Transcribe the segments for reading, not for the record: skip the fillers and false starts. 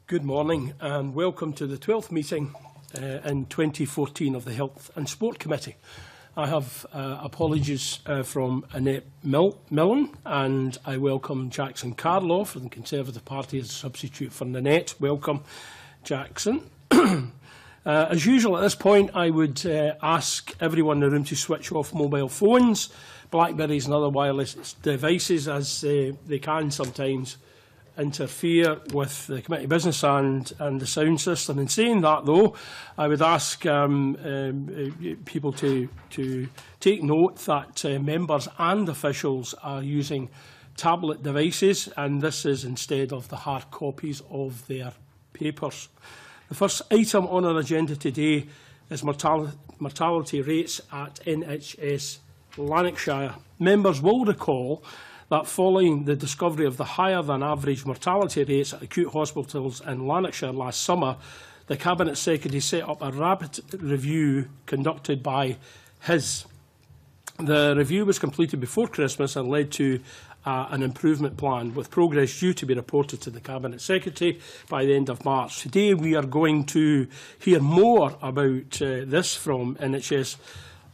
Good morning and welcome to the 12th meeting in 2014 of the Health and Sport Committee. I have apologies from Annette Millen, and I welcome Jackson Carlow from the Conservative Party as a substitute for Nanette. Welcome, Jackson. As usual at this point, I would ask everyone in the room to switch off mobile phones, Blackberries and other wireless devices, as they can sometimes interfere with the committee business and the sound system. In saying that, though, I would ask people to take note that members and officials are using tablet devices, and this is instead of the hard copies of their papers. The first item on our agenda today is mortality rates at NHS Lanarkshire. Members will recall that following the discovery of the higher-than-average mortality rates at acute hospitals in Lanarkshire last summer, the Cabinet Secretary set up a rapid review conducted by his. The review was completed before Christmas and led to an improvement plan, with progress due to be reported to the Cabinet Secretary by the end of March. Today we are going to hear more about this from NHS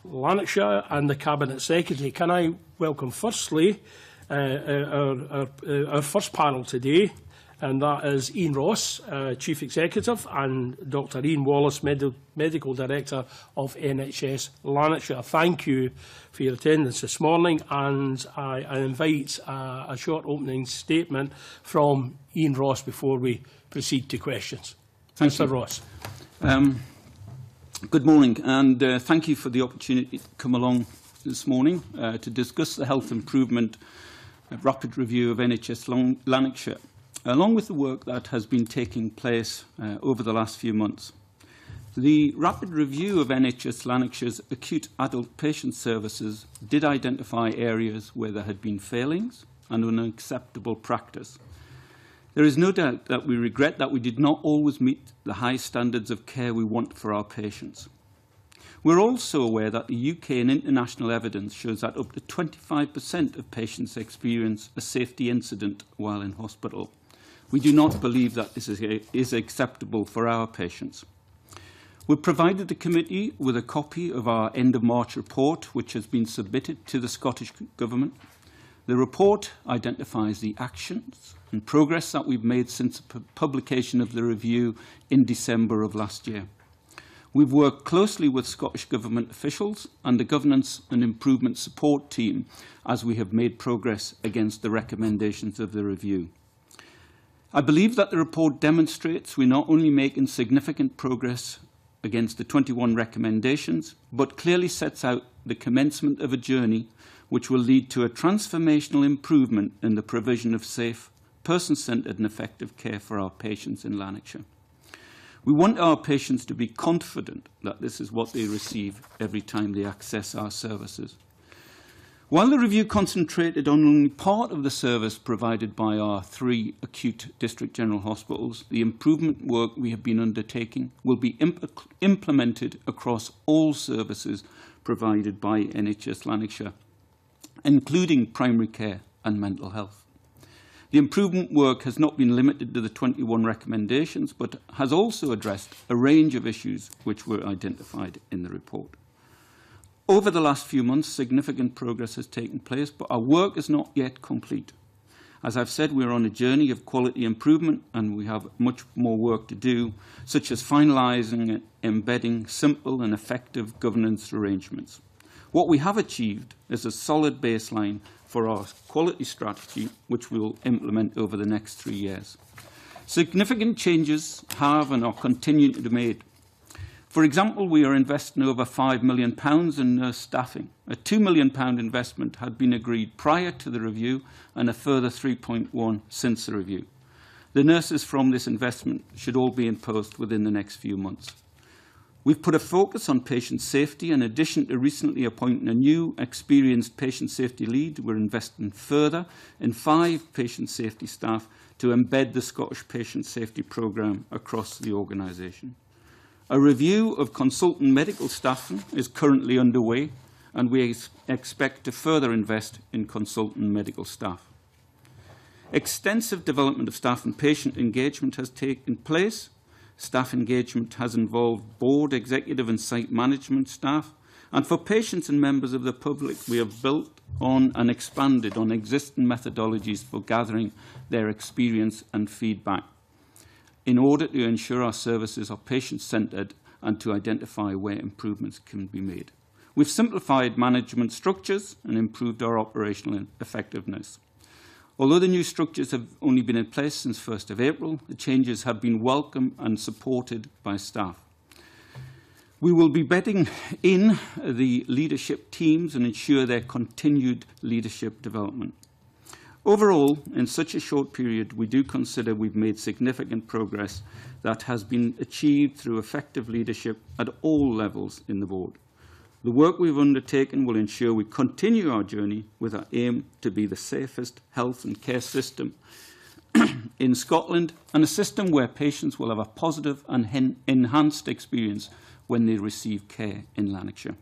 Lanarkshire and the Cabinet Secretary. Can I welcome firstly our first panel today, and that is Iain Ross, Chief Executive, and Dr Iain Wallace, Medical Director of NHS Lanarkshire. Thank you for your attendance this morning, and I invite a short opening statement from Iain Ross before we proceed to questions. Mr Ross. Good morning, and thank you for the opportunity to come along this morning to discuss the health improvement rapid review of NHS Lanarkshire, along with the work that has been taking place over the last few months. The rapid review of NHS Lanarkshire's acute adult patient services did identify areas where there had been failings and unacceptable practice. There is no doubt that we regret that we did not always meet the high standards of care we want for our patients. We're also aware that the UK and international evidence shows that up to 25% of patients experience a safety incident while in hospital. We do not believe that this is acceptable for our patients. We've provided the committee with a copy of our end of March report, which has been submitted to the Scottish Government. The report identifies the actions and progress that we've made since the publication of the review in December of last year. We've worked closely with Scottish Government officials and the Governance and Improvement Support Team as we have made progress against the recommendations of the review. I believe that the report demonstrates we're not only making significant progress against the 21 recommendations, but clearly sets out the commencement of a journey which will lead to a transformational improvement in the provision of safe, person-centred and effective care for our patients in Lanarkshire. We want our patients to be confident that this is what they receive every time they access our services. While the review concentrated on only part of the service provided by our 3 acute district general hospitals, the improvement work we have been undertaking will be implemented across all services provided by NHS Lanarkshire, including primary care and mental health. The improvement work has not been limited to the 21 recommendations, but has also addressed a range of issues which were identified in the report. Over the last few months, significant progress has taken place, but our work is not yet complete. As I've said, we're on a journey of quality improvement, and we have much more work to do, such as finalising and embedding simple and effective governance arrangements. What we have achieved is a solid baseline for our quality strategy, which we will implement over the next 3 years. Significant changes have and are continuing to be made. For example, we are investing over £5 million in nurse staffing. A £2 million investment had been agreed prior to the review and a further 3.1 since the review. The nurses from this investment should all be in post within the next few months. We've put a focus on patient safety. In addition to recently appointing a new experienced patient safety lead, we're investing further in 5 patient safety staff to embed the Scottish Patient Safety Programme across the organisation. A review of consultant medical staffing is currently underway, and we expect to further invest in consultant medical staff. Extensive development of staff and patient engagement has taken place. Staff engagement has involved board, executive and site management staff. And for patients and members of the public, we have built on and expanded on existing methodologies for gathering their experience and feedback in order to ensure our services are patient-centred and to identify where improvements can be made. We've simplified management structures and improved our operational effectiveness. Although the new structures have only been in place since 1st of April, the changes have been welcome and supported by staff. We will be bedding in the leadership teams and ensure their continued leadership development. Overall, in such a short period, we do consider we've made significant progress that has been achieved through effective leadership at all levels in the board. The work we've undertaken will ensure we continue our journey with our aim to be the safest health and care system in Scotland, and a system where patients will have a positive and enhanced experience when they receive care in Lanarkshire.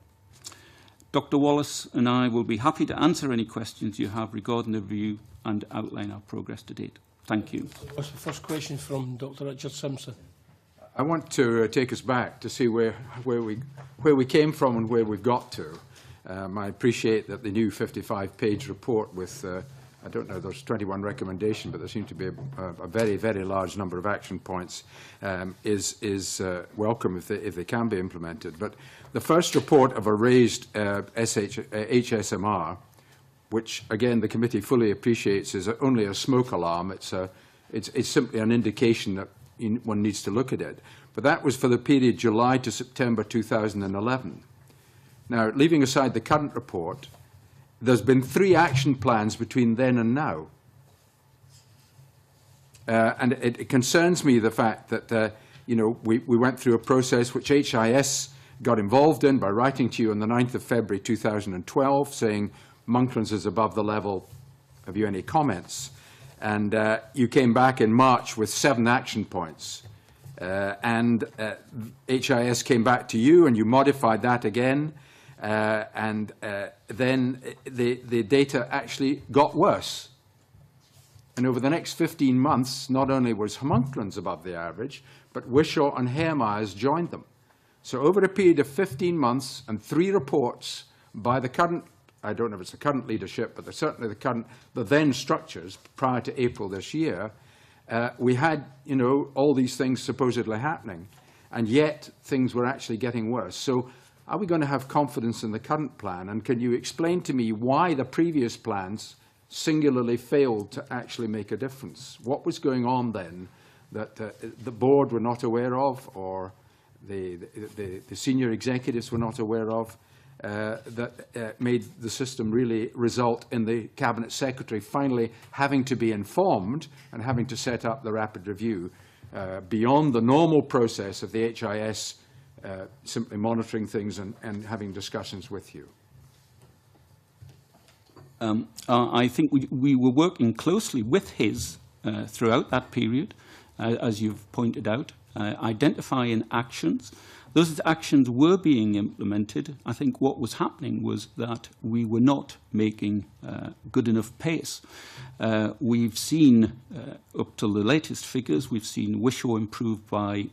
Dr. Wallace and I will be happy to answer any questions you have regarding the review and outline our progress to date. Thank you. What's the first question from Dr. Richard Simpson? I want to take us back to see where we came from and where we've got to. I appreciate that the new 55-page report with, I don't know, there's 21 recommendations, but there seem to be a very, very large number of action points, is welcome if they can be implemented. But the first report of a raised HSMR, which, again, the committee fully appreciates, is only a smoke alarm. It's simply an indication that one needs to look at it. But that was for the period July to September 2011. Now, leaving aside the current report, there's been 3 action plans between then and now. And it concerns me, the fact that we went through a process which HIS got involved in by writing to you on the 9th of February 2012, saying Monklands is above the level. Have you any comments? And you came back in March with 7 action points. And HIS came back to you and you modified that again. And then the data actually got worse. And over the next 15 months, not only was Monklands above the average, but Wishaw and Hairmyres joined them. So over a period of 15 months and 3 reports by the current, I don't know if it's the current leadership, but certainly the then structures prior to April this year, we had, all these things supposedly happening, and yet things were actually getting worse. So are we going to have confidence in the current plan? And can you explain to me why the previous plans singularly failed to actually make a difference? What was going on then that the board were not aware of, or the senior executives were not aware of, that made the system really result in the Cabinet Secretary finally having to be informed and having to set up the rapid review beyond the normal process of the HIS simply monitoring things and having discussions with you? I think we were working closely with his throughout that period, as you've pointed out, identifying actions. Those actions were being implemented. I think what was happening was that we were not making good enough pace. We've seen, up till the latest figures, we've seen Wishaw improve by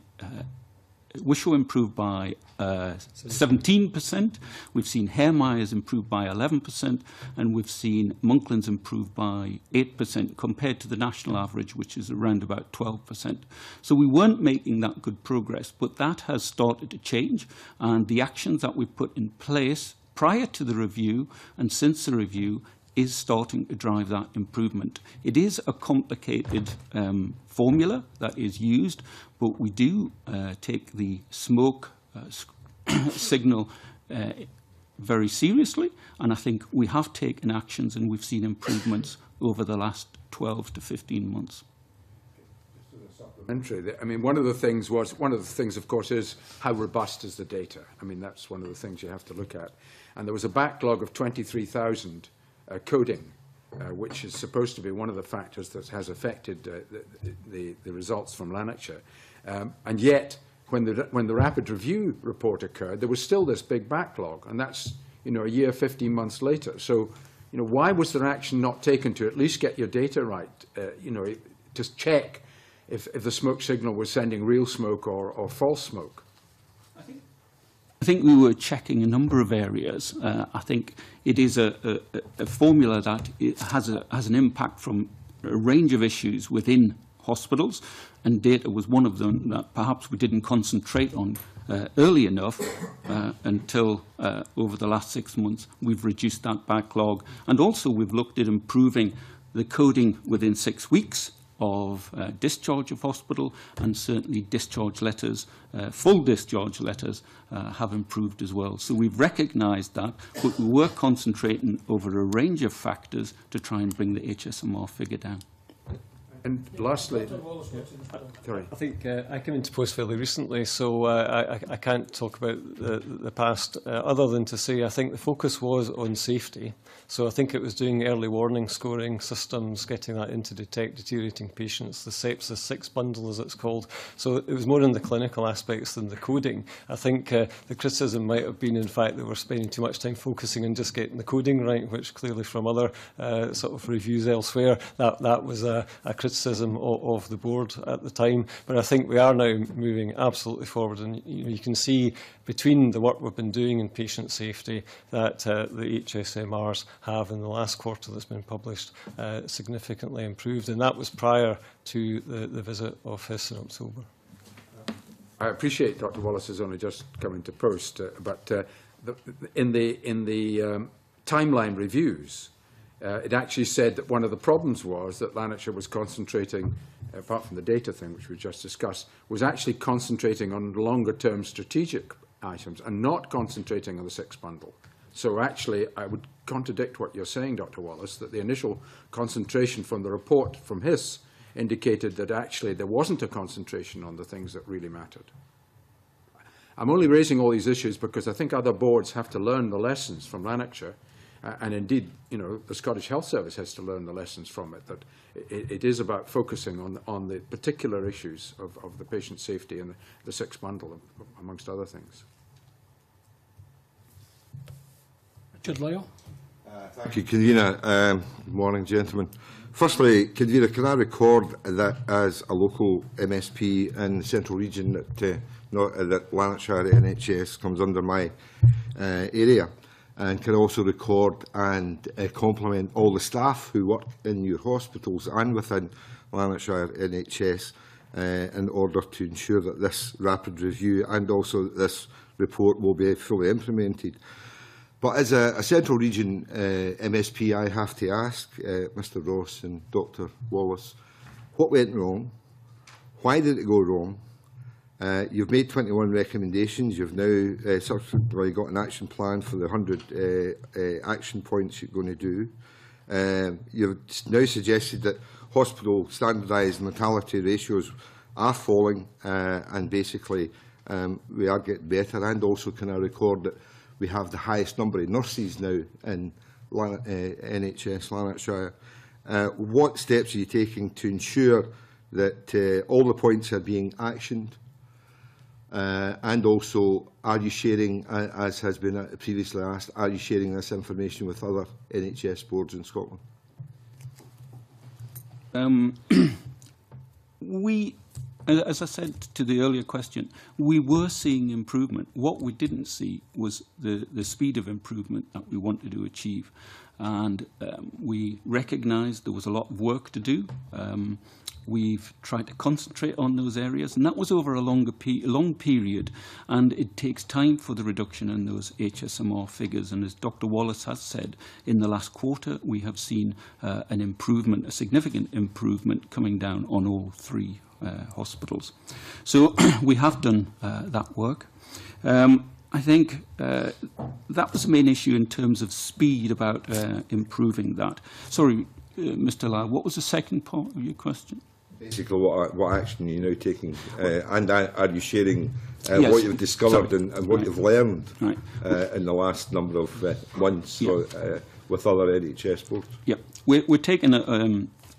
17%, we've seen Hairmyres improve by 11%, and we've seen Monklands improve by 8% compared to the national average, which is around about 12%. So we weren't making that good progress, but that has started to change, and the actions that we put in place prior to the review and since the review is starting to drive that improvement. It is a complicated formula that is used, but we do take the smoke signal very seriously, and I think we have taken actions and we've seen improvements over the last 12 to 15 months. I mean, one of the things, of course, is how robust is the data. I mean, that's one of the things you have to look at. And there was a backlog of 23,000 coding, which is supposed to be one of the factors that has affected the results from Lanarkshire. And yet, when the rapid review report occurred, there was still this big backlog, and that's a year, 15 months later. So You know, why was there action not taken to at least get your data right? You know, to check if the smoke signal was sending real smoke or false smoke? I think we were checking a number of areas. I think it is a formula that it has an impact from a range of issues within hospitals, and data was one of them that perhaps we didn't concentrate on early enough until over the last 6 months we've reduced that backlog. And also we've looked at improving the coding within 6 weeks of discharge of hospital, and certainly discharge letters, full discharge letters have improved as well. So we've recognised that, but we were concentrating over a range of factors to try and bring the HSMR figure down. And lastly, sorry. I think I came into post fairly recently, so I can't talk about the past other than to say I think the focus was on safety. So I think it was doing early warning scoring systems, getting that in to detect deteriorating patients, the sepsis 6 bundle as it's called. So it was more in the clinical aspects than the coding. I think the criticism might have been, in fact, that we're spending too much time focusing on just getting the coding right, which clearly from other sort of reviews elsewhere, that was a criticism of the board at the time. But I think we are now moving absolutely forward, and you can see between the work we've been doing in patient safety that the HSMRs have in the last quarter that's been published significantly improved, and that was prior to the visit of HIS in October. I appreciate Dr. Wallace has only just come into post, but in the timeline reviews, it actually said that one of the problems was that Lanarkshire was concentrating, apart from the data thing which we just discussed, was actually concentrating on longer-term strategic items and not concentrating on the 6 bundle. So actually, I would contradict what you're saying, Dr. Wallace, that the initial concentration from the report from HIS indicated that actually there wasn't a concentration on the things that really mattered. I'm only raising all these issues because I think other boards have to learn the lessons from Lanarkshire, and indeed, you know, the Scottish Health Service has to learn the lessons from it, that it is about focusing on the particular issues of the patient safety and the 6 bundle, amongst other things. Richard Lyle. Thank you, Convener. Good morning, gentlemen. Firstly, Convener, can I record that as a local MSP in the Central Region that Lanarkshire NHS comes under my area? And can also record and compliment all the staff who work in your hospitals and within Lanarkshire NHS in order to ensure that this rapid review and also this report will be fully implemented. But as a Central Region MSP, I have to ask Mr Ross and Dr Wallace, what went wrong? Why did it go wrong? You've made 21 recommendations. You've now subsequently got an action plan for the 100 action points you're going to do. You've now suggested that hospital standardised mortality ratios are falling, and basically we are getting better. And also, can I record that we have the highest number of nurses now in NHS Lanarkshire. What steps are you taking to ensure that all the points are being actioned? And also, are you sharing, as has been previously asked, are you sharing this information with other NHS boards in Scotland? As I said to the earlier question, we were seeing improvement. What we didn't see was the speed of improvement that we wanted to achieve. And we recognised there was a lot of work to do. We've tried to concentrate on those areas, and that was over a long period, and it takes time for the reduction in those HSMR figures. And as Dr Wallace has said, in the last quarter we have seen an improvement, a significant improvement coming down on all 3 hospitals. So we have done that work. I think that was the main issue in terms of speed about improving that. Sorry, Mr Lyle, what was the second part of your question? Basically, what action are you now taking, and are you sharing yes. What you've discovered and what you've learned in the last number of months with other NHS boards? Yeah, we're taking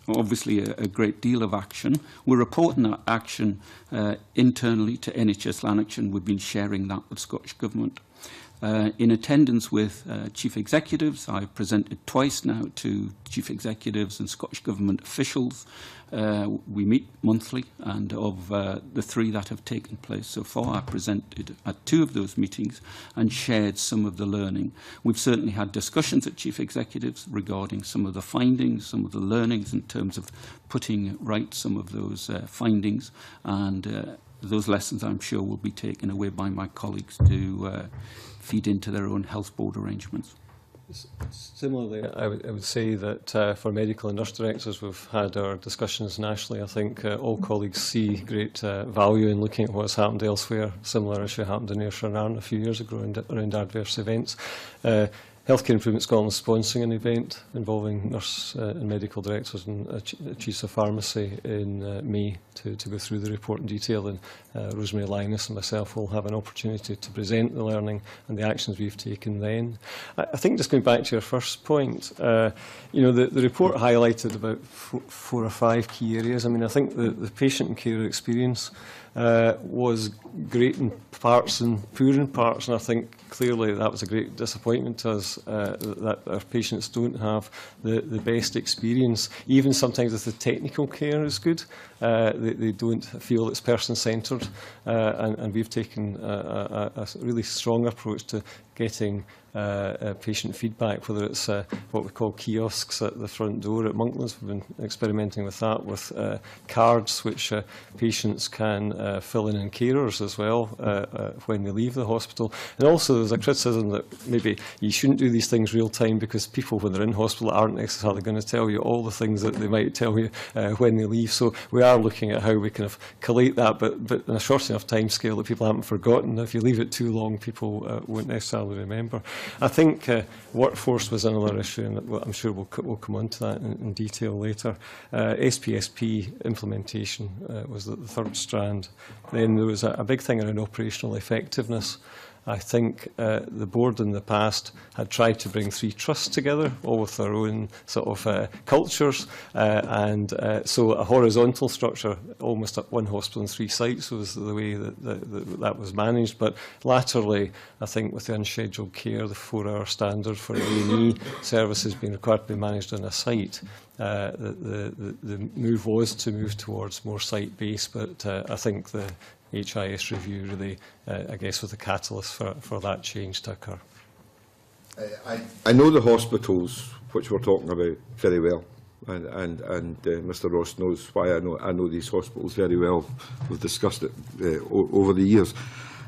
obviously a great deal of action. We're reporting that action internally to NHS Lanarkshire, and we've been sharing that with Scottish Government. In attendance with chief executives, I've presented twice now to chief executives and Scottish Government officials. We meet monthly, and of the 3 that have taken place so far, I presented at 2 of those meetings and shared some of the learning. We've certainly had discussions at chief executives regarding some of the findings, some of the learnings in terms of putting right some of those findings, and those lessons, I'm sure, will be taken away by my colleagues to feed into their own health board arrangements. Similarly, I would say that for medical and nurse directors, we've had our discussions nationally. I think all colleagues see great value in looking at what's happened elsewhere. Similar issue happened in Ayrshire and Arran a few years ago around adverse events. Healthcare Improvement Scotland is sponsoring an event involving nurse and medical directors and chiefs of pharmacy in May to go through the report in detail, and Rosemary Linus and myself will have an opportunity to present the learning and the actions we've taken then. I think just going back to your first point, you know, the report highlighted about 4 or 5 key areas. I mean, I think the patient and carer experience was great in parts and poor in parts, and I think clearly that was a great disappointment to us, that our patients don't have the best experience. Even sometimes if the technical care is good, they don't feel it's person-centred, and we've taken a really strong approach to getting patient feedback, whether it's what we call kiosks at the front door at Monklands. We've been experimenting with that, with cards which patients can fill in carers as well when they leave the hospital. And also there's a criticism that maybe you shouldn't do these things real time, because people when they're in hospital aren't necessarily going to tell you all the things that they might tell you when they leave. So we are looking at how we kind of collate that, but in a short enough time scale that people haven't forgotten. If you leave it too long, people won't necessarily remember. I think workforce was another issue, and I'm sure we'll come on to that in detail later. SPSP implementation was the third strand. Then there was a big thing around operational effectiveness. I think the board in the past had tried to bring 3 trusts together, all with their own sort of cultures, and so a horizontal structure, almost at 1 hospital and 3 sites, was the way that was managed. But latterly, I think with the unscheduled care, the 4-hour standard for A&E services being required to be managed on a site, the move was to move towards more site-based, but I think the HIS review really, I guess, was the catalyst for that change to occur. I know the hospitals which we're talking about very well, and Mr Ross knows why I know these hospitals very well. We've discussed it over the years.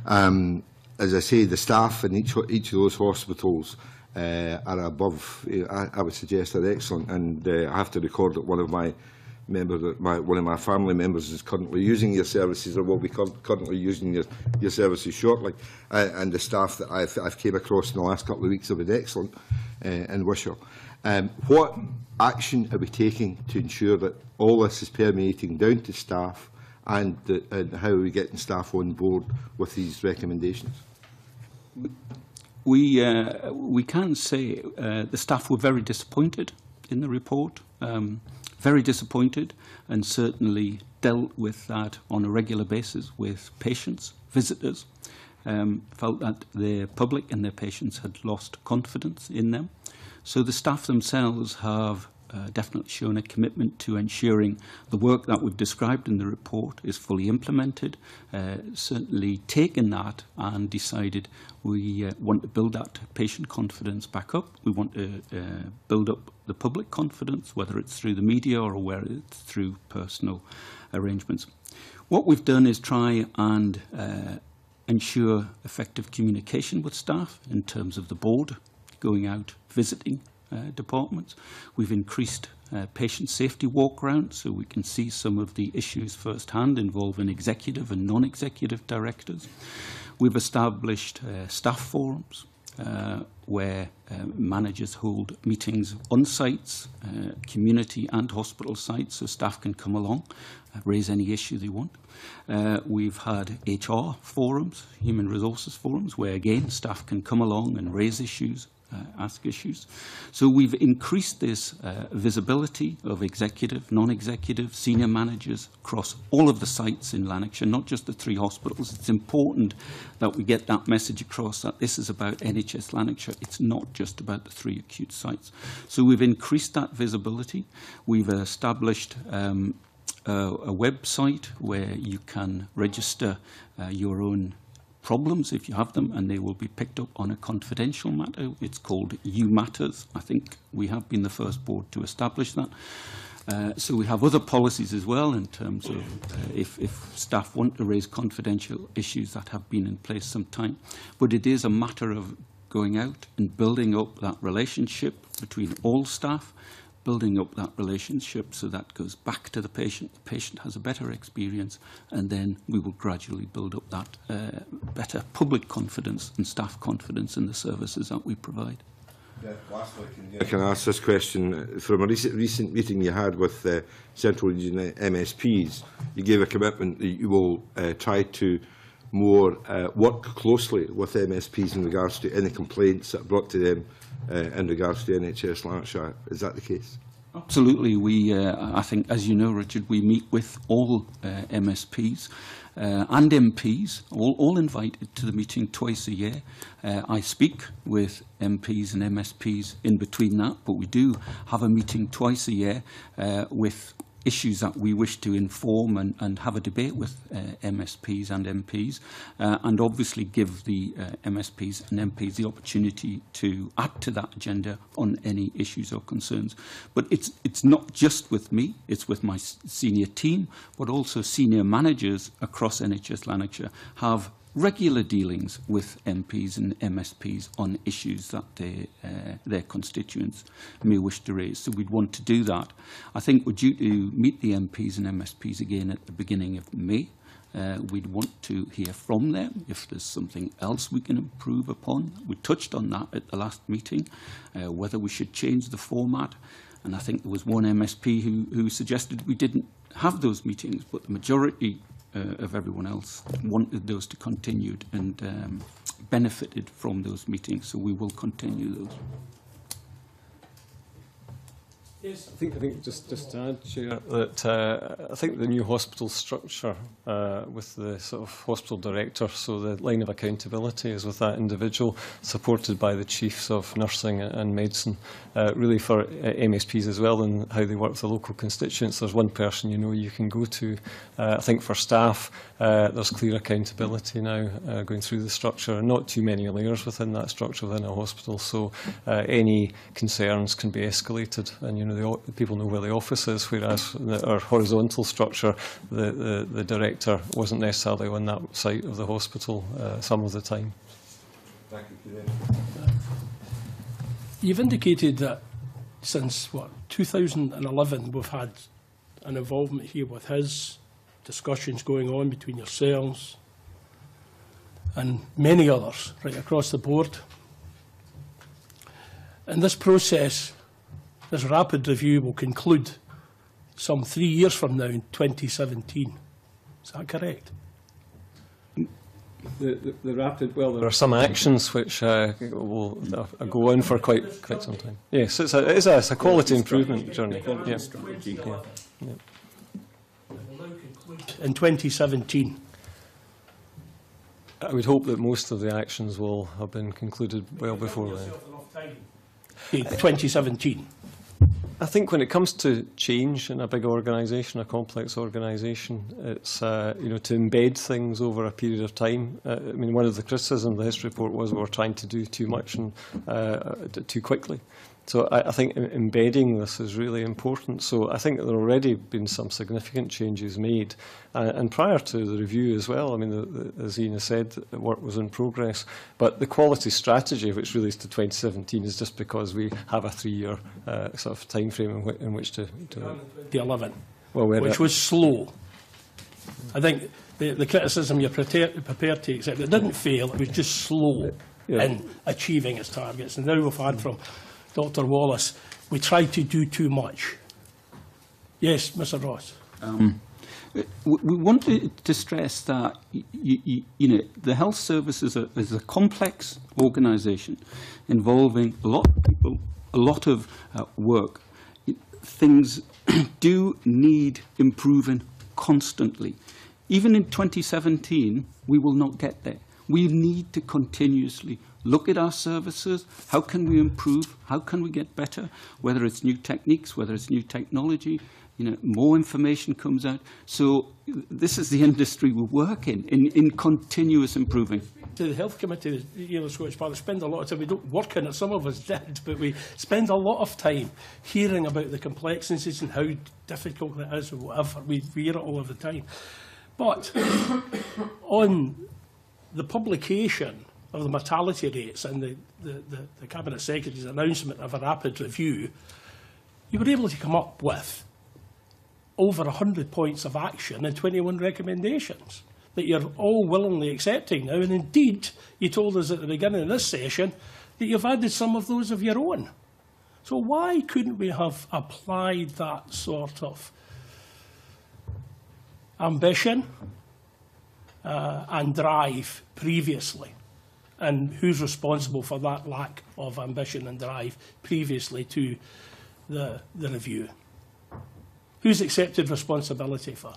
As I say, the staff in each of those hospitals are above, I would suggest, are excellent, and I have to record that one of my family members is currently using your services, or will be currently using your services shortly, and the staff that I've came across in the last couple of weeks have been excellent in Wishaw. What action are we taking to ensure that all this is permeating down to staff, and how are we getting staff on board with these recommendations? We can say the staff were very disappointed in the report. Very disappointed, and certainly dealt with that on a regular basis with patients, visitors, felt that the public and their patients had lost confidence in them. So the staff themselves have definitely shown a commitment to ensuring the work that we've described in the report is fully implemented, certainly taken that and decided we want to build that patient confidence back up. We want to build up the public confidence, whether it's through the media or whether it's through personal arrangements. What we've done is try and ensure effective communication with staff in terms of the board going out visiting departments. We've increased patient safety walk-around so we can see some of the issues firsthand involving executive and non-executive directors. We've established staff forums where managers hold meetings on sites, community and hospital sites, so staff can come along, raise any issue they want. We've had HR forums, human resources forums, where again staff can come along and raise issues ask issues. So we've increased this visibility of executive, non-executive, senior managers across all of the sites in Lanarkshire, not just the 3 hospitals. It's important that we get that message across, that this is about NHS Lanarkshire. It's not just about the 3 acute sites. So we've increased that visibility. We've established a website where you can register your own problems if you have them, and they will be picked up on a confidential matter. It's called You Matters. I think we have been the first board to establish that. So we have other policies as well in terms of if staff want to raise confidential issues that have been in place some time. But it is a matter of going out and building up that relationship between all staff, building up that relationship so that goes back to the patient has a better experience, and then we will gradually build up that better public confidence and staff confidence in the services that we provide. Yeah, lastly, can I ask this question? From a recent meeting you had with Central Region MSPs, you gave a commitment that you will try to more work closely with MSPs in regards to any complaints that are brought to them in regards to NHS Lanarkshire. Is that the case? Absolutely. We, I think, as you know, Richard, we meet with all MSPs and MPs, all invited to the meeting twice a year. I speak with MPs and MSPs in between that, but we do have a meeting twice a year with issues that we wish to inform and have a debate with MSPs and MPs, and obviously give the MSPs and MPs the opportunity to add to that agenda on any issues or concerns. But it's not just with me, it's with my senior team, but also senior managers across NHS Lanarkshire have regular dealings with MPs and MSPs on issues that their constituents may wish to raise. So we'd want to do that. I think we're due to meet the MPs and MSPs again at the beginning of May. We'd want to hear from them if there's something else we can improve upon. We touched on that at the last meeting, whether we should change the format. And I think there was one MSP who suggested we didn't have those meetings, but the majority of everyone else wanted those to continue and benefited from those meetings, so we will continue those. Yes. I think just to add, Chair, that I think the new hospital structure with the sort of hospital director, so the line of accountability is with that individual, supported by the chiefs of nursing and medicine, really for MSPs as well, and how they work with the local constituents. There's one person you can go to. I think for staff, there's clear accountability now going through the structure, and not too many layers within that structure within a hospital, so any concerns can be escalated, and the people know where the office is, whereas in our horizontal structure, the director wasn't necessarily on that site of the hospital some of the time. Thank you. You've indicated that since, 2011, we've had an involvement here with his, discussions going on between yourselves and many others right across the board. And this process, this rapid review, will conclude some 3 years from now in 2017. Is that correct? The rapid, well, there are some actions which will go on for quite some time. Yes, it's a quality improvement journey. Yeah. Yeah. In 2017. I would hope that most of the actions will have been concluded well before then. 2017. I think when it comes to change in a big organisation, a complex organisation, it's to embed things over a period of time. I mean, one of the criticisms of the history report was we were trying to do too much and too quickly. So I think embedding this is really important. So I think there have already been some significant changes made. And prior to the review as well, I mean, as Iain has said, the work was in progress. But the quality strategy, which relates to 2017, is just because we have a 3-year sort of time frame in which to do it. 2011, which was slow. I think the criticism you're prepared to accept, it didn't fail, it was just slow in achieving its targets. And now we've had from Dr. Wallace, we tried to do too much. Yes, Mr. Ross. We wanted to stress that the health service is a complex organisation involving a lot of people, a lot of work. Things do need improving constantly. Even in 2017, we will not get there. We need to continuously look at our services. How can we improve? How can we get better? Whether it's new techniques, whether it's new technology, more information comes out. So this is the industry we work in continuous improving. To the Health Committee, the Scottish Parliament, spend a lot of time, we don't work on it, some of us did, but we spend a lot of time hearing about the complexities and how difficult it is and whatever. We hear it all of the time. But on the publication of the mortality rates and the Cabinet Secretary's announcement of a rapid review, you were able to come up with over 100 points of action and 21 recommendations that you're all willingly accepting now. And indeed, you told us at the beginning of this session that you've added some of those of your own. So why couldn't we have applied that sort of ambition and drive previously? And who's responsible for that lack of ambition and drive previously to the review? Who's accepted responsibility for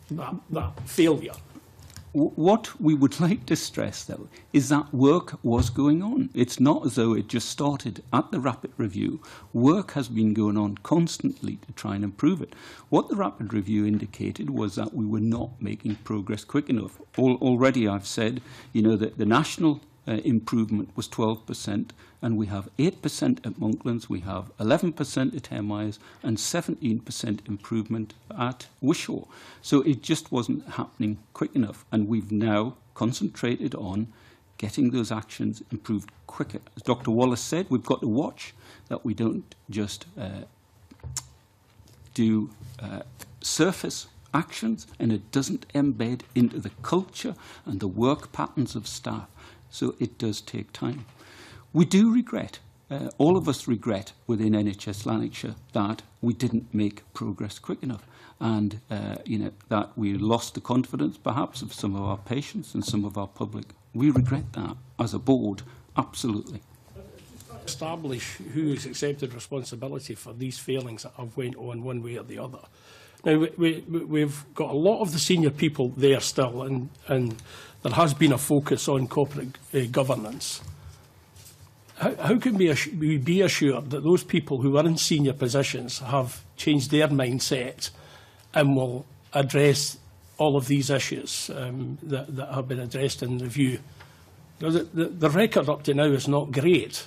that failure? What we would like to stress, though, is that work was going on. It's not as though it just started at the rapid review. Work has been going on constantly to try and improve it. What the rapid review indicated was that we were not making progress quick enough. Already I've said, that the national improvement was 12%, and we have 8% at Monklands, we have 11% at Hemyres, and 17% improvement at Wishaw. So it just wasn't happening quick enough, and we've now concentrated on getting those actions improved quicker. As Dr. Wallace said, we've got to watch that we don't just do surface actions, and it doesn't embed into the culture and the work patterns of staff. So it does take time. We do regret, all of us regret within NHS Lanarkshire that we didn't make progress quick enough, and that we lost the confidence perhaps of some of our patients and some of our public. We regret that as a board, absolutely. Establish who has accepted responsibility for these failings that have went on one way or the other. Now, we've got a lot of the senior people there still, and there has been a focus on corporate governance. How can we be assured that those people who are in senior positions have changed their mindset and will address all of these issues that have been addressed in review? Because the record up to now is not great.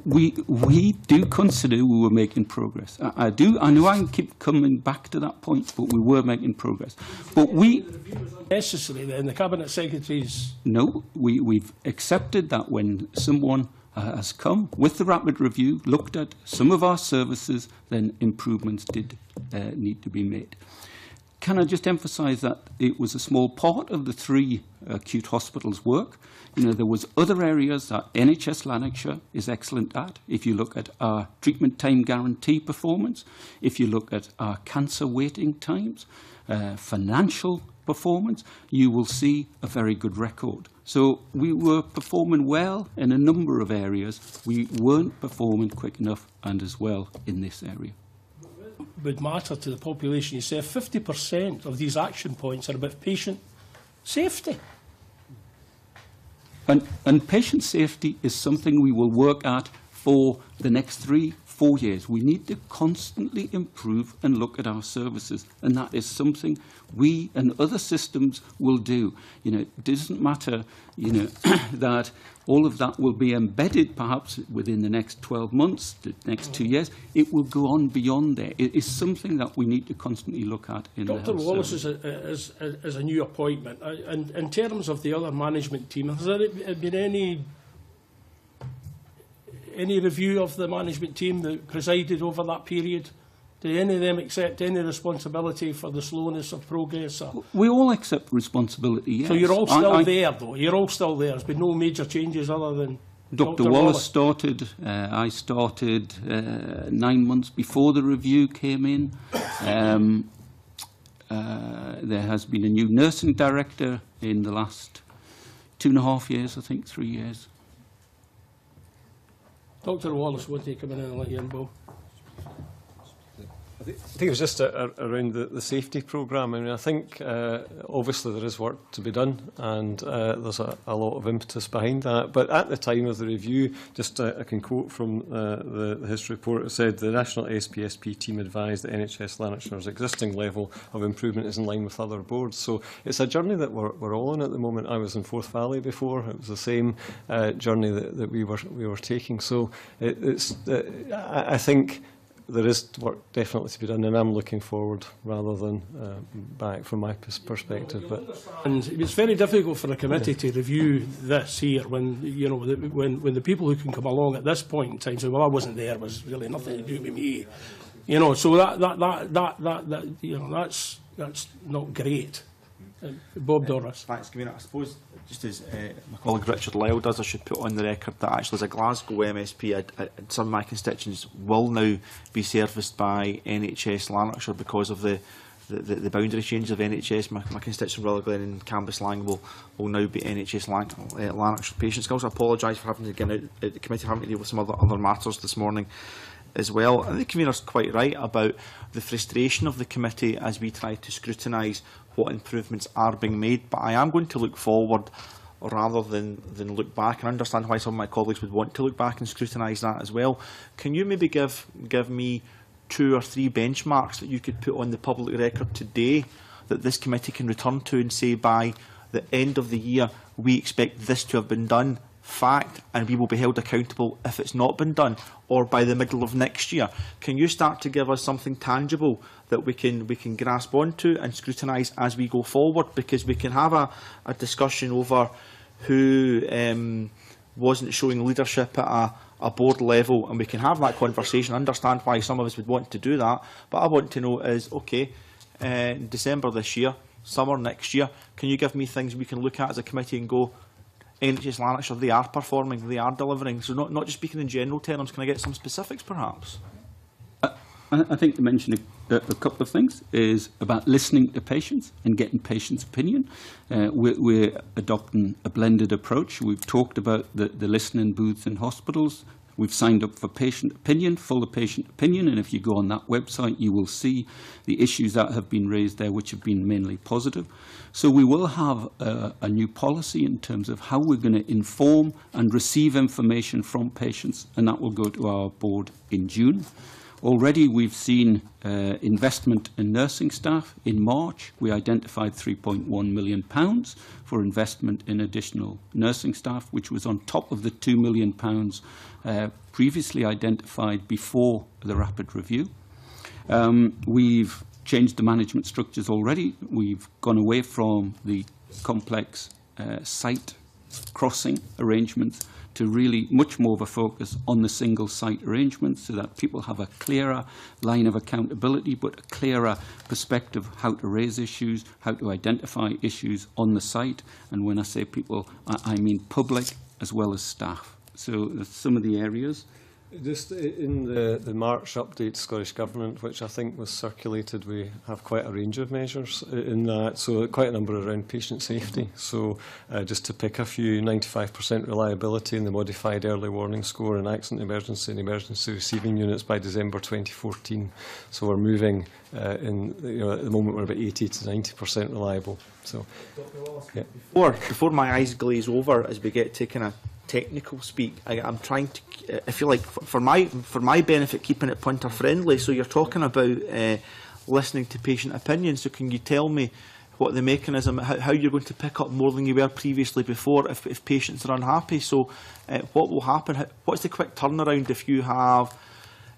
We do consider we were making progress. I know I keep coming back to that point, but we were making progress. But we necessary then the Cabinet Secretaries. No, we've accepted that when someone has come with the rapid review, looked at some of our services, then improvements did need to be made. Can I just emphasise that it was a small part of the 3 acute hospitals' work? There was other areas that NHS Lanarkshire is excellent at. If you look at our treatment time guarantee performance, if you look at our cancer waiting times, financial performance, you will see a very good record. So we were performing well in a number of areas. We weren't performing quick enough and as well in this area. Would matter to the population. You say 50% of these action points are about patient safety. And patient safety is something we will work at for the next 3-4 years. We need to constantly improve and look at our services, and that is something we and other systems will do. It doesn't matter, that all of that will be embedded perhaps within the next 12 months, the next 2 years. It will go on beyond there. It is something that we need to constantly look at in the health Dr. Wallace service. is a new appointment. And in terms of the other management team, has there been any review of the management team that presided over that period? Do any of them accept any responsibility for the slowness of progress? Or? We all accept responsibility, yes. So you're all still there, though? You're all still there? There's been no major changes other than... Dr. Wallace started. I started 9 months before the review came in. There has been a new nursing director in the last 2.5 years, I think, 3 years. Dr. Wallace, would you come in and let Iain go? I think it was just around the safety programme. I mean, I think obviously there is work to be done, and there's a lot of impetus behind that. But at the time of the review, just I can quote from the history report, it said the National SPSP team advised that NHS Lanarkshire's existing level of improvement is in line with other boards. So it's a journey that we're all on at the moment. I was in Forth Valley before. It was the same journey that we were taking. So I think there is work definitely to be done, and I'm looking forward rather than back from my perspective. But and it's very difficult for a committee to review this here when when the people who can come along at this point in time say, "Well, I wasn't there. It was really nothing to do with me." So that's not great. Bob Doris. Thanks, Convener. I suppose, just as my colleague Richard Lyle does, I should put on the record that actually as a Glasgow MSP, some of my constituents will now be serviced by NHS Lanarkshire because of the boundary change of NHS. My constituent Rutherglen and Cambus Lang will now be NHS Lanarkshire patients. I also apologise for having to get out the committee, having to deal with some other matters this morning as well. And the Convener's quite right about the frustration of the committee as we try to scrutinise what improvements are being made. But I am going to look forward rather than look back, and understand why some of my colleagues would want to look back and scrutinise that as well. Can you maybe give me 2 or 3 benchmarks that you could put on the public record today that this committee can return to and say by the end of the year we expect this to have been done, fact, and we will be held accountable if it's not been done, or by the middle of next year? Can you start to give us something tangible that we can grasp onto and scrutinise as we go forward? Because we can have a discussion over who wasn't showing leadership at a board level, and we can have that conversation. I understand why some of us would want to do that, but I want to know is, okay, December this year, summer next year, can you give me things we can look at as a committee and go, NHS Lanarkshire, they are performing, they are delivering. So not just speaking in general terms, can I get some specifics perhaps? I think to mention a couple of things is about listening to patients and getting patients' opinion. We're adopting a blended approach. We've talked about the listening booths in hospitals. We've signed up for patient opinion, full of patient opinion, and if you go on that website, you will see the issues that have been raised there, which have been mainly positive. So we will have a new policy in terms of how we're going to inform and receive information from patients, and that will go to our board in June. Already we've seen investment in nursing staff. In March, we identified £3.1 million for investment in additional nursing staff, which was on top of the £2 million previously identified before the rapid review. We've changed the management structures already. We've gone away from the complex site crossing arrangements to really much more of a focus on the single site arrangements, so that people have a clearer line of accountability, but a clearer perspective of how to raise issues, how to identify issues on the site. And when I say people, I mean public as well as staff. So that's some of the areas. Just in the March update to Scottish Government, which I think was circulated, we have quite a range of measures in that, so quite a number around patient safety. So just to pick a few, 95% reliability in the modified early warning score in accident emergency and emergency receiving units by December 2014. So we're moving at the moment we're about 80 to 90% reliable. So yeah. Before my eyes glaze over as we get to kind of technical speak, I'm trying to, I feel like for my benefit, keeping it punter friendly. So you're talking about listening to patient opinion. So can you tell me what the mechanism, how you're going to pick up more than you were previously before if patients are unhappy? So what will happen? What's the quick turnaround if you have,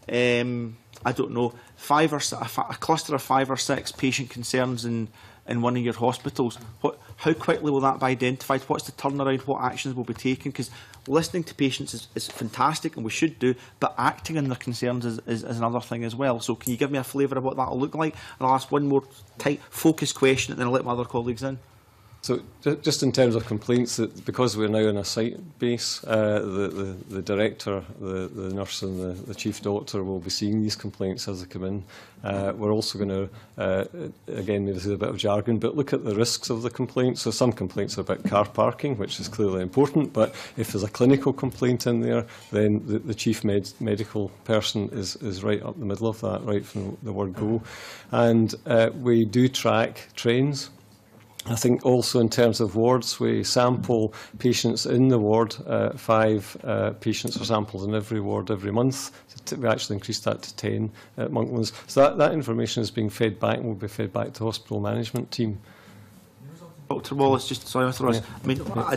I don't know, a cluster of 5 or 6 patient concerns in one of your hospitals? How quickly will that be identified? What's the turnaround? What actions will be taken? Because listening to patients is fantastic, and we should do, but acting on their concerns is another thing as well. So can you give me a flavour of what that will look like? And I'll ask one more tight, focused question, and then I'll let my other colleagues in. So just in terms of complaints, because we're now on a site base, the director, the nurse and the chief doctor will be seeing these complaints as they come in. We're also going to, again, maybe this is a bit of jargon, but look at the risks of the complaints. So some complaints are about car parking, which is clearly important, but if there's a clinical complaint in there, then the chief medical person is right up the middle of that, right from the word go. And we do track trains. I think also in terms of wards, we sample patients in the ward. 5 patients are sampled in every ward every month. We actually increased that to 10 at Monklands. So that information is being fed back and will be fed back to the hospital management team. Dr. Wallace, just sorry for us. I mean, I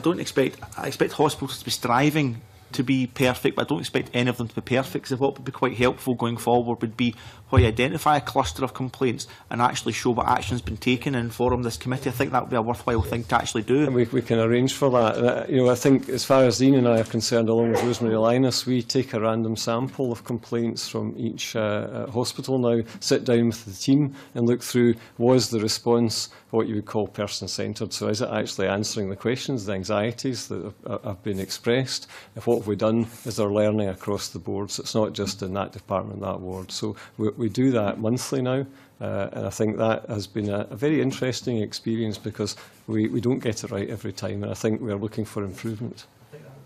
expect hospitals to be striving to be perfect, but I don't expect any of them to be perfect. So what would be quite helpful going forward would be where you identify a cluster of complaints and actually show what action's been taken and inform this committee. I think that would be a worthwhile thing to actually do. And we can arrange for that. You know, I think as far as Iain and I are concerned, along with Rosemary Linus, we take a random sample of complaints from each hospital now, sit down with the team and look through, was the response what you would call person-centred? So is it actually answering the questions, the anxieties that have been expressed? If what have we done? Is there learning across the board? So it's not just in that department, that ward. So we do that monthly now. And I think that has been a very interesting experience because we don't get it right every time. And I think we're looking for improvement.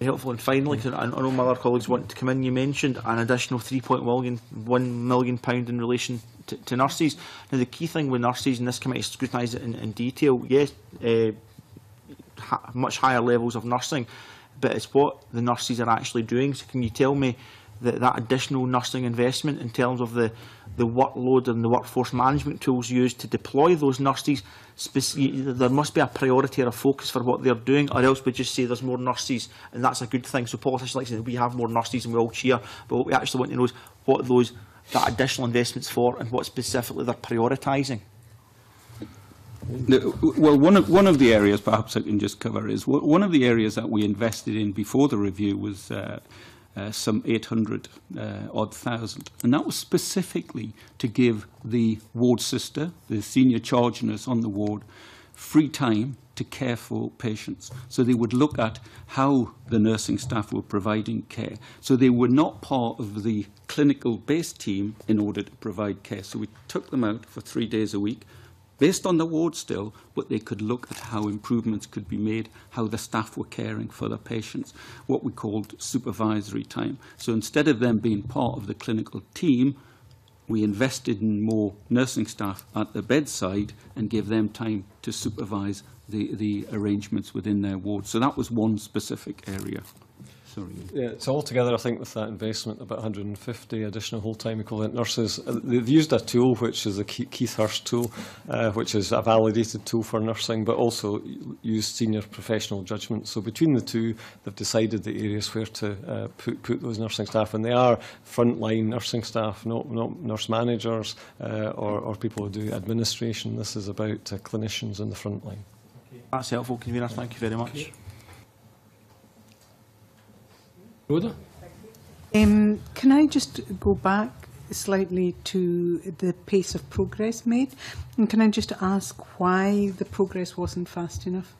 Helpful. And finally, because I know my other colleagues want to come in, you mentioned an additional £3.1 million in relation to nurses. Now, the key thing with nurses, and this committee scrutinised it in detail, yes, much higher levels of nursing, but it's what the nurses are actually doing. So can you tell me that additional nursing investment in terms of the workload and the workforce management tools used to deploy those nurses, there must be a priority or a focus for what they're doing, or else we just say there's more nurses and that's a good thing. So politicians like to say we have more nurses and we all cheer, but what we actually want to know is what that additional investment's for and what specifically they're prioritising. Well, one of the areas perhaps I can just cover is one of the areas that we invested in before the review was some 800 odd thousand, and that was specifically to give the ward sister, the senior charge nurse on the ward, free time to care for patients. So they would look at how the nursing staff were providing care. So they were not part of the clinical-based team in order to provide care. So we took them out for 3 days a week, based on the ward still, but they could look at how improvements could be made, how the staff were caring for their patients, what we called supervisory time. So instead of them being part of the clinical team, we invested in more nursing staff at the bedside and gave them time to supervise the arrangements within their ward. So that was one specific area. Sorry. Yeah, so altogether, I think with that investment, about 150 additional whole-time equivalent nurses. They've used a tool, which is a Keith Hurst tool, which is a validated tool for nursing, but also used senior professional judgment. So between the two, they've decided the areas where to put those nursing staff, and they are frontline nursing staff, not nurse managers or people who do administration. This is about clinicians in the front line. That's helpful, Convener. Thank you very much. Rhoda? Can I just go back slightly to the pace of progress made? And can I just ask why the progress wasn't fast enough?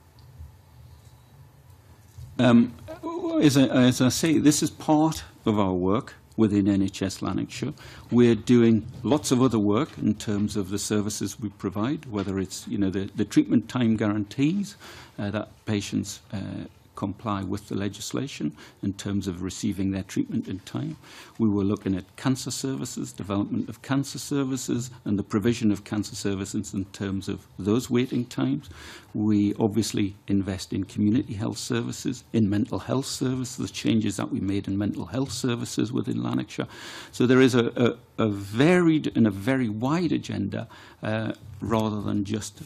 As I say, this is part of our work within NHS Lanarkshire. We're doing lots of other work in terms of the services we provide, whether it's the treatment time guarantees that patients comply with the legislation in terms of receiving their treatment in time. We were looking at cancer services, development of cancer services, and the provision of cancer services in terms of those waiting times. We obviously invest in community health services, in mental health services, the changes that we made in mental health services within Lanarkshire. So there is a varied and a very wide agenda rather than just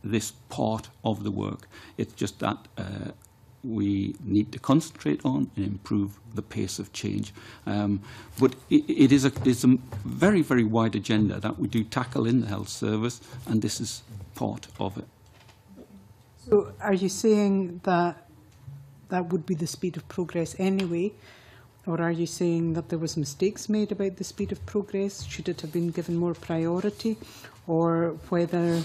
this part of the work. It's just that we need to concentrate on and improve the pace of change. But it's a very, very wide agenda that we do tackle in the health service, and this is part of it. So are you saying that would be the speed of progress anyway, or are you saying that there was mistakes made about the speed of progress? Should it have been given more priority, or whether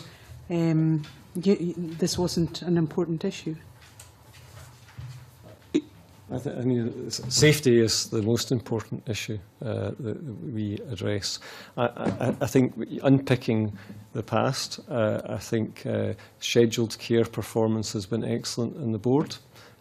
this wasn't an important issue? I mean, safety is the most important issue that we address. I think unpicking the past, I think scheduled care performance has been excellent in the board,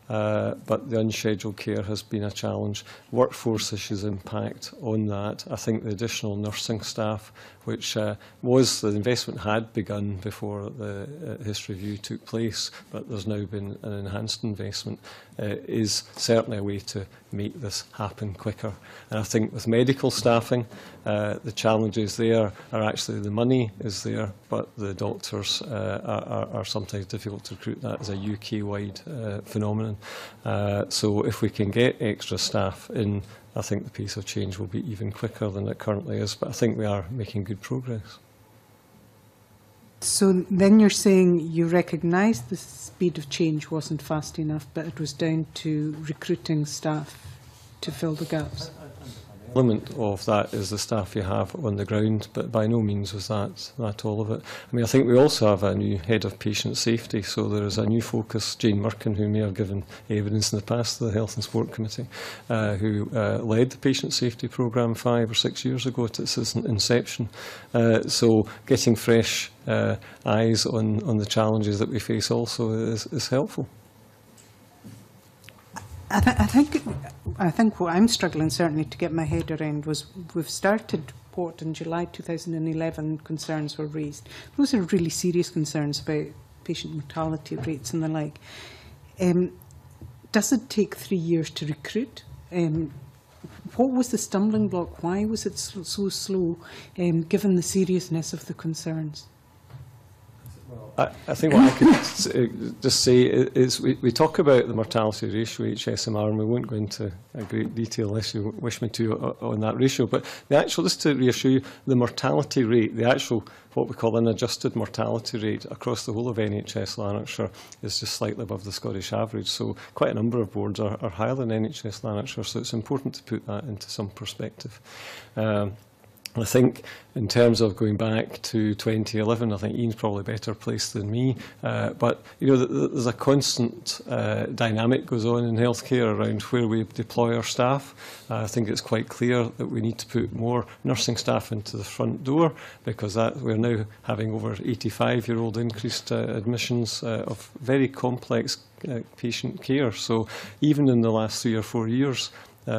but the unscheduled care has been a challenge. Workforce issues impact on that. I think the additional nursing staff, which was the investment had begun before the history review took place, but there's now been an enhanced investment, is certainly a way to make this happen quicker. And I think with medical staffing, the challenges there are actually the money is there, but the doctors are sometimes difficult to recruit. That is a UK-wide phenomenon. So if we can get extra staff in, I think the pace of change will be even quicker than it currently is, but I think we are making good progress. So then you're saying you recognise the speed of change wasn't fast enough, but it was down to recruiting staff to fill the gaps? Element of that is the staff you have on the ground, but by no means was that all of it. I mean, I think we also have a new head of patient safety, so there is a new focus. Jane Merkin, who may have given evidence in the past to the Health and Sport Committee, who led the patient safety programme 5 or 6 years ago at its inception. So getting fresh eyes on the challenges that we face also is helpful. I think what I'm struggling certainly to get my head around was we've started what in July 2011 concerns were raised. Those are really serious concerns about patient mortality rates and the like. Does it take 3 years to recruit? What was the stumbling block? Why was it so slow, given the seriousness of the concerns? I think what I could just say is we talk about the mortality ratio, HSMR, and we won't go into a great detail unless you wish me to on that ratio. But the actual, just to reassure you, the mortality rate, the actual what we call an adjusted mortality rate across the whole of NHS Lanarkshire is just slightly above the Scottish average. So quite a number of boards are higher than NHS Lanarkshire, so it's important to put that into some perspective. I think in terms of going back to 2011, I think Iain's probably better placed than me. But you know, there's a constant dynamic goes on in healthcare around where we deploy our staff. I think it's quite clear that we need to put more nursing staff into the front door, because we're now having over 85-year-old increased admissions of very complex patient care. So even in the last 3 or 4 years,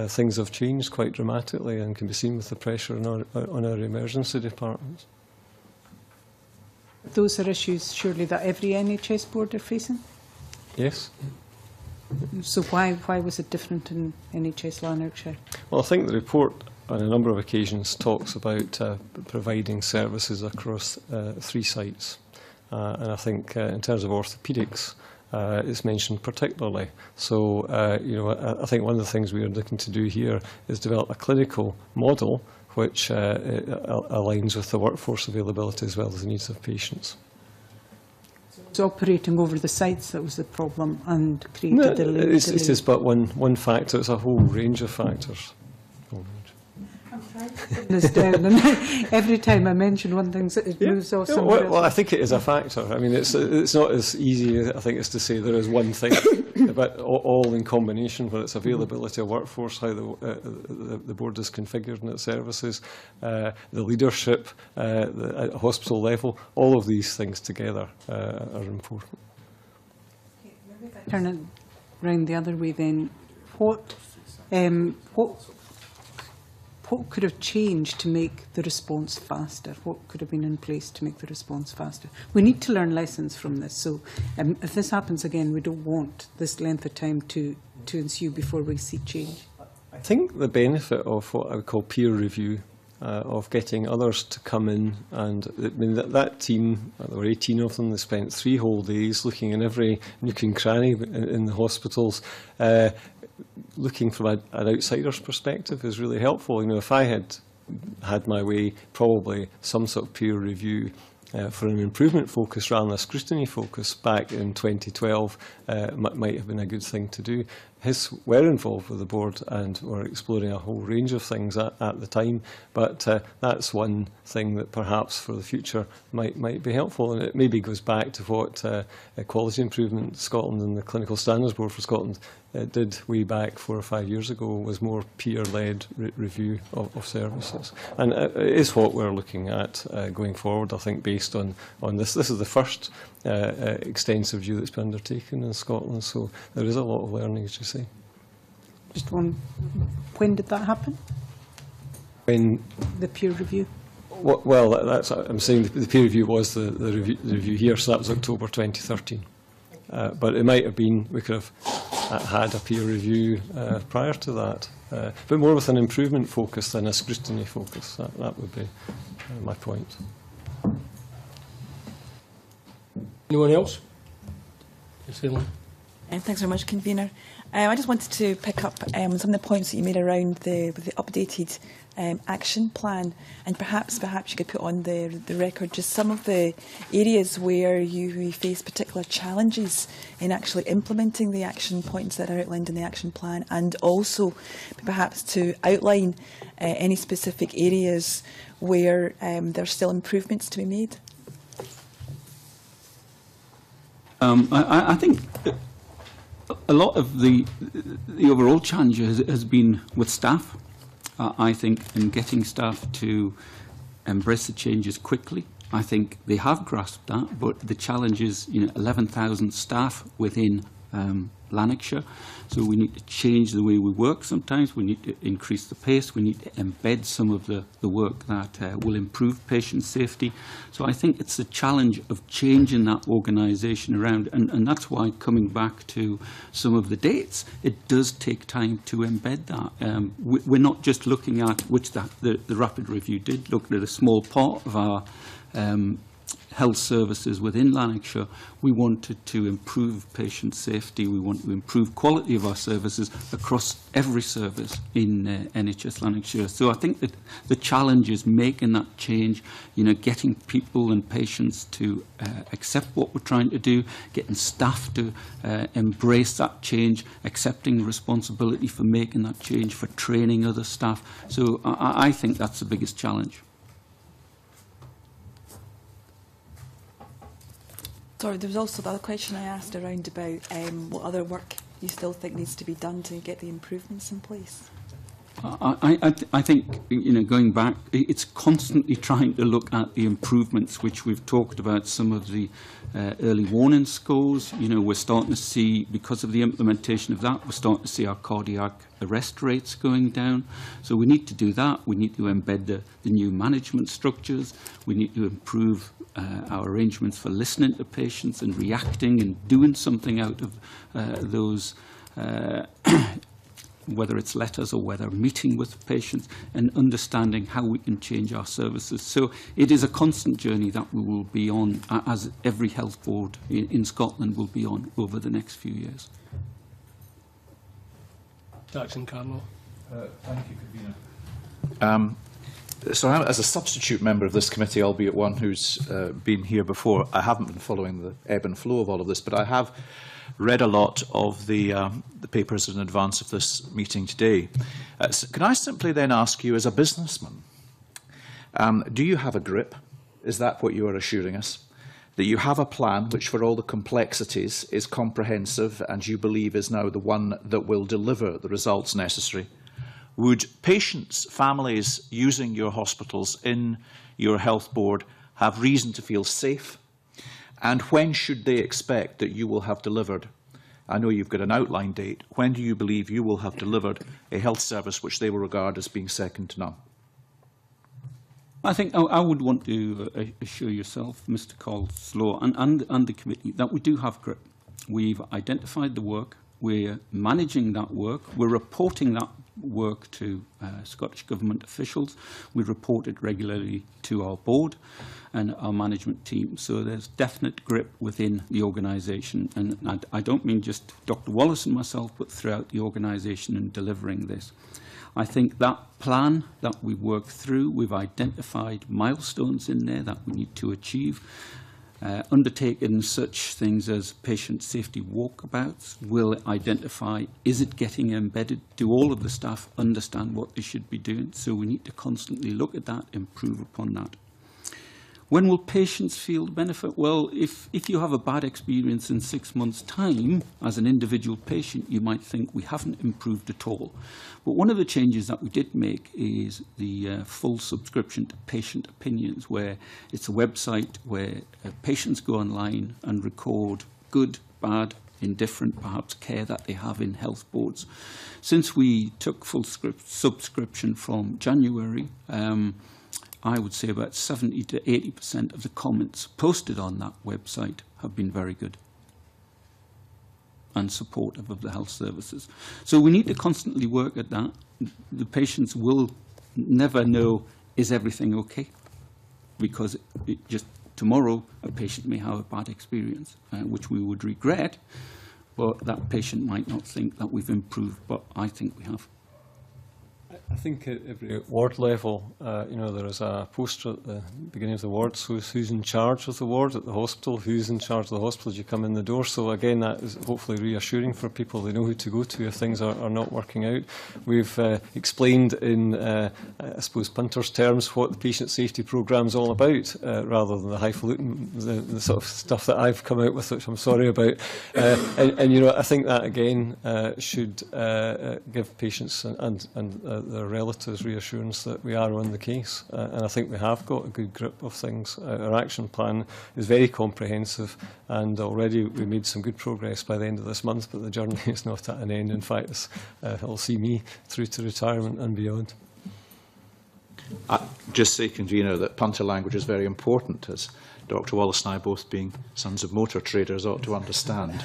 things have changed quite dramatically and can be seen with the pressure on our emergency departments. Those are issues surely that every NHS board are facing? Yes. So why was it different in NHS Lanarkshire? Well, I think the report on a number of occasions talks about providing services across 3 sites. And I think in terms of orthopaedics, is mentioned particularly. So, you know, I think one of the things we are looking to do here is develop a clinical model which aligns with the workforce availability as well as the needs of patients. It's operating over the sites that was the problem and created the delay. It is but one factor. It's a whole range of factors. This down, and every time I mention one thing, it moves off somewhere else. Well, I think it is a factor. I mean, it's not as easy, I think, as to say there is one thing, but all in combination, whether it's availability of workforce, how the board is configured in its services, the leadership at hospital level, all of these things together are important. Maybe if I turn it round the other way then, what could have changed to make the response faster? What could have been in place to make the response faster? We need to learn lessons from this. So if this happens again, we don't want this length of time to ensue before we see change. I think the benefit of what I would call peer review, of getting others to come in, and I mean that team, there were 18 of them, they spent 3 whole days looking in every nook and cranny in the hospitals. Looking from an outsider's perspective is really helpful. You know, if I had my way, probably some sort of peer review for an improvement focus rather than a scrutiny focus back in 2012 might have been a good thing to do. were involved with the board and were exploring a whole range of things at the time. But that's one thing that perhaps for the future might be helpful. And it maybe goes back to what Quality Improvement Scotland and the Clinical Standards Board for Scotland did way back 4 or 5 years ago, was more peer-led review of services. And it is what we're looking at going forward, I think, based on this. This is the first extensive review that's been undertaken in Scotland, so there is a lot of learning, as you say. Just one. When did that happen? When the peer review? Well, that's I'm saying the peer review was the review here, so that was October 2013. But it might have been, we could have had a peer review prior to that, but more with an improvement focus than a scrutiny focus. That would be my point. Anyone else? Thanks very much, Convener. I just wanted to pick up some of the points that you made around the updated action plan, and perhaps you could put on the record just some of the areas where you face particular challenges in actually implementing the action points that are outlined in the action plan, and also perhaps to outline any specific areas where there are still improvements to be made. I think a lot of the overall challenge has been with staff. I think in getting staff to embrace the changes quickly. I think they have grasped that, but the challenge is 11,000 staff within Lanarkshire. So we need to change the way we work sometimes. We need to increase the pace. We need to embed some of the work that will improve patient safety. So I think it's a challenge of changing that organisation around. And that's why, coming back to some of the dates, it does take time to embed that. We're not just looking at, which the rapid review did, looking at a small part of our health services within Lanarkshire. We wanted to improve patient safety. We want to improve quality of our services across every service in NHS Lanarkshire. So I think that the challenge is making that change, getting people and patients to accept what we're trying to do, getting staff to embrace that change, accepting responsibility for making that change, for training other staff. So I think that's the biggest challenge. Sorry, there was also the other question I asked around about what other work you still think needs to be done to get the improvements in place. I think, going back, it's constantly trying to look at the improvements, which we've talked about, some of the early warning scores. We're starting to see, because of the implementation of that, we're starting to see our cardiac arrest rates going down. So we need to do that. We need to embed the new management structures. We need to improve our arrangements for listening to patients and reacting and doing something out of those whether it's letters or whether meeting with patients, and understanding how we can change our services. So it is a constant journey that we will be on, as every health board in Scotland will be on over the next few years. Jackson Carlo. Thank you, Convener. So as a substitute member of this committee, albeit one who's been here before, I haven't been following the ebb and flow of all of this, but I have read a lot of the papers in advance of this meeting today. So can I simply then ask you, as a businessman, do you have a grip? Is that what you are assuring us? That you have a plan which, for all the complexities, is comprehensive and you believe is now the one that will deliver the results necessary? Would patients, families using your hospitals in your health board have reason to feel safe? And when should they expect that you will have delivered? I know you've got an outline date. When do you believe you will have delivered a health service which they will regard as being second to none? I think I would want to assure yourself, Mr. Coleslaw, and the committee, that we do have grip. We've identified the work. We're managing that work. We're reporting that work to Scottish Government officials. We report it regularly to our board and our management team. So there's definite grip within the organisation. And I don't mean just Dr. Wallace and myself, but throughout the organisation in delivering this. I think that plan that we work through, we've identified milestones in there that we need to achieve. undertaken such things as patient safety walkabouts, will identify, is it getting embedded? Do all of the staff understand what they should be doing? So we need to constantly look at that, improve upon that. When will patients feel the benefit? Well, if you have a bad experience in 6 months' time, as an individual patient, you might think we haven't improved at all. But one of the changes that we did make is the full subscription to patient opinions, where it's a website where patients go online and record good, bad, indifferent, perhaps, care that they have in health boards. Since we took full subscription from January, I would say about 70 to 80% of the comments posted on that website have been very good and supportive of the health services. So we need to constantly work at that. The patients will never know, is everything okay? Because just tomorrow a patient may have a bad experience, which we would regret, but that patient might not think that we've improved, but I think we have. I think at every ward level, there is a poster at the beginning of the ward, so who's in charge of the ward at the hospital, who's in charge of the hospital as you come in the door. So again, that is hopefully reassuring for people. They know who to go to if things are not working out. We've explained in, I suppose, punter's terms what the patient safety programme is all about, rather than the highfalutin, the sort of stuff that I've come out with, which I'm sorry about. I think that again should give patients and their relatives reassurance that we are on the case, and I think we have got a good grip of things. Our action plan is very comprehensive, and already we made some good progress by the end of this month, but the journey is not at an end. In fact, it'll see me through to retirement and beyond. Just say, Convener, that punter language is very important, as Dr. Wallace and I, both being sons of motor traders, ought to understand.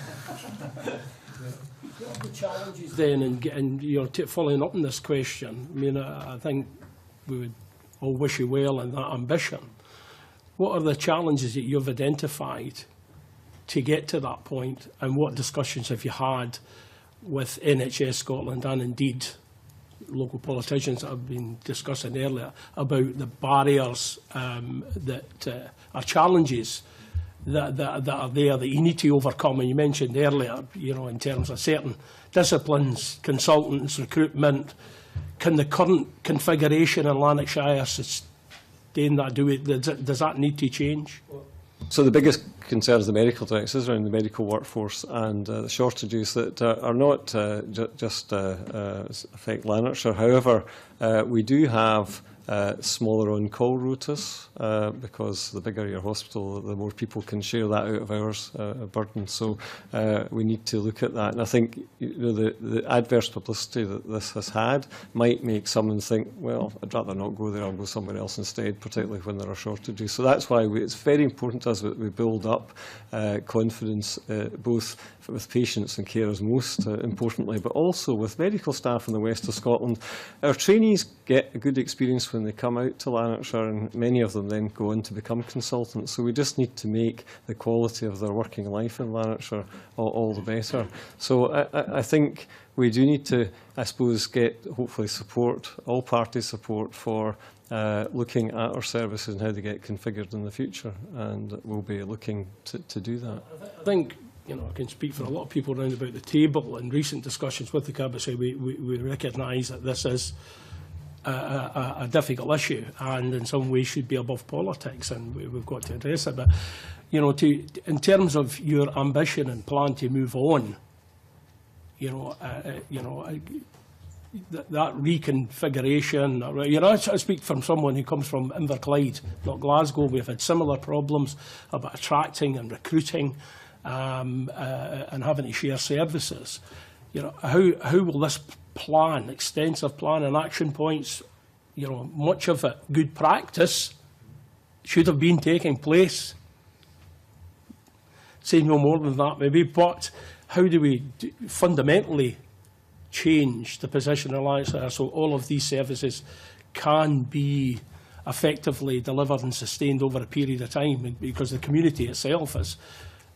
The challenges then, and following up on this question, I mean, I think we would all wish you well in that ambition. What are the challenges that you've identified to get to that point, and what discussions have you had with NHS Scotland and indeed local politicians that have been discussing earlier about the barriers that are challenges that are there that you need to overcome? And you mentioned earlier, in terms of certain disciplines, consultants, recruitment, can the current configuration in Lanarkshire sustain that? Does that need to change? So the biggest concerns the medical directors around the medical workforce and the shortages that are not just affect Lanarkshire. However, we do have smaller on-call rotas, because the bigger your hospital, the more people can share that out of hours burden. So we need to look at that. And I think the adverse publicity that this has had might make someone think, well, I'd rather not go there, I'll go somewhere else instead, particularly when there are shortages. So that's why it's very important to us that we build up confidence, both with patients and carers most importantly, but also with medical staff in the west of Scotland. Our trainees get a good experience when they come out to Lanarkshire, and many of them then go on to become consultants. So we just need to make the quality of their working life in Lanarkshire all the better. So I think we do need to, I suppose, get hopefully support, all parties support for looking at our services and how they get configured in the future, and we'll be looking to do that. I think, I can speak for a lot of people around about the table. In recent discussions with the Cabinet, we recognise that this is a difficult issue, and in some ways should be above politics, and we've got to address it. But in terms of your ambition and plan to move on, that reconfiguration. I speak from someone who comes from Inverclyde, not Glasgow. We've had similar problems about attracting and recruiting, and having to share services. How will this plan, extensive plan and action points, much of it good practice, should have been taking place? Say no more than that maybe, but how do we fundamentally change the position of Lanarkshire so all of these services can be effectively delivered and sustained over a period of time, because the community itself is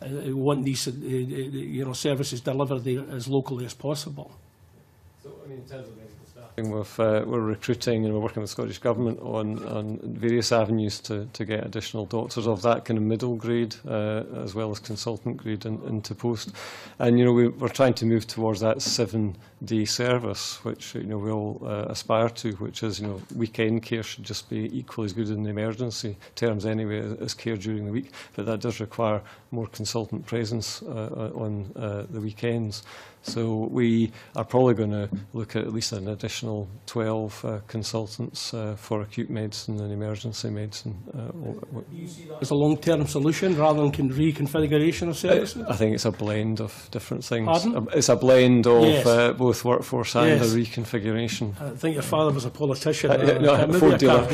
want these services delivered as locally as possible? So, in terms of medical staff, We're recruiting and we're working with the Scottish Government on various avenues to get additional doctors of that kind of middle grade as well as consultant grade into post. And we're trying to move towards that 7-day service, which we all aspire to, which is weekend care should just be equally as good in the emergency terms anyway as care during the week, but that does require more consultant presence on the weekends. So we are probably going to look at least an additional 12 consultants for acute medicine and emergency medicine. Do you see that as a long-term solution rather than reconfiguration of services? I think it's a blend of different things. Pardon? It's a blend of Yes. both workforce and a reconfiguration. I think your father was a politician. No, maybe Ford I dealer.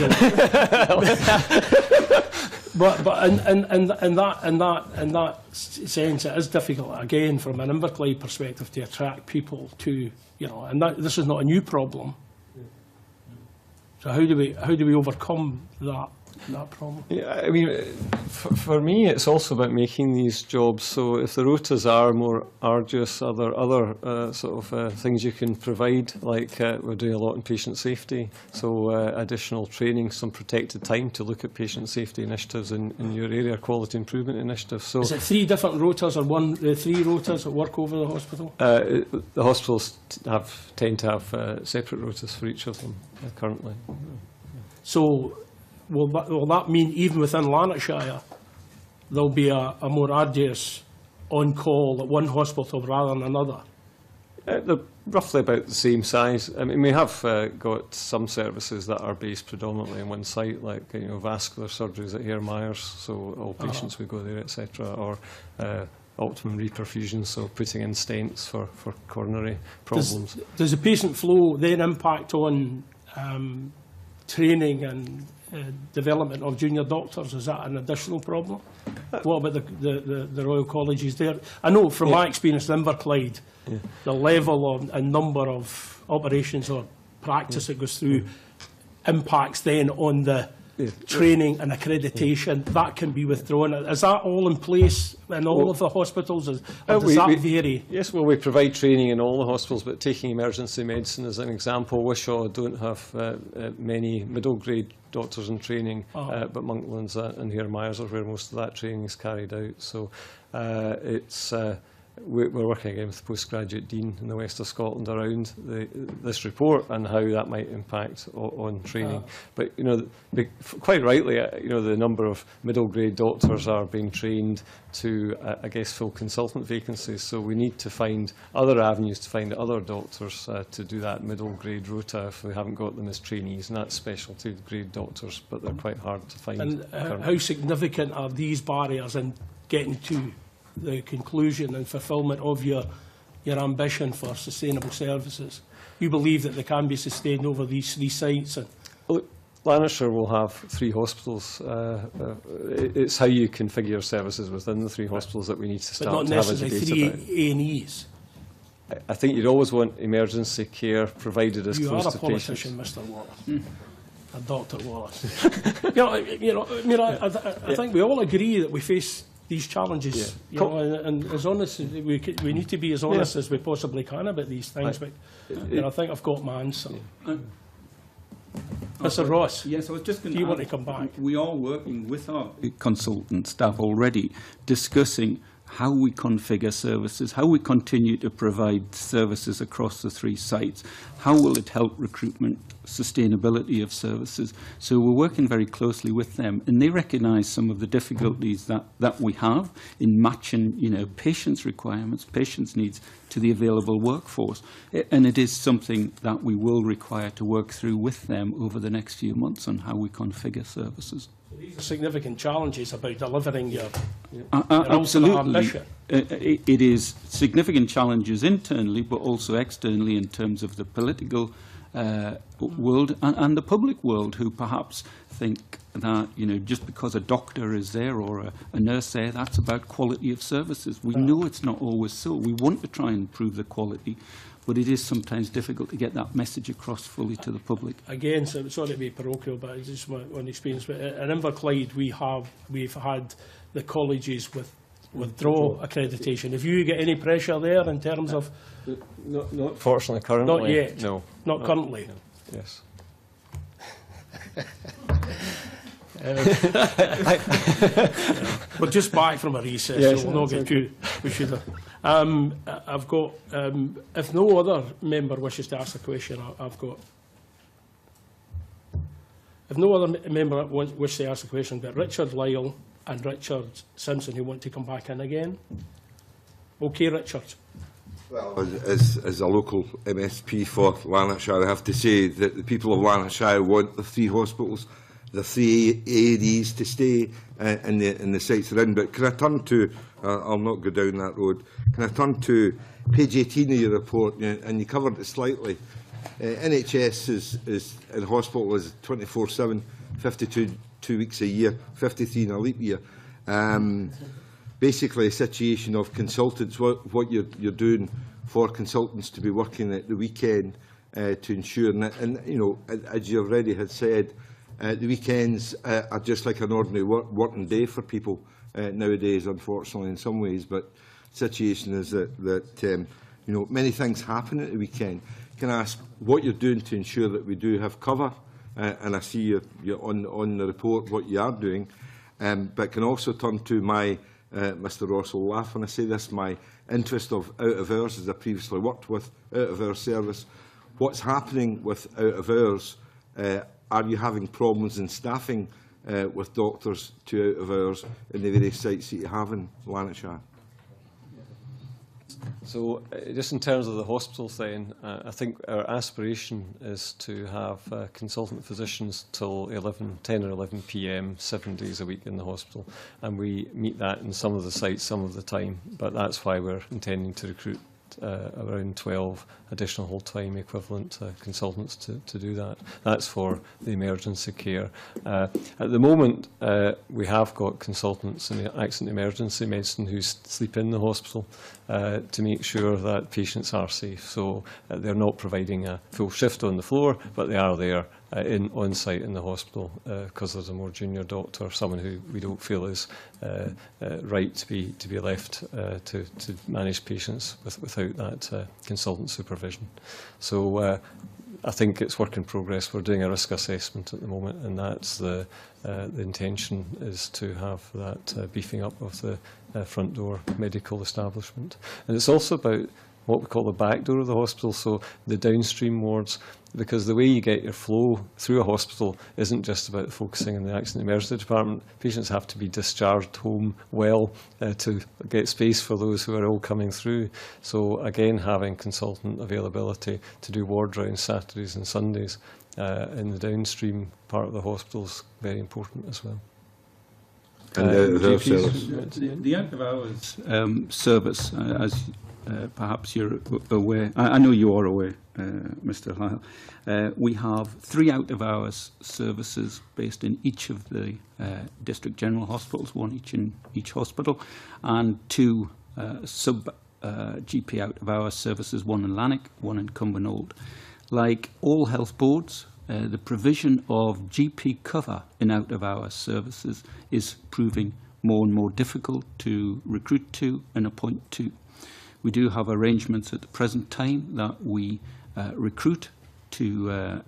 But in that sense, it is difficult again from an Inverclyde perspective to attract people to and this is not a new problem. So how do we overcome that problem? Yeah, I mean, for me, it's also about making these jobs. So if the rotas are more arduous, other sort of things you can provide, like we're doing a lot in patient safety, so additional training, some protected time to look at patient safety initiatives in your area, quality improvement initiatives. So is it 3 different rotas or 3 rotas that work over the hospital? The hospitals tend to have separate rotas for each of them currently. So will that mean even within Lanarkshire there'll be a more arduous on-call at one hospital rather than another? They're roughly about the same size. I mean, we have got some services that are based predominantly in one site, like vascular surgeries at Hare Myers, so all patients would go there, etc., or optimum reperfusion, so putting in stents for coronary problems. Does the patient flow then impact on training and development of junior doctors? Is that an additional problem? What about the Royal Colleges there? I know from my experience in Inverclyde, the level and number of operations or practice that goes through impacts then on the training and accreditation. That can be withdrawn. Is that all in place in all of the hospitals? Or does that vary? Yes, well, we provide training in all the hospitals, but taking emergency medicine as an example, Wishaw don't have many middle-grade doctors in training, but Monklands and Hare Myers are where most of that training is carried out. So we're working again with the postgraduate dean in the west of Scotland around this report and how that might impact on training. But quite rightly, the number of middle grade doctors are being trained to, I guess, fill consultant vacancies. So we need to find other avenues to find other doctors to do that middle grade rota if we haven't got them as trainees, and that's specialty grade doctors, but they're quite hard to find. And how significant are these barriers in getting to the conclusion and fulfilment of your ambition for sustainable services? You believe that they can be sustained over these 3 sites? Well, Lanarkshire will have 3 hospitals. It's how you configure services within the 3 hospitals that we need to start to have a debate about. But not necessarily 3 A&Es? I think you'd always want emergency care provided as close to patients. You are a politician, Mr. Wallace. Dr. Wallace. I think we all agree that we face these challenges, and as honest we need to be as honest as we possibly can about these things. But I think I've got my answer. Mr. Ross, yes, I was just going do you want to come back? We are working with our consultant staff already, discussing how we configure services, how we continue to provide services across the 3 sites, how will it help recruitment, sustainability of services. So we're working very closely with them, and they recognise some of the difficulties that we have in matching, patients' requirements, patients' needs to the available workforce. And it is something that we will require to work through with them over the next few months on how we configure services. These are significant challenges about delivering your absolutely ambition. It is significant challenges internally, but also externally in terms of the political world and the public world, who perhaps think that just because a doctor is there or a nurse there, that's about quality of services. We know it's not always so. We want to try and improve the quality, but it is sometimes difficult to get that message across fully to the public. Again, so sorry to be parochial, but it's just my own experience. But in Inverclyde, we've had the colleges with withdraw accreditation. If you get any pressure there in terms of... Not fortunately currently. Not yet? No. Not currently? No. Yes. We're just back from a recess, yes, so we'll not get too... We should have... I've got... if no other member wishes to ask a question, I've got... If no other member wishes to ask a question, but Richard Lyle and Richard Simpson who want to come back in again. OK, Richard. Well, as a local MSP for Lanarkshire, I have to say that the people of Lanarkshire want the 3 hospitals, the 3 AEDs to stay in the sites they're in. But can I turn to, I'll not go down that road, can I turn to page 18 of your report, and you covered it slightly. NHS is in hospital is 24/7, 52 weeks a year, 53 in a leap year. Basically, a situation of consultants, what you're doing for consultants to be working at the weekend to ensure, and you know, as you already had said, the weekends are just like an ordinary working day for people nowadays, unfortunately, in some ways. But the situation is that you know, many things happen at the weekend. Can I ask what you're doing to ensure that we do have cover? And I see you're on the report what you are doing, but can also turn to my Mr. Ross will laugh when I say this, my interest of out of hours, as I previously worked with out of hours service. What's happening with out of hours? Are you having problems in staffing with doctors to out of hours in the various sites that you have in Lanarkshire? So just in terms of the hospitals then, I think our aspiration is to have consultant physicians till 10 or 11 p.m, 7 days a week in the hospital. And we meet that in some of the sites some of the time, but that's why we're intending to recruit around 12 additional whole-time equivalent consultants to do that. That's for the emergency care. At the moment, we have got consultants in the accident emergency medicine who sleep in the hospital to make sure that patients are safe. So they're not providing a full shift on the floor, but they are there on site in the hospital because there's a more junior doctor, someone who we don't feel is right to be left to manage patients without that consultant supervision. So I think it's work in progress. We're doing a risk assessment at the moment, and that's the intention is to have that beefing up of the front door medical establishment. And it's also about what we call the back door of the hospital, so the downstream wards, because the way you get your flow through a hospital isn't just about focusing on the accident emergency department. Patients have to be discharged home well to get space for those who are all coming through. So again, having consultant availability to do ward rounds Saturdays and Sundays in the downstream part of the hospital is very important as well. And the out of hours service, as perhaps you're aware, I know you are aware, Mr. Lyle, we have 3 out-of-hours services based in each of the district general hospitals, 1 each in each hospital, and 2 sub-GP out-of-hours services, 1 in Lanark, 1 in Cumbernauld. Like all health boards, the provision of GP cover in out-of-hours services is proving more and more difficult to recruit to and appoint to. We do have arrangements at the present time that we recruit to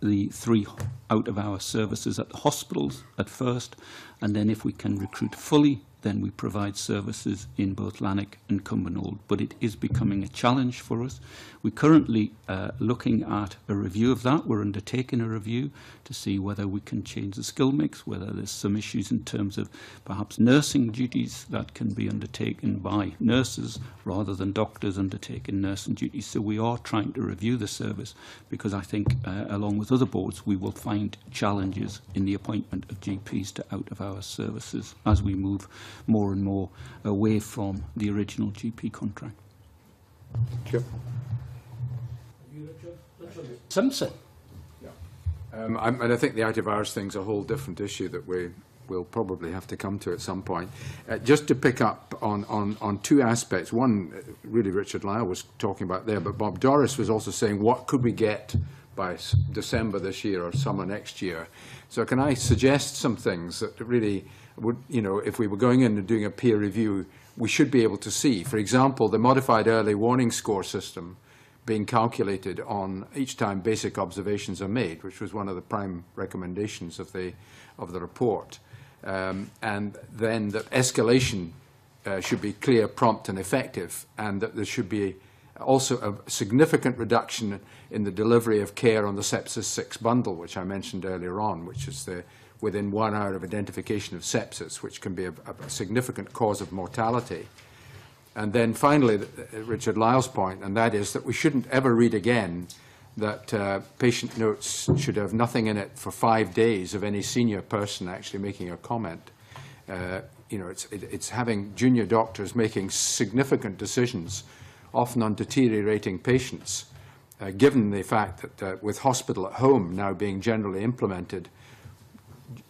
the 3 out-of-hours services at the hospitals at first, and then if we can recruit fully, then we provide services in both Lanark and Cumbernauld. But it is becoming a challenge for us. We're currently looking at a review of that. We're undertaking a review to see whether we can change the skill mix, whether there's some issues in terms of perhaps nursing duties that can be undertaken by nurses rather than doctors undertaking nursing duties. So we are trying to review the service because I think, along with other boards, we will find challenges in the appointment of GPs to out-of-hours services as we move more and more away from the original GP contract. Sure. Richard Simpson. Yeah. And I think the out-of-hours thing's a whole different issue that we will probably have to come to at some point. Just to pick up on 2 aspects. One, really Richard Lyle was talking about there, but Bob Doris was also saying, what could we get by December this year or summer next year? So can I suggest some things that really would, you know, if we were going in and doing a peer review we should be able to see. For example, the modified early warning score system being calculated on each time basic observations are made, which was one of the prime recommendations of the report. And then that escalation should be clear, prompt and effective, and that there should be also a significant reduction in the delivery of care on the sepsis 6 bundle, which I mentioned earlier on, which is the within 1 hour of identification of sepsis, which can be a significant cause of mortality. And then finally, Richard Lyle's point, and that is that we shouldn't ever read again that patient notes should have nothing in it for 5 days of any senior person actually making a comment. It's having junior doctors making significant decisions, often on deteriorating patients, given the fact that with hospital at home now being generally implemented,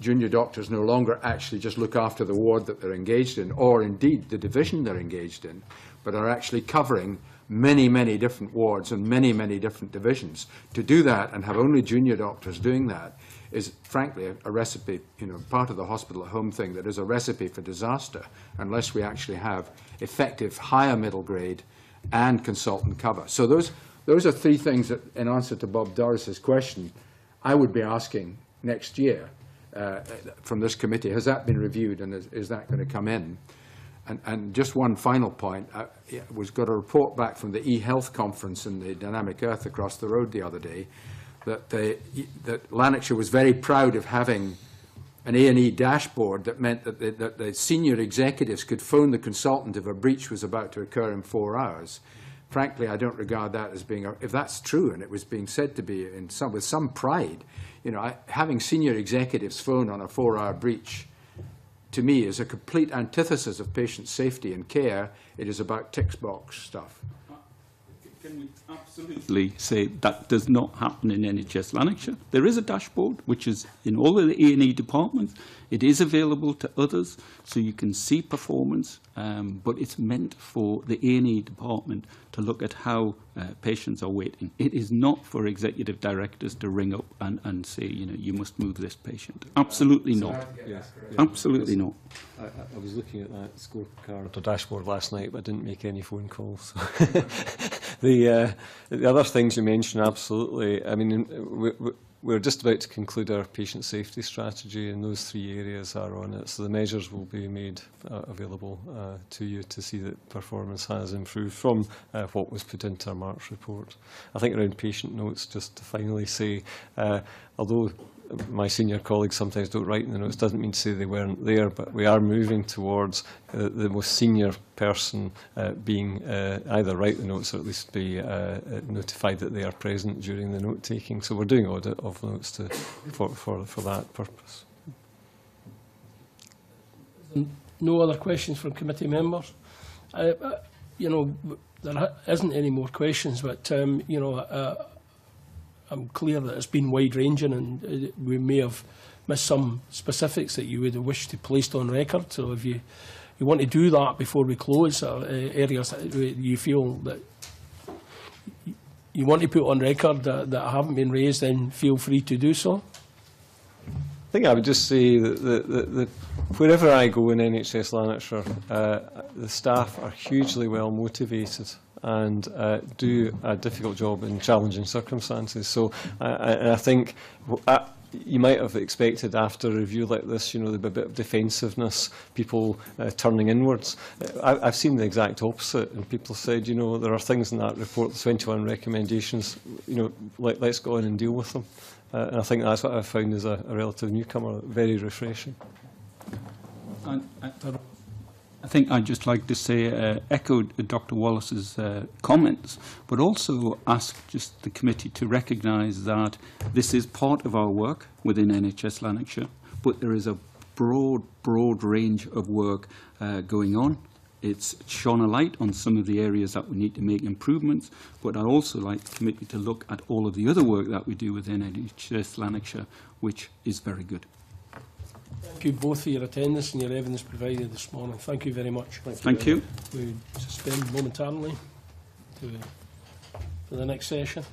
junior doctors no longer actually just look after the ward that they're engaged in, or indeed the division they're engaged in, but are actually covering many, many different wards and many, many different divisions. To do that and have only junior doctors doing that is, frankly, a recipe, part of the hospital at home thing that is a recipe for disaster, unless we actually have effective higher middle grade and consultant cover. So those are 3 things that, in answer to Bob Doris's question, I would be asking next year from this committee. Has that been reviewed, and is that going to come in? And just one final point, we've got a report back from the e-health conference in the Dynamic Earth across the road the other day that Lanarkshire was very proud of having an A&E dashboard that meant that the senior executives could phone the consultant if a breach was about to occur in 4 hours. Frankly, I don't regard that as being, if that's true, and it was being said to be with some pride, having senior executives phone on a 4-hour breach, to me, is a complete antithesis of patient safety and care. It is about tick box stuff. Can we absolutely say that does not happen in NHS Lanarkshire? There is a dashboard which is in all of the A&E departments. It is available to others, so you can see performance, but it's meant for the A&E department to look at how patients are waiting. It is not for executive directors to ring up and say, you must move this patient. Absolutely not. Yes. Absolutely not. I was looking at that scorecard or dashboard last night, but I didn't make any phone calls. The other things you mentioned, absolutely. I mean, we're just about to conclude our patient safety strategy, and those 3 areas are on it. So the measures will be made available to you to see that performance has improved from what was put into our March report. I think around patient notes, just to finally say, although my senior colleagues sometimes don't write in the notes, doesn't mean to say they weren't there, but we are moving towards the most senior person being either write the notes or at least be notified that they are present during the note taking. So we're doing audit of notes for that purpose. No other questions from committee members? There isn't any more questions, but I'm clear that it's been wide-ranging, and we may have missed some specifics that you would have wished to place on record. So if you want to do that before we close, areas that you feel that you want to put on record that haven't been raised, then feel free to do so. I think I would just say that wherever I go in NHS Lanarkshire, the staff are hugely well motivated and do a difficult job in challenging circumstances. So I think you might have expected after a review like this, there'd be a bit of defensiveness, people turning inwards. I've seen the exact opposite, and people said, there are things in that report, the 21 recommendations, let's go on and deal with them. And I think that's what I've found as a relative newcomer, very refreshing. I think I'd just like to say, echo Dr. Wallace's comments, but also ask just the committee to recognise that this is part of our work within NHS Lanarkshire, but there is a broad range of work going on. It's shone a light on some of the areas that we need to make improvements, but I also like the committee to look at all of the other work that we do within NHS Lanarkshire, which is very good. Thank you both for your attendance and your evidence provided this morning. Thank you very much. Thank you. We suspend momentarily for the next session.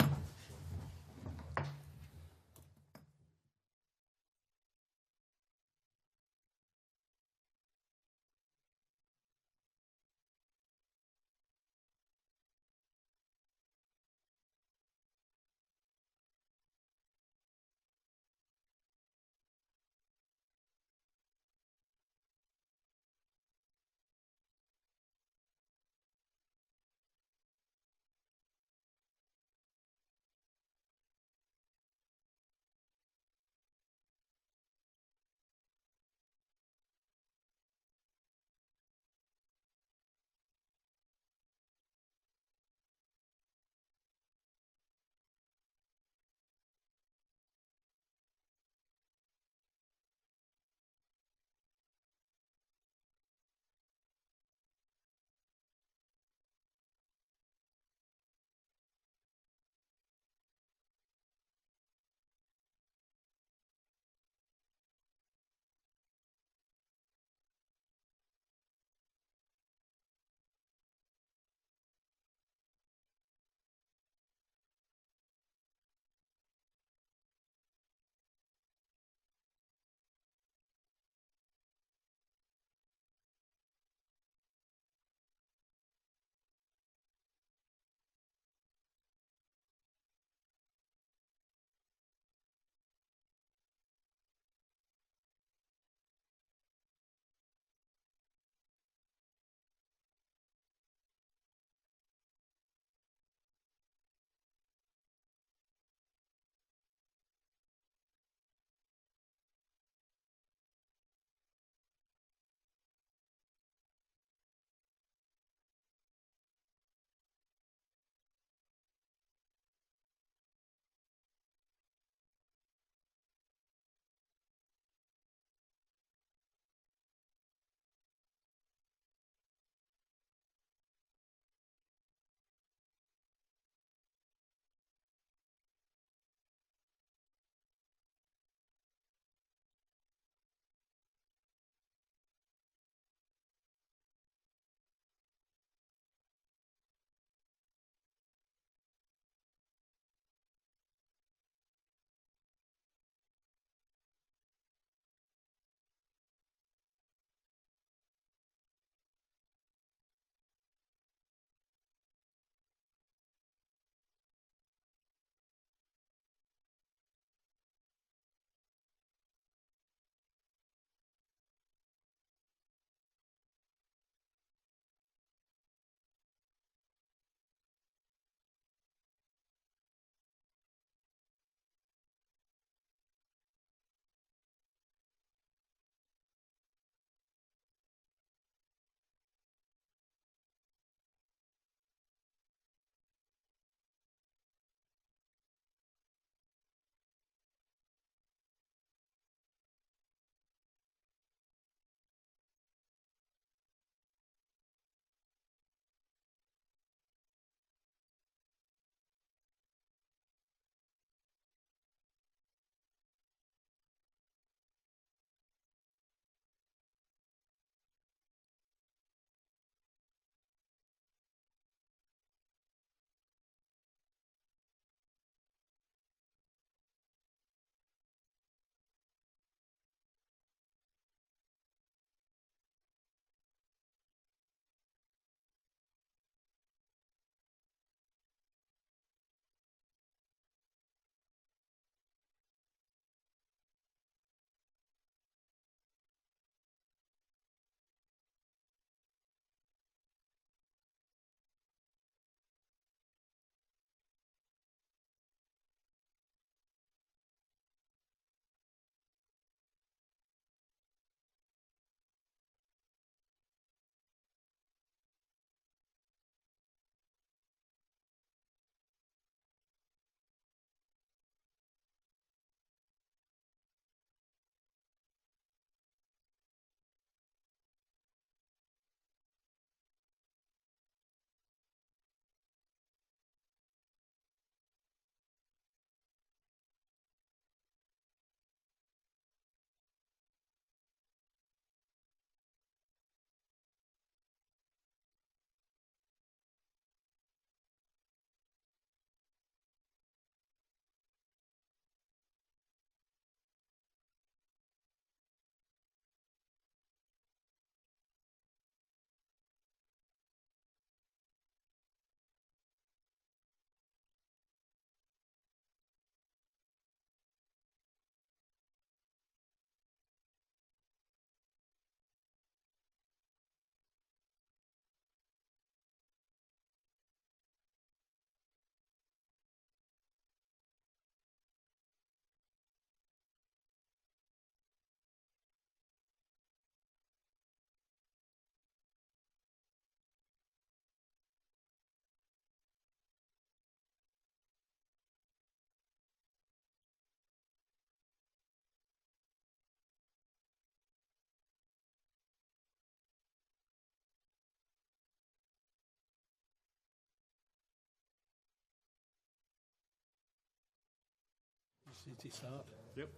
to start. Yep.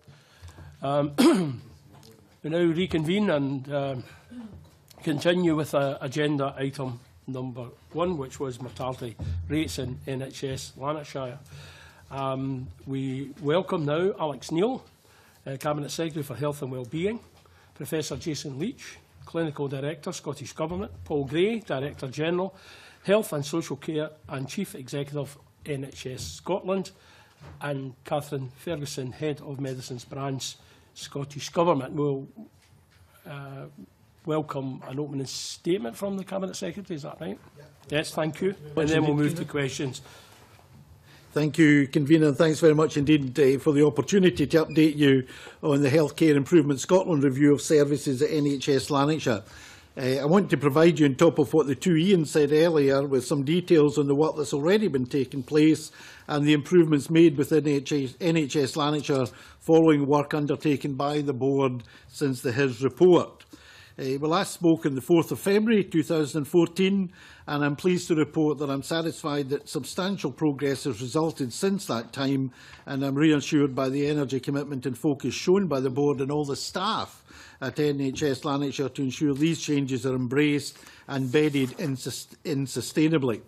We now reconvene and continue with agenda item number 1, which was mortality rates in NHS Lanarkshire. We welcome now Alex Neil, Cabinet Secretary for Health and Wellbeing, Professor Jason Leitch, Clinical Director, Scottish Government, Paul Gray, Director General, Health and Social Care and Chief Executive, NHS Scotland, and Kathryn Fergusson, Head of Medicines Branch, Scottish Government. We'll welcome an opening statement from the Cabinet Secretary, is that right? Yeah. Yes, thank you. And then we'll move to questions. Thank you, Convener, and thanks very much indeed for the opportunity to update you on the Healthcare Improvement Scotland review of services at NHS Lanarkshire. I want to provide you, on top of what the two Iain said earlier, with some details on the work that's already been taking place and the improvements made within NHS Lanarkshire following work undertaken by the board since the HIS report. We last spoke on the 4th of February 2014, and I'm pleased to report that I'm satisfied that substantial progress has resulted since that time, and I'm reassured by the energy, commitment and focus shown by the board and all the staff at NHS Lanarkshire to ensure these changes are embraced and bedded in sustainably.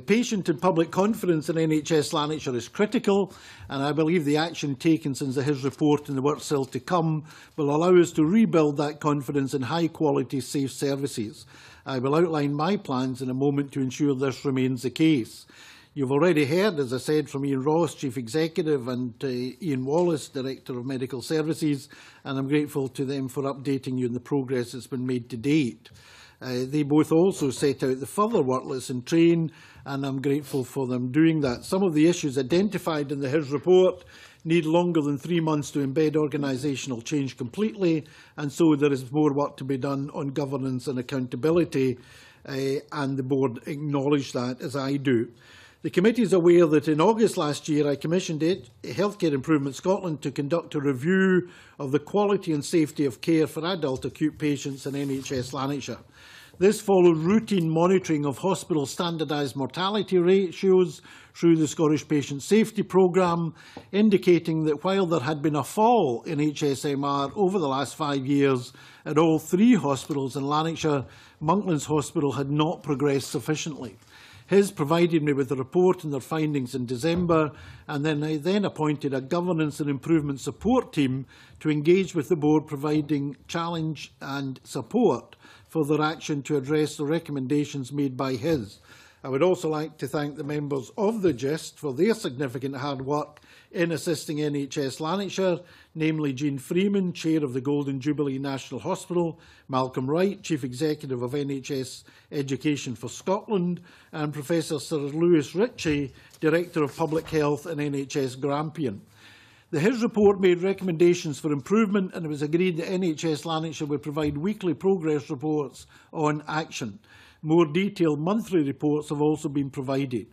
Patient and public confidence in NHS Lanarkshire is critical, and I believe the action taken since the HIS report and the work still to come will allow us to rebuild that confidence in high-quality, safe services. I will outline my plans in a moment to ensure this remains the case. You've already heard, as I said, from Iain Ross, Chief Executive, and Iain Wallace, Director of Medical Services, and I'm grateful to them for updating you on the progress that's been made to date. They both also set out the further work that's in train, and I'm grateful for them doing that. Some of the issues identified in the HIS report need longer than 3 months to embed organisational change completely, and so there is more work to be done on governance and accountability, and the board acknowledge that, as I do. The committee is aware that in August last year I commissioned Healthcare Improvement Scotland to conduct a review of the quality and safety of care for adult acute patients in NHS Lanarkshire. This followed routine monitoring of hospital standardised mortality ratios through the Scottish Patient Safety Programme, indicating that while there had been a fall in HSMR over the last 5 years at all 3 hospitals in Lanarkshire, Monklands Hospital had not progressed sufficiently. HIS provided me with a report and their findings in December, and then I appointed a governance and improvement support team to engage with the board, providing challenge and support for their action to address the recommendations made by HIS. I would also like to thank the members of the GIST for their significant hard work in assisting NHS Lanarkshire, namely Jean Freeman, Chair of the Golden Jubilee National Hospital, Malcolm Wright, Chief Executive of NHS Education for Scotland, and Professor Sir Lewis Ritchie, Director of Public Health in NHS Grampian. The HIS report made recommendations for improvement, and it was agreed that NHS Lanarkshire would provide weekly progress reports on action. More detailed monthly reports have also been provided.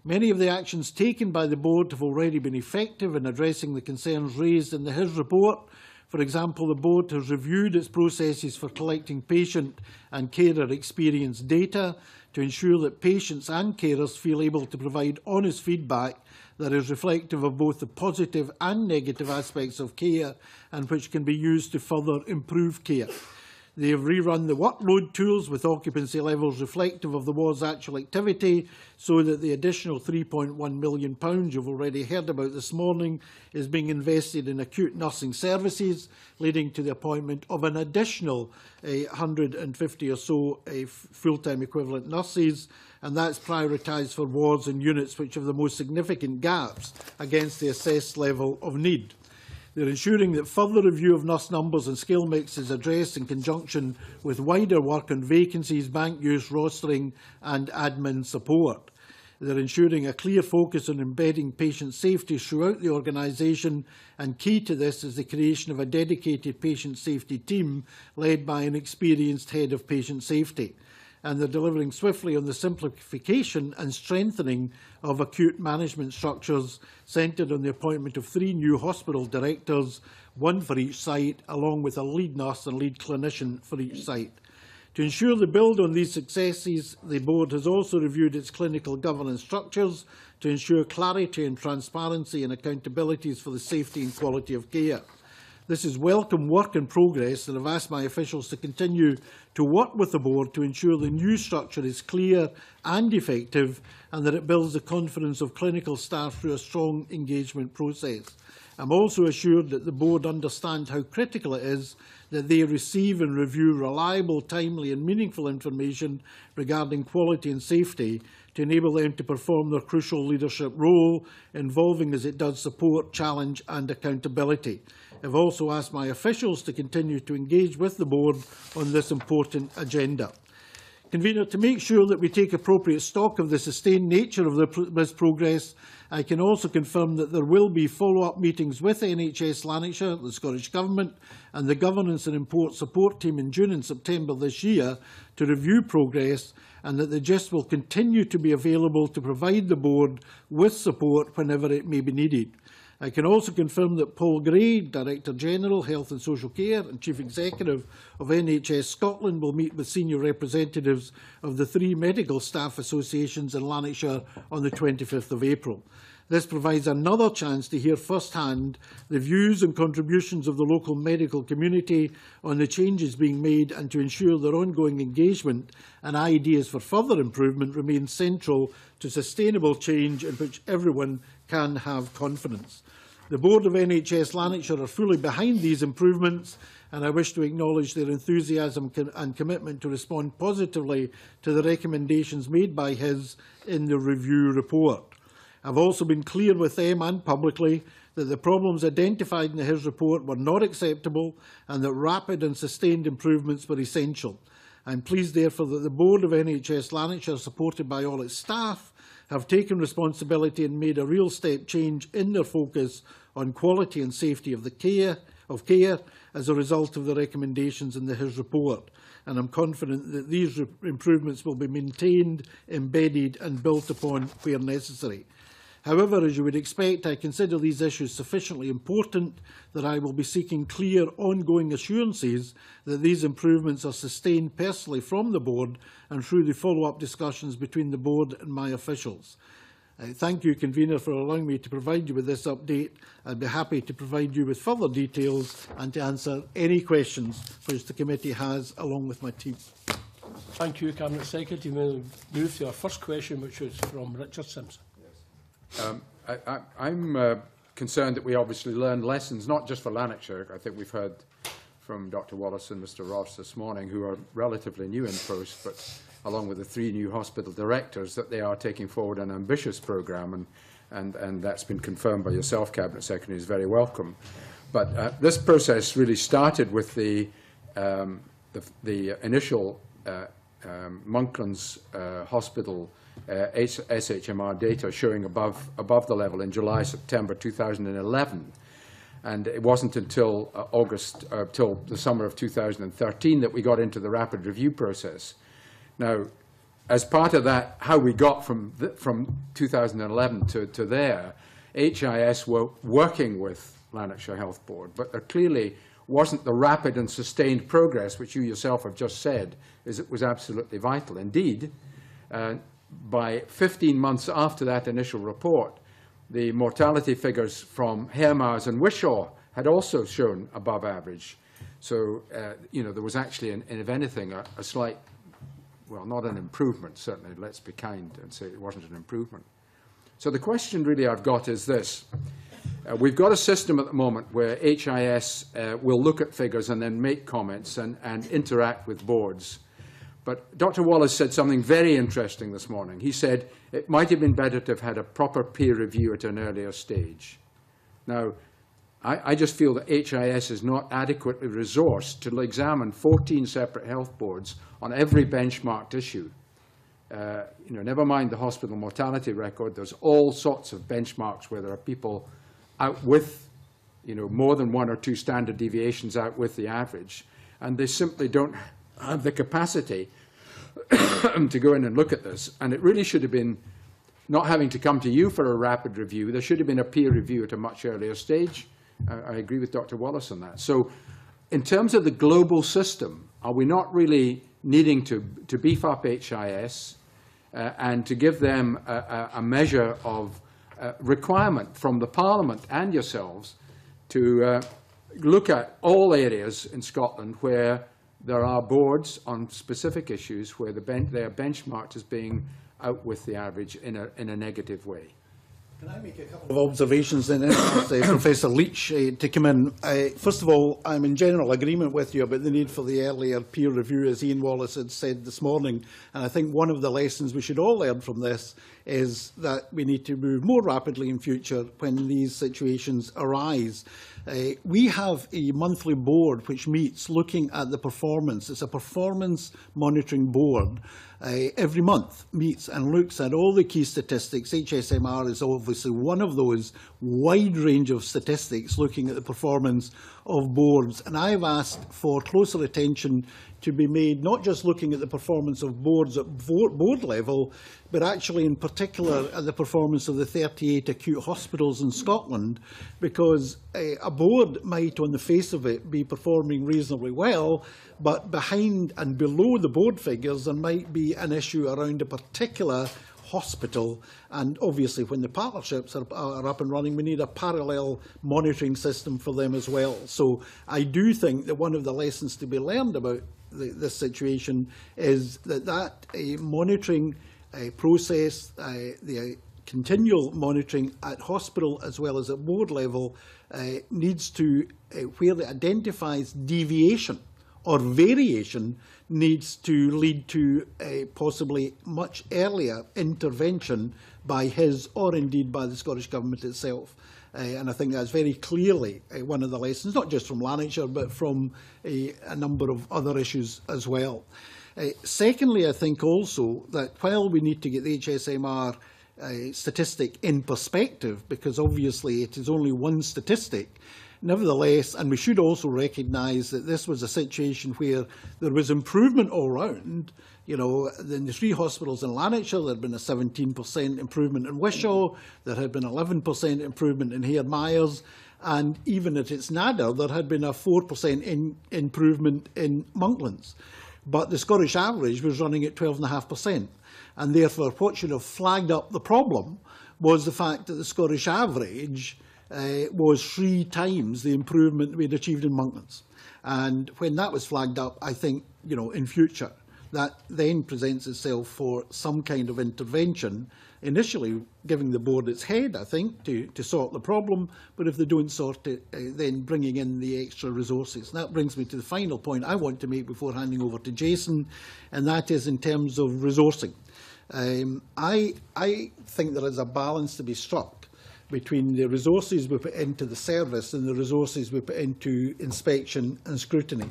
Many of the actions taken by the board have already been effective in addressing the concerns raised in the HIS report. For example, the board has reviewed its processes for collecting patient and carer experience data to ensure that patients and carers feel able to provide honest feedback that is reflective of both the positive and negative aspects of care and which can be used to further improve care. They have rerun the workload tools with occupancy levels reflective of the ward's actual activity, so that the additional £3.1 million you've already heard about this morning is being invested in acute nursing services, leading to the appointment of an additional 150 or so full-time equivalent nurses, and that's prioritised for wards and units which have the most significant gaps against the assessed level of need. They're ensuring that further review of nurse numbers and skill mix is addressed in conjunction with wider work on vacancies, bank use, rostering and admin support. They're ensuring a clear focus on embedding patient safety throughout the organisation, and key to this is the creation of a dedicated patient safety team led by an experienced head of patient safety. And they're delivering swiftly on the simplification and strengthening of acute management structures centred on the appointment of 3 new hospital directors, 1 for each site, along with a lead nurse and lead clinician for each site. To ensure they build on these successes, the board has also reviewed its clinical governance structures to ensure clarity and transparency and accountabilities for the safety and quality of care. This is welcome work in progress, and I've asked my officials to continue to work with the board to ensure the new structure is clear and effective, and that it builds the confidence of clinical staff through a strong engagement process. I'm also assured that the board understands how critical it is that they receive and review reliable, timely and meaningful information regarding quality and safety to enable them to perform their crucial leadership role, involving as it does support, challenge and accountability. I've also asked my officials to continue to engage with the board on this important agenda. Convener, to make sure that we take appropriate stock of the sustained nature of this progress, I can also confirm that there will be follow-up meetings with NHS Lanarkshire, the Scottish Government and the Governance and Import Support Team in June and September this year to review progress, and that the GIST will continue to be available to provide the board with support whenever it may be needed. I can also confirm that Paul Gray, Director General, Health and Social Care and Chief Executive of NHS Scotland, will meet with senior representatives of the 3 medical staff associations in Lanarkshire on the 25th of April. This provides another chance to hear first-hand the views and contributions of the local medical community on the changes being made, and to ensure their ongoing engagement and ideas for further improvement remain central to sustainable change in which everyone can have confidence. The Board of NHS Lanarkshire are fully behind these improvements, and I wish to acknowledge their enthusiasm and commitment to respond positively to the recommendations made by his in the review report. I've also been clear with them and publicly that the problems identified in his report were not acceptable, and that rapid and sustained improvements were essential. I'm pleased, therefore, that the Board of NHS Lanarkshire, supported by all its staff, have taken responsibility and made a real step change in their focus on quality and safety of care as a result of the recommendations in his report. And I'm confident that these improvements will be maintained, embedded and built upon where necessary. However, as you would expect, I consider these issues sufficiently important that I will be seeking clear, ongoing assurances that these improvements are sustained personally from the board and through the follow-up discussions between the board and my officials. Thank you, Convener, for allowing me to provide you with this update. I'd be happy to provide you with further details and to answer any questions which the committee has, along with my team. Thank you, Cabinet Secretary. We'll move to our first question, which is from Richard Simpson. I'm concerned that we obviously learned lessons, not just for Lanarkshire. I think we've heard from Dr Wallace and Mr Ross this morning, who are relatively new in post, but along with the 3 new hospital directors, that they are taking forward an ambitious programme, and that's been confirmed by yourself, Cabinet Secretary, is very welcome. But this process really started with the initial Monklands Hospital SHMR data showing above the level in July-September 2011, and it wasn't until till the summer of 2013 that we got into the rapid review process. Now, as part of that, how we got from 2011 to there, HIS were working with Lanarkshire Health Board, but there clearly wasn't the rapid and sustained progress which you yourself have just said was absolutely vital. Indeed, by 15 months after that initial report, the mortality figures from Hairmars and Wishaw had also shown above average. So, there was actually, if anything, a slight, well, not an improvement, certainly, let's be kind and say it wasn't an improvement. So the question really I've got is this. We've got a system at the moment where HIS will look at figures and then make comments and interact with boards. But Dr Wallace said something very interesting this morning. He said it might have been better to have had a proper peer review at an earlier stage. Now, I just feel that HIS is not adequately resourced to examine 14 separate health boards on every benchmarked issue. Never mind the hospital mortality record, there's all sorts of benchmarks where there are people out with, more than 1 or 2 standard deviations out with the average, and they simply don't have the capacity to go in and look at this. And it really should have been not having to come to you for a rapid review. There should have been a peer review at a much earlier stage. I agree with Dr Wallace on that. So in terms of the global system, are we not really needing to beef up HIS and to give them a measure of requirement from the Parliament and yourselves to look at all areas in Scotland where there are boards on specific issues where they are benchmarked as being out with the average in a negative way. Can I make a couple of observations then, Professor Leitch, to come in? First of all, I'm in general agreement with you about the need for the earlier peer review, as Iain Wallace had said this morning. And I think one of the lessons we should all learn from this is that we need to move more rapidly in future when these situations arise. We have a monthly board which meets looking at the performance. It's a performance monitoring board. Every month meets and looks at all the key statistics. HSMR is obviously one of those wide range of statistics looking at the performance of boards. And I've asked for closer attention to be made, not just looking at the performance of boards at board level, but actually in particular at the performance of the 38 acute hospitals in Scotland, because a board might, on the face of it, be performing reasonably well, but behind and below the board figures there might be an issue around a particular hospital, and obviously when the partnerships are up and running we need a parallel monitoring system for them as well. So I do think that one of the lessons to be learned about this situation is that monitoring process, the continual monitoring at hospital as well as at board level needs to, where it identifies deviation or variation, needs to lead to possibly much earlier intervention by his or indeed by the Scottish Government itself. And I think that's very clearly one of the lessons, not just from Lanarkshire, but from a number of other issues as well. Secondly, I think also that while we need to get the HSMR statistic in perspective, because obviously it is only one statistic, nevertheless, and we should also recognise that this was a situation where there was improvement all round. You know, in the three hospitals in Lanarkshire, there had been a 17% improvement in Wishaw, there had been 11% improvement in Hare Myers, and even at its nadir, there had been a 4% improvement in Monklands. But the Scottish average was running at 12.5%. And therefore, what should have flagged up the problem was the fact that the Scottish average was 3 times the improvement we had achieved in Monklands. And when that was flagged up, I think, you know, in future, that then presents itself for some kind of intervention, initially giving the board its head, I think, to sort the problem, but if they don't sort it, then bringing in the extra resources. And that brings me to the final point I want to make before handing over to Jason, and that is in terms of resourcing. I think there is a balance to be struck between the resources we put into the service and the resources we put into inspection and scrutiny.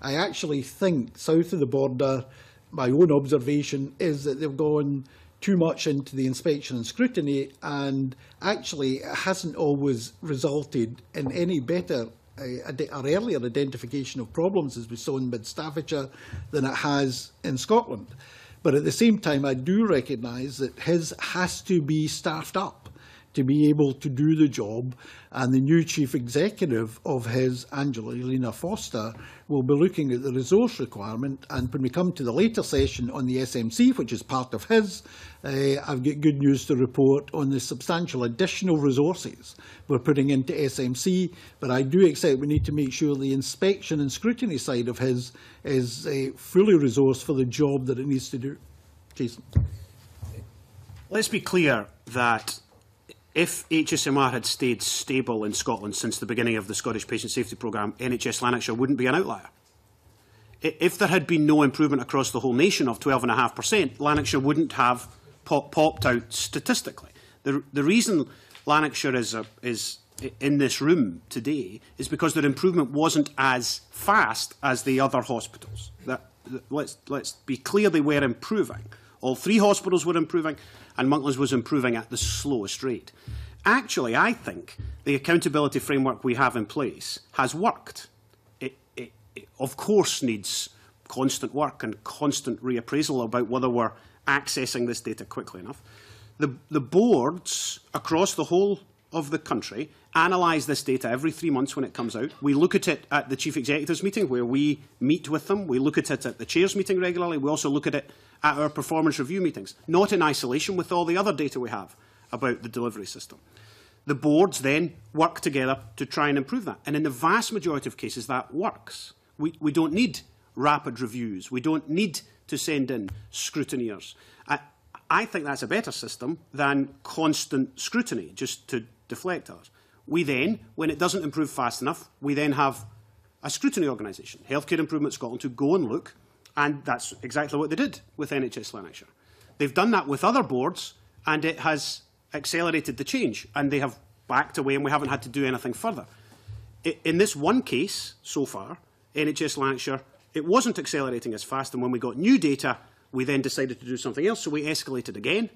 I actually think south of the border, my own observation is that they've gone too much into the inspection and scrutiny, and actually it hasn't always resulted in any better or earlier identification of problems, as we saw in Mid-Staffordshire, than it has in Scotland. But at the same time, I do recognise that his has to be staffed up to be able to do the job, and the new chief executive of his, Angelina Foster, will be looking at the resource requirement. And when we come to the later session on the SMC, which is part of his, I've got good news to report on the substantial additional resources we're putting into SMC, but I do accept we need to make sure the inspection and scrutiny side of his is fully resourced for the job that it needs to do. Jason. Let's be clear that if HSMR had stayed stable in Scotland since the beginning of the Scottish Patient Safety Programme, NHS Lanarkshire wouldn't be an outlier. If there had been no improvement across the whole nation of 12.5%, Lanarkshire wouldn't have popped out statistically. The reason Lanarkshire is in this room today is because their improvement wasn't as fast as the other hospitals. Let's be clear, they were improving. All 3 hospitals were improving, and Monklands was improving at the slowest rate. Actually, I think the accountability framework we have in place has worked. It of course, needs constant work and constant reappraisal about whether we're accessing this data quickly enough. The boards across the whole of the country analyse this data every 3 months when it comes out. We look at it at the Chief Executives meeting, where we meet with them. We look at it at the Chairs meeting regularly. We also look at it at our performance review meetings, not in isolation with all the other data we have about the delivery system. The boards then work together to try and improve that. And in the vast majority of cases, that works. We don't need rapid reviews. We don't need to send in scrutineers. I think that's a better system than constant scrutiny, just to deflect others. We then, when it doesn't improve fast enough, we then have a scrutiny organisation, Healthcare Improvement Scotland, to go and look, and that's exactly what they did with NHS Lanarkshire. They've done that with other boards, and it has accelerated the change, and they have backed away, and we haven't had to do anything further. In this one case, so far, NHS Lanarkshire, it wasn't accelerating as fast, and when we got new data, we then decided to do something else, so we escalated again,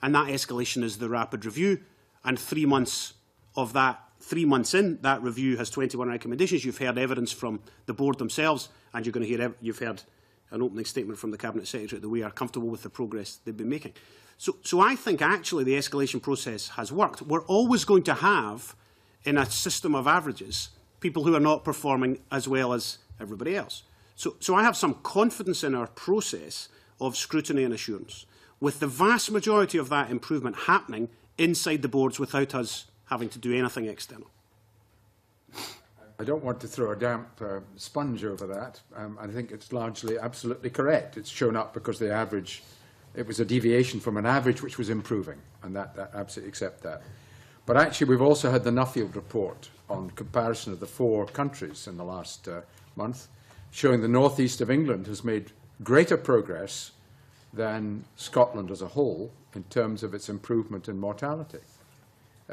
and that escalation is the rapid review, and 3 months of that, 3 months in, that review has 21 recommendations. You've heard evidence from the board themselves, and you've heard an opening statement from the Cabinet Secretary that we are comfortable with the progress they've been making. So I think actually the escalation process has worked. We're always going to have, in a system of averages, people who are not performing as well as everybody else. So I have some confidence in our process of scrutiny and assurance, with the vast majority of that improvement happening inside the boards without us having to do anything external. I don't want to throw a damp sponge over that. I think it's largely absolutely correct. It's shown up because the average, it was a deviation from an average which was improving, and that absolutely accept that. But actually, we've also had the Nuffield report on comparison of the 4 countries in the last month, showing the northeast of England has made greater progress than Scotland as a whole in terms of its improvement in mortality.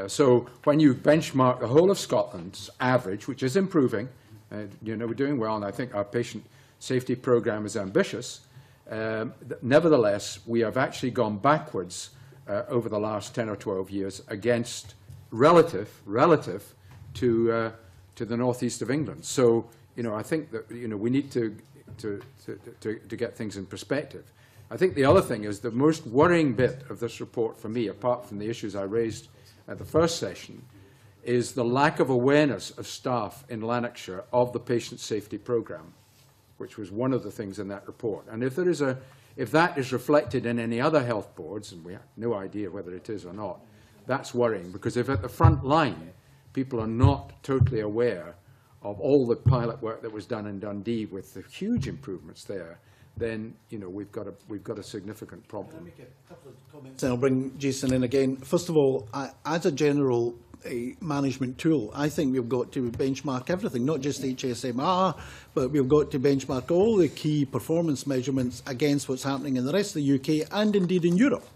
So when you benchmark the whole of Scotland's average, which is improving, we're doing well, and I think our patient safety programme is ambitious, nevertheless, we have actually gone backwards over the last 10 or 12 years against relative to the northeast of England. So, I think that, we need to get things in perspective. I think the other thing is the most worrying bit of this report for me, apart from the issues I raised at the first session, is the lack of awareness of staff in Lanarkshire of the patient safety programme, which was one of the things in that report. And if that is reflected in any other health boards, and we have no idea whether it is or not, that's worrying, because if at the front line people are not totally aware of all the pilot work that was done in Dundee with the huge improvements there, then we've got a significant problem. Can I make a couple of comments? And I'll bring Jason in again. First of all, as a general management tool, I think we've got to benchmark everything, not just HSMR, but we've got to benchmark all the key performance measurements against what's happening in the rest of the UK and indeed in Europe.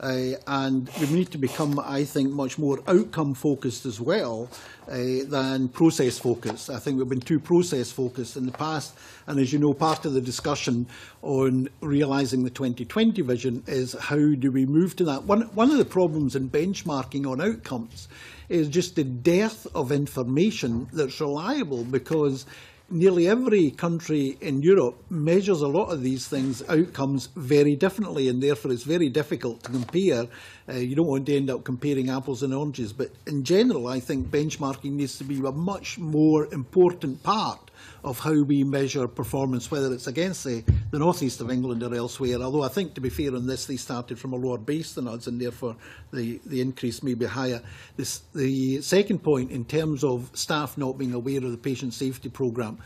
And we need to become, I think, much more outcome-focused as well than process-focused. I think we've been too process-focused in the past, and as you know, part of the discussion on realising the 2020 vision is how do we move to that. One of the problems in benchmarking on outcomes is just the dearth of information that's reliable, because nearly every country in Europe measures a lot of these things, outcomes, very differently, and therefore it's very difficult to compare. You don't want to end up comparing apples and oranges, but in general, I think benchmarking needs to be a much more important part of how we measure performance, whether it's against the North East of England or elsewhere. Although I think, to be fair on this, they started from a lower base than us, and therefore the increase may be higher. The second point, in terms of staff not being aware of the patient safety programme,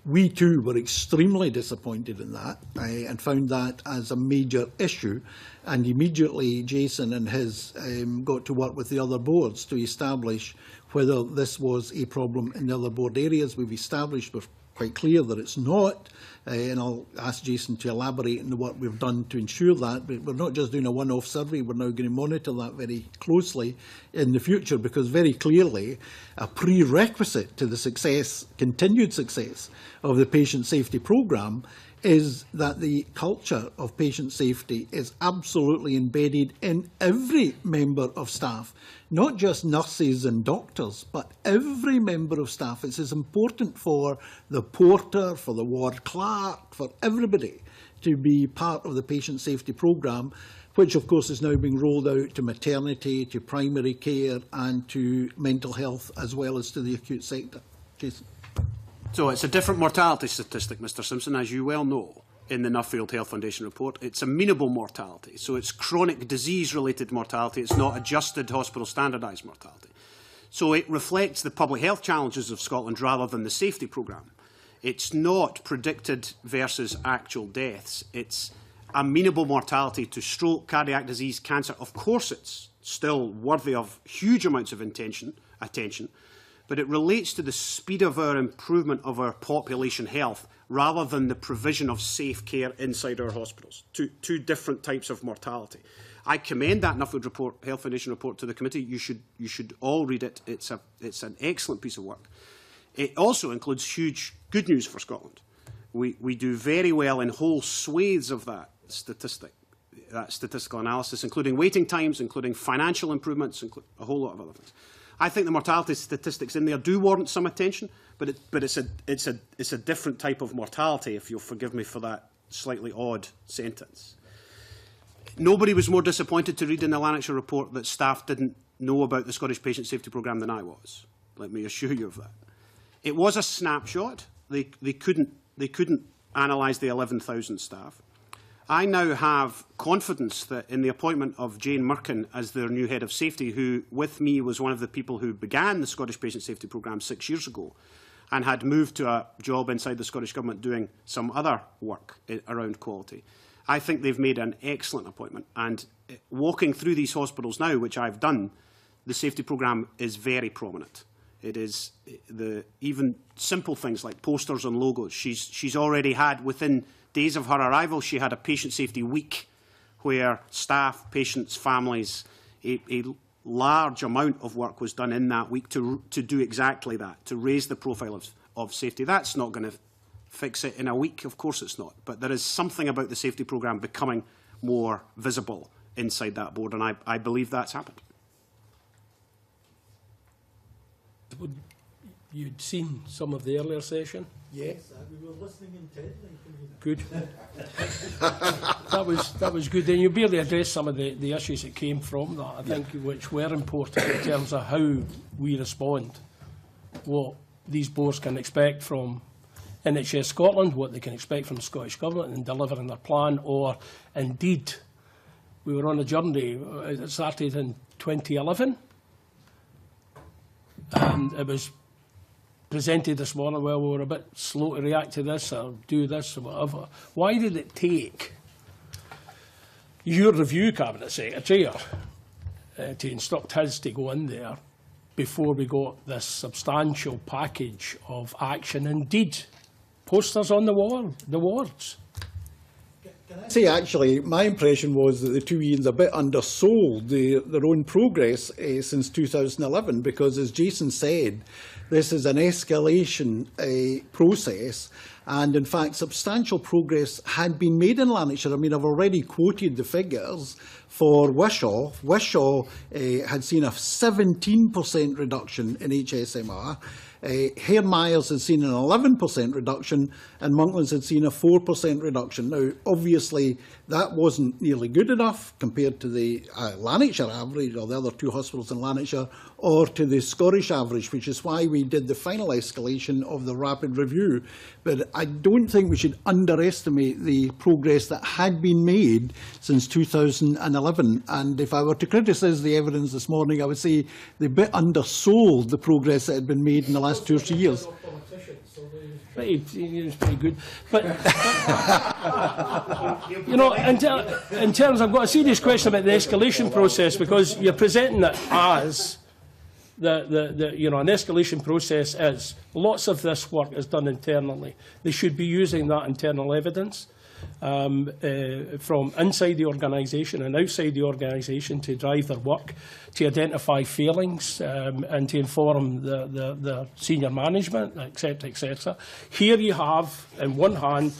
we too were extremely disappointed in that and found that as a major issue. And immediately Jason and his got to work with the other boards to establish whether this was a problem in the other board areas. We've established, we're quite clear that it's not, and I'll ask Jason to elaborate on the work we've done to ensure that. But we're not just doing a one-off survey, we're now going to monitor that very closely in the future, because very clearly a prerequisite to the success, continued success of the patient safety programme is that the culture of patient safety is absolutely embedded in every member of staff, not just nurses and doctors, but every member of staff. It's as important for the porter, for the ward clerk, for everybody to be part of the patient safety programme, which of course is now being rolled out to maternity, to primary care and to mental health as well as to the acute sector. Jason. So it's a different mortality statistic, Mr Simpson, as you well know, in the Nuffield Health Foundation report. It's amenable mortality, so it's chronic disease-related mortality. It's not adjusted hospital standardised mortality. So it reflects the public health challenges of Scotland rather than the safety programme. It's not predicted versus actual deaths. It's amenable mortality to stroke, cardiac disease, cancer. Of course, it's still worthy of huge amounts of attention, but it relates to the speed of our improvement of our population health rather than the provision of safe care inside our hospitals. Two different types of mortality. I commend that Nuffield report, Health Foundation report, to the committee. You should all read it. It's an excellent piece of work. It also includes huge good news for Scotland. We do very well in whole swathes of that statistical analysis, including waiting times, including financial improvements, a whole lot of other things. I think the mortality statistics in there do warrant some attention, but it's a different type of mortality, if you'll forgive me for that slightly odd sentence. Nobody was more disappointed to read in the Lanarkshire report that staff didn't know about the Scottish Patient Safety Programme than I was. Let me assure you of that. It was a snapshot. They couldn't analyse the 11,000 staff. I now have confidence that in the appointment of Jane Mirkin as their new head of safety, who with me was one of the people who began the Scottish Patient Safety Programme 6 years ago and had moved to a job inside the Scottish Government doing some other work around quality. I think they've made an excellent appointment, and walking through these hospitals now, which I've done, the safety programme is very prominent. It is even simple things like posters and logos. She's already had, within days of her arrival, she had a patient safety week where staff, patients, families, a large amount of work was done in that week to do exactly that, to raise the profile of safety. That's not going to fix it in a week, of course it's not. But there is something about the safety programme becoming more visible inside that board, and I believe that's happened. You'd seen some of the earlier session? Yes, we were listening intently. Good. that was good. And you barely addressed some of the issues that came from that, I think, which were important in terms of how we respond, what these boards can expect from NHS Scotland, what they can expect from the Scottish Government in delivering their plan, or indeed, we were on a journey. It started in 2011, and it was presented this morning, well, we were a bit slow to react to this or do this or whatever. Why did it take your review Cabinet Secretary to instruct his to go in there before we got this substantial package of action? Indeed, posters on the wards. See, actually, my impression was that the two Ians a bit undersold their own progress since 2011, because, as Jason said, this is an escalation process, and in fact substantial progress had been made in Lanarkshire. I mean, I've already quoted the figures for Wishaw. Wishaw had seen a 17% reduction in HSMR. Hare Myers had seen an 11% reduction, and Monklands had seen a 4% reduction. Now, obviously, that wasn't nearly good enough compared to the Lanarkshire average, or the other two hospitals in Lanarkshire, or to the Scottish average, which is why we did the final escalation of the rapid review. But I don't think we should underestimate the progress that had been made since 2011. And if I were to criticise the evidence this morning, I would say they bit undersold the progress that had been made in the last 2 or 3 years. It's pretty good. But, you know, in terms, I've got a serious question about the escalation process, because you're presenting it as you know, an escalation process is lots of this work is done internally. They should be using that internal evidence from inside the organisation and outside the organisation to drive their work, to identify failings and to inform the senior management, etc., etc. Here you have, in one hand,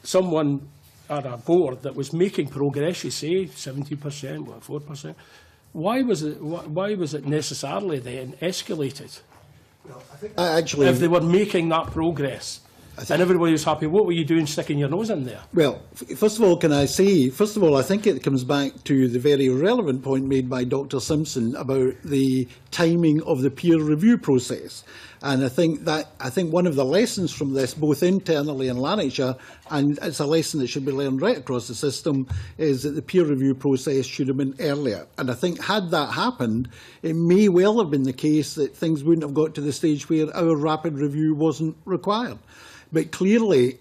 someone at a board that was making progress, you say, 70%, 4%. Why was it necessarily then escalated? Well, I think actually, if they were making that progress. and everybody was happy. What were you doing sticking your nose in there? Well, first of all, can I say, I think it comes back to the very relevant point made by Dr. Simpson about the timing of the peer review process. And I think one of the lessons from this, both internally in Lanarkshire, and it's a lesson that should be learned right across the system, is that the peer review process should have been earlier. And I think had that happened, it may well have been the case that things wouldn't have got to the stage where our rapid review wasn't required. But clearly,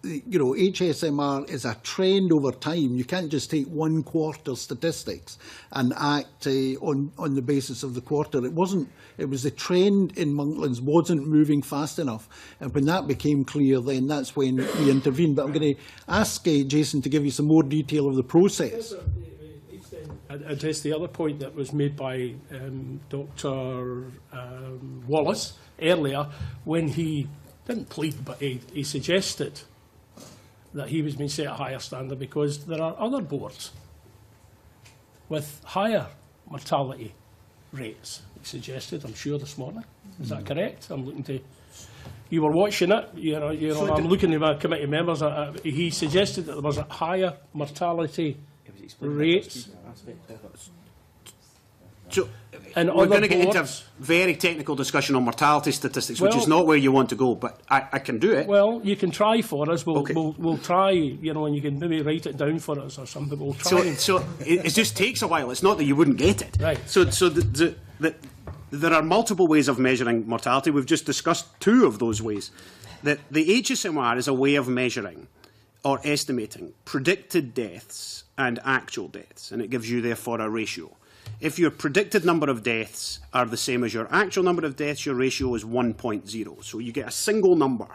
HSMR is a trend over time. You can't just take 1 quarter statistics and act on the basis of the quarter. It wasn't. It was the trend in Monklands wasn't moving fast enough. And when that became clear, then that's when we intervened. But I'm going to ask Jason to give you some more detail of the process. Address the other point that was made by Dr. Wallace earlier, when he didn't plead, but he suggested that he was being set a higher standard because there are other boards with higher mortality rates. He suggested, I'm sure, this morning. Is that correct? I'm looking to. You were watching it. So I'm looking at my committee members. He suggested that there was a higher mortality rates. So we're going to get into a very technical discussion on mortality statistics, which is not where you want to go, but I can do it. Well, you can try for us. We'll try, and you can maybe write it down for us or something. We'll try. So it just takes a while. It's not that you wouldn't get it. Right. So there are multiple ways of measuring mortality. We've just discussed 2 of those ways. The HSMR is a way of measuring or estimating predicted deaths and actual deaths, and it gives you, therefore, a ratio. If your predicted number of deaths are the same as your actual number of deaths, your ratio is 1.0. So you get a single number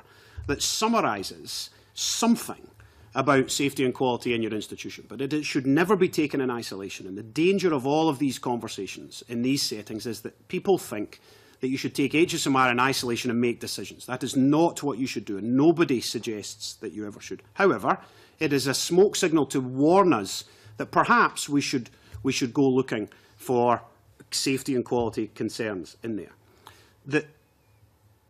that summarises something about safety and quality in your institution. But it should never be taken in isolation. And the danger of all of these conversations in these settings is that people think that you should take HSMR in isolation and make decisions. That is not what you should do, and nobody suggests that you ever should. However, it is a smoke signal to warn us that perhaps we should go looking for safety and quality concerns in there.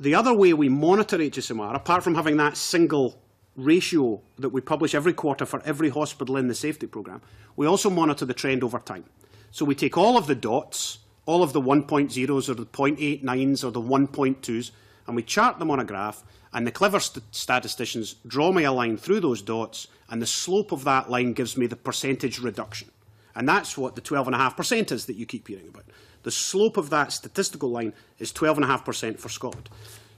The other way we monitor HSMR, apart from having that single ratio that we publish every quarter for every hospital in the safety programme, we also monitor the trend over time. So we take all of the dots, all of the 1.0s or the 0.89s or the 1.2s, and we chart them on a graph, and the clever statisticians draw me a line through those dots, and the slope of that line gives me the percentage reduction. And that's what the 12.5% is that you keep hearing about. The slope of that statistical line is 12.5% for Scotland.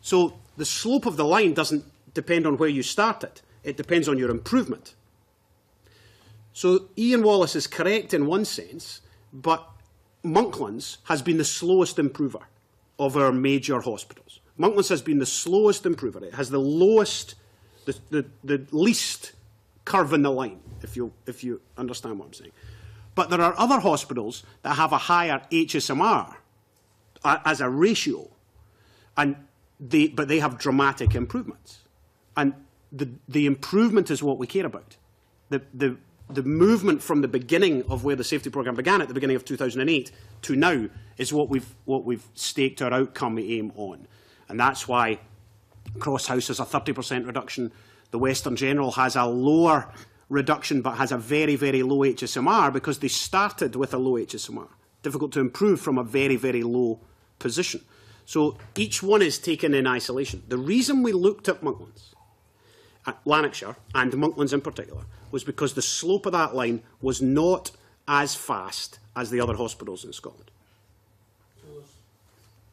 So the slope of the line doesn't depend on where you started. It depends on your improvement. So Iain Wallace is correct in one sense, but Monklands has been the slowest improver of our major hospitals. Monklands has been the slowest improver. It has the lowest, the least curve in the line, if you understand what I'm saying. But there are other hospitals that have a higher HSMR as a ratio, but they have dramatic improvements. And the improvement is what we care about. The movement from the beginning of where the safety programme began at the beginning of 2008 to now is what we've staked our outcome aim on. And that's why Cross House has a 30% reduction. The Western General has a lower reduction but has a very, very low HSMR because they started with a low HSMR. Difficult to improve from a very, very low position. So each one is taken in isolation. The reason we looked at Monklands, at Lanarkshire, and Monklands in particular, was because the slope of that line was not as fast as the other hospitals in Scotland.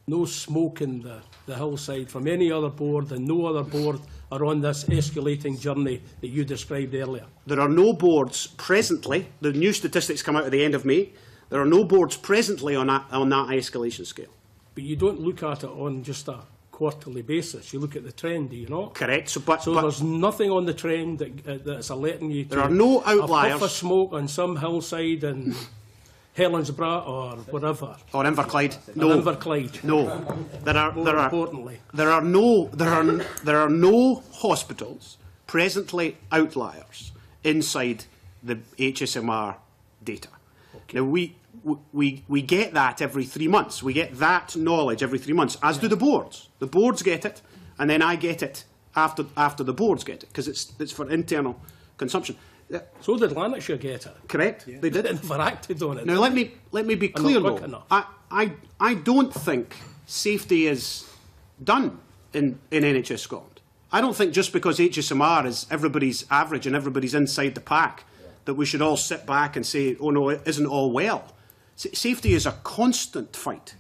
No smoke in the hillside from any other board, and no other board are on this escalating journey that you described earlier. There are no boards presently. The new statistics come out at the end of May. There are no boards presently on that escalation scale. But you don't look at it on just a quarterly basis. You look at the trend, do you not? Correct. So there's nothing on the trend that's alerting you to there are no outliers. A puff of smoke on some hillside in Helensburgh or whatever. Or Inverclyde. No. Or Inverclyde. No. There are no hospitals presently outliers inside the HSMR data. Okay. Now we get that every 3 months. We get that knowledge every 3 months, as do the boards. The boards get it, and then I get it after the boards get it, because it's for internal consumption. So did Lanarkshire get it? Correct. Yeah. They did. They never acted on it. Now let me be clear though. I don't think safety is done in NHS Scotland. I don't think just because HSMR is everybody's average and everybody's inside the pack that we should all sit back and say, oh no, it isn't all well. Safety is a constant fight.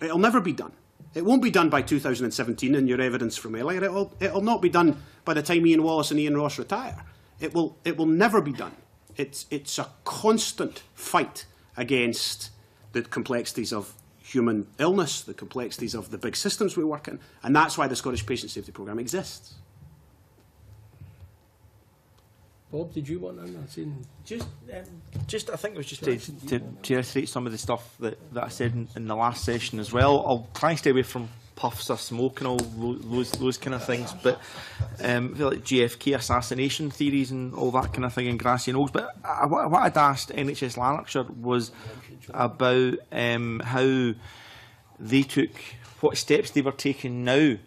It'll never be done. It won't be done by 2017 in your evidence from earlier. It'll not be done by the time Ian Wallace and Ian Ross retire. It will never be done. It's a constant fight against the complexities of human illness, the complexities of the big systems we work in, and that's why the Scottish Patient Safety Programme exists. Bob, did you want to? Just, I think it was just to reiterate some of the stuff that I said in the last session as well. I'll try and stay away from puffs or smoke and all those kind of things, but I feel like GFK assassination theories and all that kind of thing in grassy knolls. But what I'd asked NHS Lanarkshire was about how they took, what steps they were taking now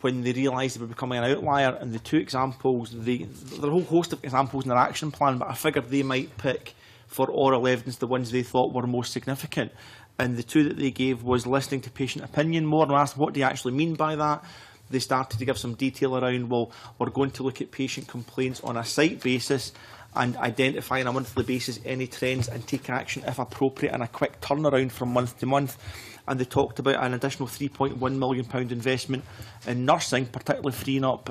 when they realised they were becoming an outlier. And the two examples, there are a whole host of examples in their action plan, but I figured they might pick for oral evidence the ones they thought were most significant. And the two that they gave was listening to patient opinion more, and I asked, what do you actually mean by that? They started to give some detail around, well, we're going to look at patient complaints on a site basis and identify on a monthly basis any trends and take action if appropriate, and a quick turnaround from month to month. And they talked about an additional £3.1 million investment in nursing, particularly freeing up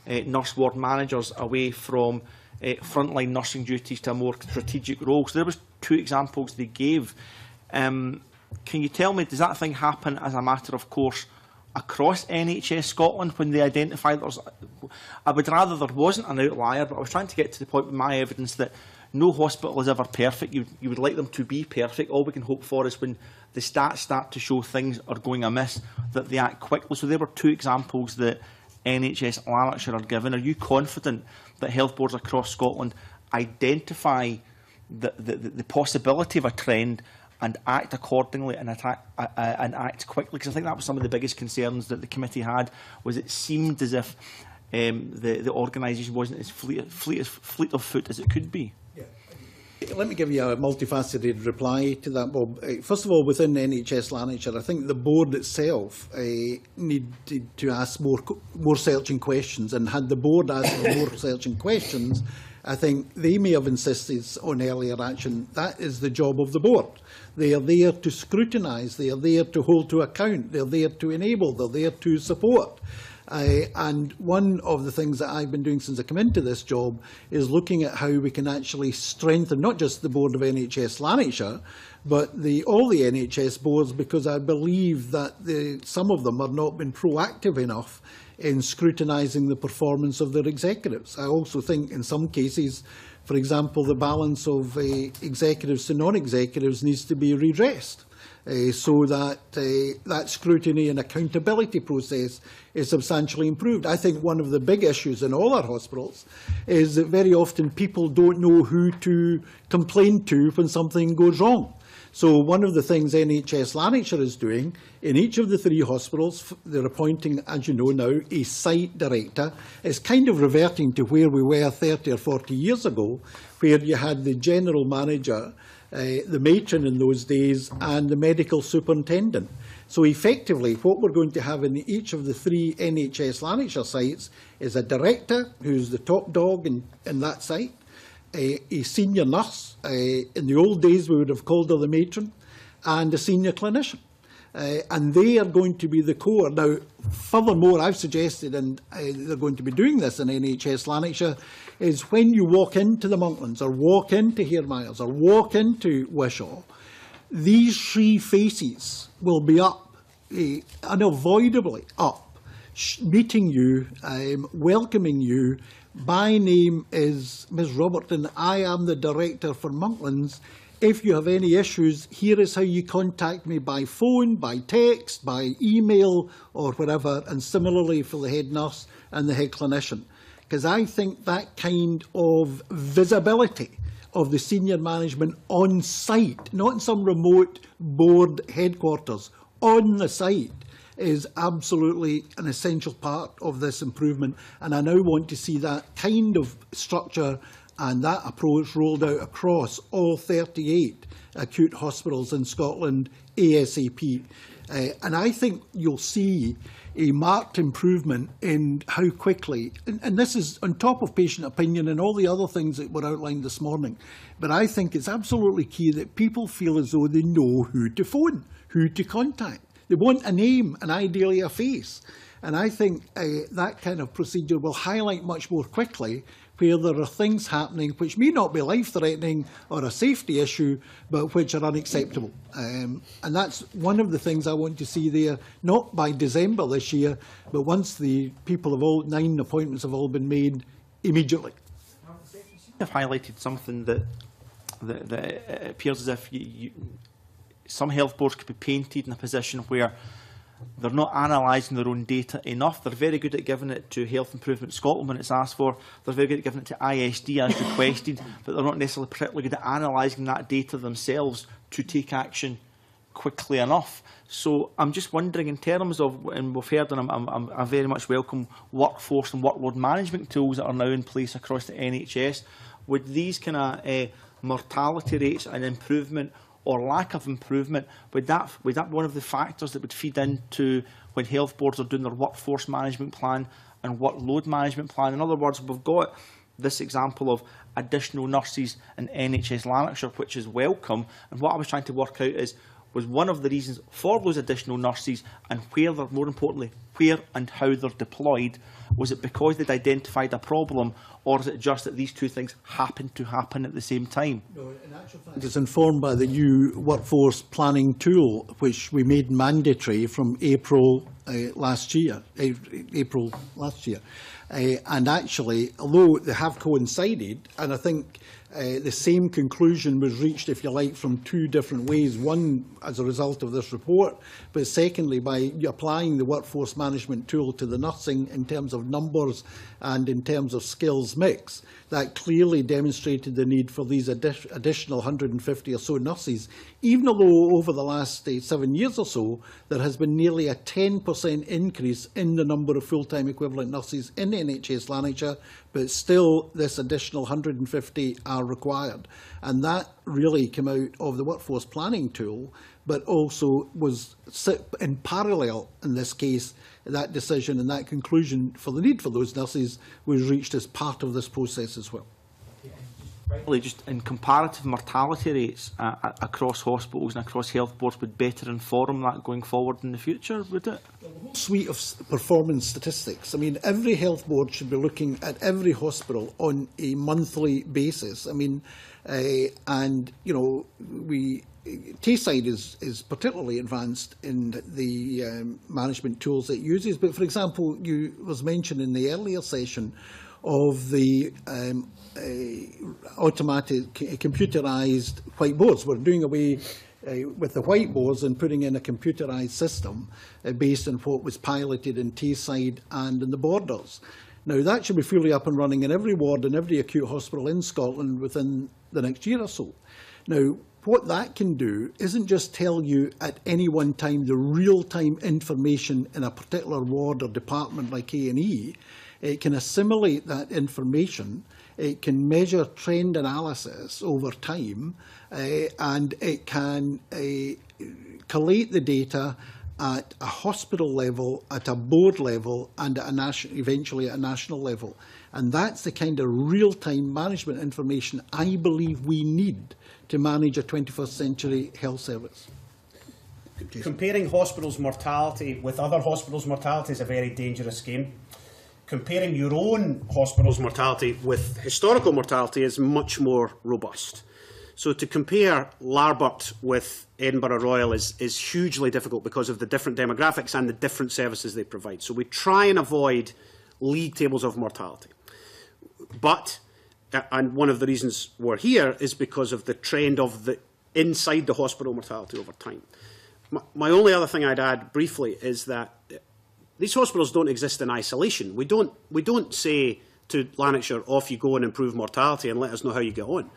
nurse ward managers away from frontline nursing duties to a more strategic role. So there was two examples they gave. Can you tell me, does that thing happen as a matter of course across NHS Scotland when they identify there's... I would rather there wasn't an outlier, but I was trying to get to the point with my evidence that no hospital is ever perfect. You would like them to be perfect. All we can hope for is when the stats start to show things are going amiss, that they act quickly. So there were two examples that NHS Lanarkshire are given. Are you confident that health boards across Scotland identify the possibility of a trend and act accordingly and act quickly? Because I think that was some of the biggest concerns that the committee had, was it seemed as if the organisation wasn't as fleet of foot as it could be. Let me give you a multifaceted reply to that, Bob. First of all, within NHS Lanarkshire, I think the board itself needed to ask more searching questions, and had the board asked more searching questions, I think they may have insisted on earlier action. That is the job of the board. They are there to scrutinise, they are there to hold to account, they are there to enable, they are there to support. And one of the things that I've been doing since I came into this job is looking at how we can actually strengthen not just the board of NHS Lanarkshire, but all the NHS boards, because I believe that some of them have not been proactive enough in scrutinising the performance of their executives. I also think in some cases, for example, the balance of executives to non-executives needs to be redressed. So that that scrutiny and accountability process is substantially improved. I think one of the big issues in all our hospitals is that very often people don't know who to complain to when something goes wrong. So one of the things NHS Lanarkshire is doing, in each of the 3 hospitals, they're appointing, as you know now, a site director. It's kind of reverting to where we were 30 or 40 years ago, where you had the general manager, the matron in those days, and the medical superintendent. So effectively, what we're going to have in each of the 3 NHS Lanarkshire sites is a director, who's the top dog in that site, a senior nurse, in the old days we would have called her the matron, and a senior clinician. And they are going to be the core. Now, furthermore, I've suggested, and they're going to be doing this in NHS Lanarkshire, is when you walk into the Monklands, or walk into Hairmyres, or walk into Wishaw, these 3 faces will be up, unavoidably up, meeting you, welcoming you. My name is Ms. Robertson. I am the director for Monklands. If you have any issues, here is how you contact me by phone, by text, by email, or whatever, and similarly for the head nurse and the head clinician. Because I think that kind of visibility of the senior management on site, not in some remote board headquarters, on the site, is absolutely an essential part of this improvement, and I now want to see that kind of structure and that approach rolled out across all 38 acute hospitals in Scotland ASAP. And I think you'll see a marked improvement in how quickly, and this is on top of patient opinion and all the other things that were outlined this morning, but I think it's absolutely key that people feel as though they know who to phone, who to contact. They want a name and ideally a face. And I think that kind of procedure will highlight much more quickly where there are things happening which may not be life-threatening or a safety issue, but which are unacceptable. And that's one of the things I want to see there, not by December this year, but once the people of all 9 appointments have all been made, immediately. I've highlighted something that appears as if some health boards could be painted in a position where they're not analysing their own data enough. They're very good at giving it to Health Improvement Scotland when it's asked for. They're very good at giving it to ISD as requested, but they're not necessarily particularly good at analysing that data themselves to take action quickly enough. So I'm just wondering, in terms of, and we've heard, and I very much welcome workforce and workload management tools that are now in place across the NHS, would these kind of mortality rates and improvement or lack of improvement, would that be one of the factors that would feed into when health boards are doing their workforce management plan and workload management plan? In other words, we've got this example of additional nurses in NHS Lanarkshire, which is welcome, and what I was trying to work out was one of the reasons for those additional nurses, and where they're, more importantly, where and how they're deployed. Was it because they'd identified a problem, or is it just that these two things happen to happen at the same time? No, in actual fact, it's informed by the new workforce planning tool, which we made mandatory from April last year. And actually, although they have coincided, and I think the same conclusion was reached, if you like, from 2 different ways. One, as a result of this report, but secondly, by applying the workforce management tool to the nursing in terms of numbers and in terms of skills mix. That clearly demonstrated the need for these additional 150 or so nurses, even though over the last 7 years or so, there has been nearly a 10% increase in the number of full-time equivalent nurses in NHS Lanarkshire, but still this additional 150 are required. And that really came out of the workforce planning tool, but also was in parallel, in this case, that decision and that conclusion for the need for those nurses was reached as part of this process as well. Finally, just in comparative mortality rates across hospitals and across health boards would better inform that going forward in the future, would it? The whole suite of performance statistics. I mean, every health board should be looking at every hospital on a monthly basis. I mean, and, you know, Tayside is particularly advanced in the management tools it uses. But, for example, was mentioned in the earlier session of the automatic computerised whiteboards. We're doing away with the whiteboards and putting in a computerised system based on what was piloted in Tayside and in the Borders. Now, that should be fully up and running in every ward and every acute hospital in Scotland within the next year or so. Now, what that can do isn't just tell you at any one time the real-time information in a particular ward or department like A&E. It can assimilate that information, it can measure trend analysis over time, and it can collate the data at a hospital level, at a board level, and at eventually at a national level. And that's the kind of real-time management information I believe we need to manage a 21st century health service. Comparing hospitals' mortality with other hospitals' mortality is a very dangerous game. Comparing your own hospital's mortality with historical mortality is much more robust. So to compare Larbert with Edinburgh Royal is hugely difficult because of the different demographics and the different services they provide. So we try and avoid league tables of mortality. But, and one of the reasons we're here is because of the trend of the inside the hospital mortality over time. My only other thing I'd add briefly is that these hospitals don't exist in isolation. We don't say to Lanarkshire, off you go and improve mortality and let us know how you get on.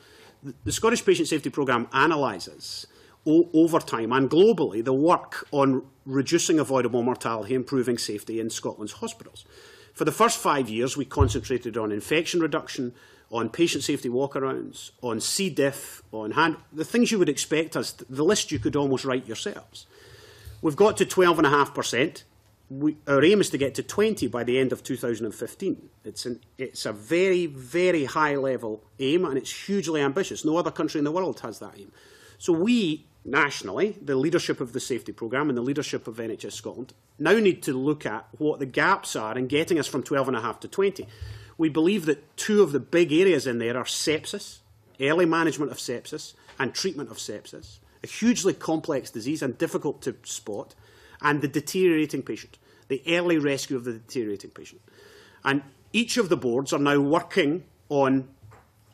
The Scottish Patient Safety Programme analyses over time and globally the work on reducing avoidable mortality, improving safety in Scotland's hospitals. For the first 5 years, we concentrated on infection reduction, on patient safety walkarounds, on C. diff, on the things you would expect us, the list you could almost write yourselves. We've got to 12.5%. Our aim is to get to 20 by the end of 2015. It's a very, very high level aim, and it's hugely ambitious. No other country in the world has that aim. So we, nationally, the leadership of the safety programme and the leadership of NHS Scotland, now need to look at what the gaps are in getting us from 12.5 to 20. We believe that two of the big areas in there are sepsis, early management of sepsis and treatment of sepsis, a hugely complex disease and difficult to spot, and the deteriorating patient, the early rescue of the deteriorating patient. And each of the boards are now working on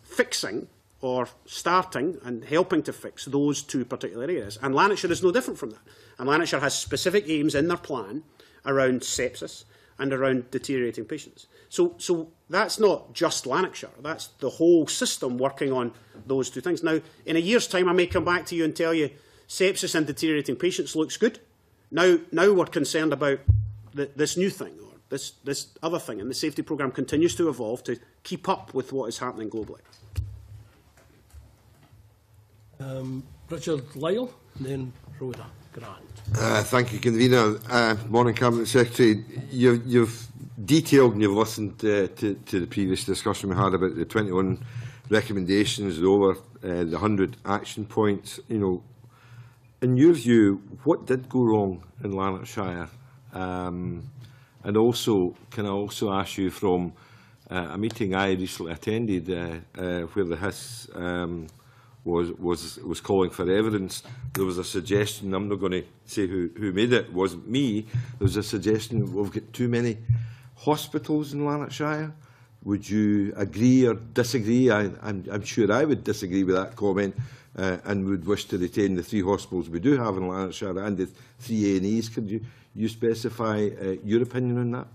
fixing or starting and helping to fix those two particular areas. And Lanarkshire is no different from that. And Lanarkshire has specific aims in their plan around sepsis and around deteriorating patients. So that's not just Lanarkshire. That's the whole system working on those two things. Now, in a year's time, I may come back to you and tell you sepsis and deteriorating patients looks good. Now we're concerned about this new thing or this other thing, and the safety programme continues to evolve to keep up with what is happening globally. Richard Lyle, and then Rhoda Grant. Thank you, Convener. Morning, Cabinet Secretary. You've detailed and you've listened to the previous discussion we had about the 21 recommendations, over the 100 action points. You know, in your view, what did go wrong in Lanarkshire? And also, can I also ask you from a meeting I recently attended where the HIS was calling for evidence. There was a suggestion, I'm not going to say who made it, it wasn't me, there was a suggestion we've got too many hospitals in Lanarkshire. Would you agree or disagree? I'm sure I would disagree with that comment and would wish to retain the 3 hospitals we do have in Lanarkshire and the 3 A&Es. Could you specify your opinion on that?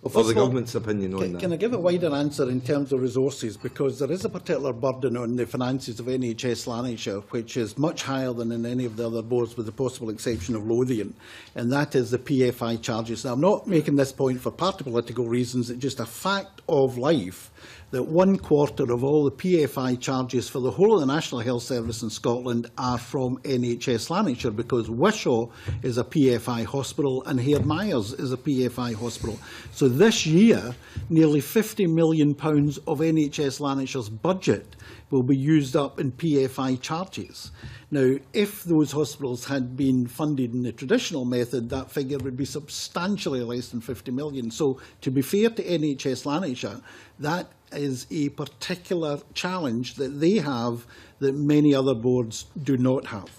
Or the government's opinion on that? Can I give a wider answer in terms of resources? Because there is a particular burden on the finances of NHS Lanarkshire, which is much higher than in any of the other boards, with the possible exception of Lothian, and that is the PFI charges. Now, I'm not making this point for party political reasons. It's just a fact of life that 1/4 of all the PFI charges for the whole of the National Health Service in Scotland are from NHS Lanarkshire, because Wishaw is a PFI hospital and Hare Myers is a PFI hospital. So this year, nearly £50 million of NHS Lanarkshire's budget will be used up in PFI charges. Now, if those hospitals had been funded in the traditional method, that figure would be substantially less than 50 million. So, to be fair to NHS Lanarkshire, that is a particular challenge that they have that many other boards do not have.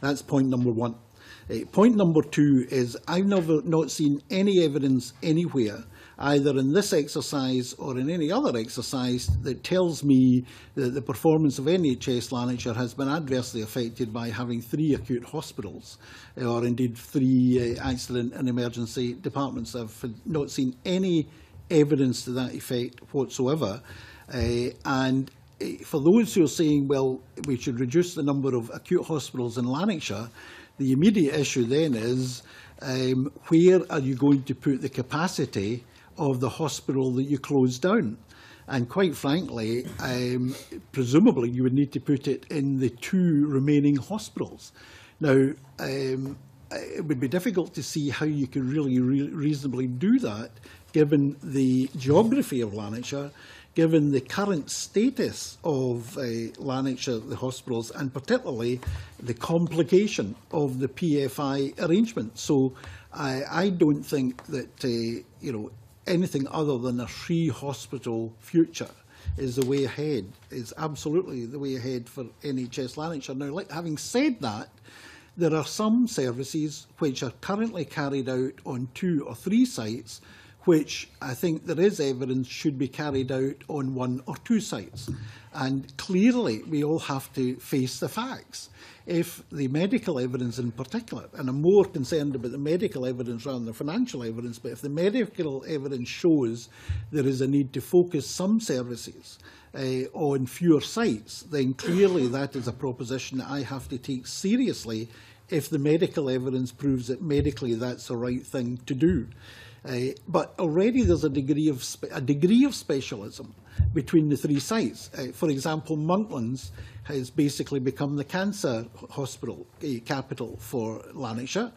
That's point number 1. Point number 2 is I've not seen any evidence anywhere, either in this exercise or in any other exercise, that tells me that the performance of NHS Lanarkshire has been adversely affected by having 3 acute hospitals, or indeed 3 accident and emergency departments. I've not seen any evidence to that effect whatsoever. And for those who are saying, well, we should reduce the number of acute hospitals in Lanarkshire, the immediate issue then is, where are you going to put the capacity of the hospital that you close down? And quite frankly, presumably you would need to put it in the 2 remaining hospitals. Now, it would be difficult to see how you could really reasonably do that, given the geography of Lanarkshire, given the current status of Lanarkshire, the hospitals, and particularly the complication of the PFI arrangement. So I don't think that anything other than a 3-hospital future is the way ahead, is absolutely the way ahead for NHS Lanarkshire. Now, having said that, there are some services which are currently carried out on 2 or 3 sites which I think there is evidence should be carried out on 1 or 2 sites. And clearly, we all have to face the facts. If the medical evidence in particular, and I'm more concerned about the medical evidence rather than the financial evidence, but if the medical evidence shows there is a need to focus some services on fewer sites, then clearly that is a proposition that I have to take seriously if the medical evidence proves that medically that's the right thing to do. But already there's a degree of specialism between the 3 sites. For example, Monklands has basically become the cancer hospital capital for Lanarkshire.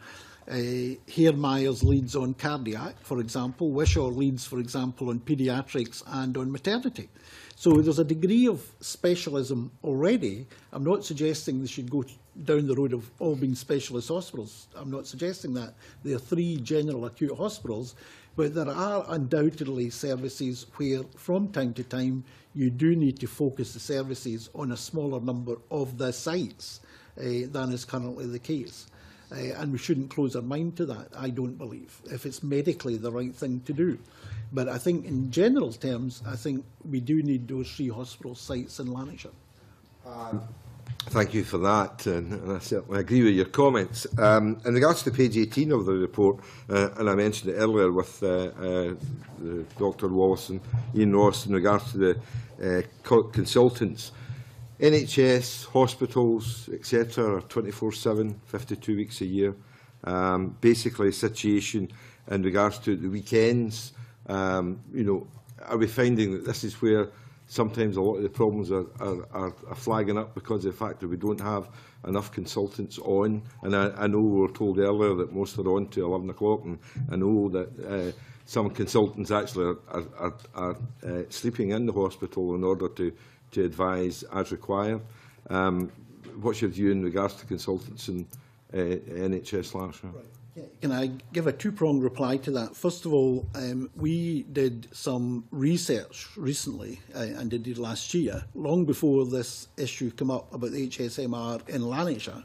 Here Myers leads on cardiac, for example. Wishaw leads, for example, on paediatrics and on maternity. So there's a degree of specialism already. I'm not suggesting they should go down the road of all being specialist hospitals. I'm not suggesting that. There are 3 general acute hospitals, but there are undoubtedly services where, from time to time, you do need to focus the services on a smaller number of the sites than is currently the case. And we shouldn't close our mind to that, I don't believe, if it's medically the right thing to do. But I think in general terms, I think we do need those 3 hospital sites in Lanarkshire. Thank you for that, and I certainly agree with your comments. In regards to page 18 of the report, and I mentioned it earlier with Dr Wallace and Iain Ross in regards to the consultants, NHS, hospitals, etc. are 24/7, 52 weeks a year. Basically, a situation in regards to the weekends, you know, are we finding that this is where sometimes a lot of the problems are flagging up because of the fact that we don't have enough consultants on? And I know we were told earlier that most are on to 11 o'clock, and I know that some consultants actually are sleeping in the hospital in order to advise as required. What's your view in regards to consultants in NHS Lanarkshire? Right. Can I give a 2-pronged reply to that? First of all, we did some research recently, and did last year, long before this issue came up about the HSMR in Lanarkshire.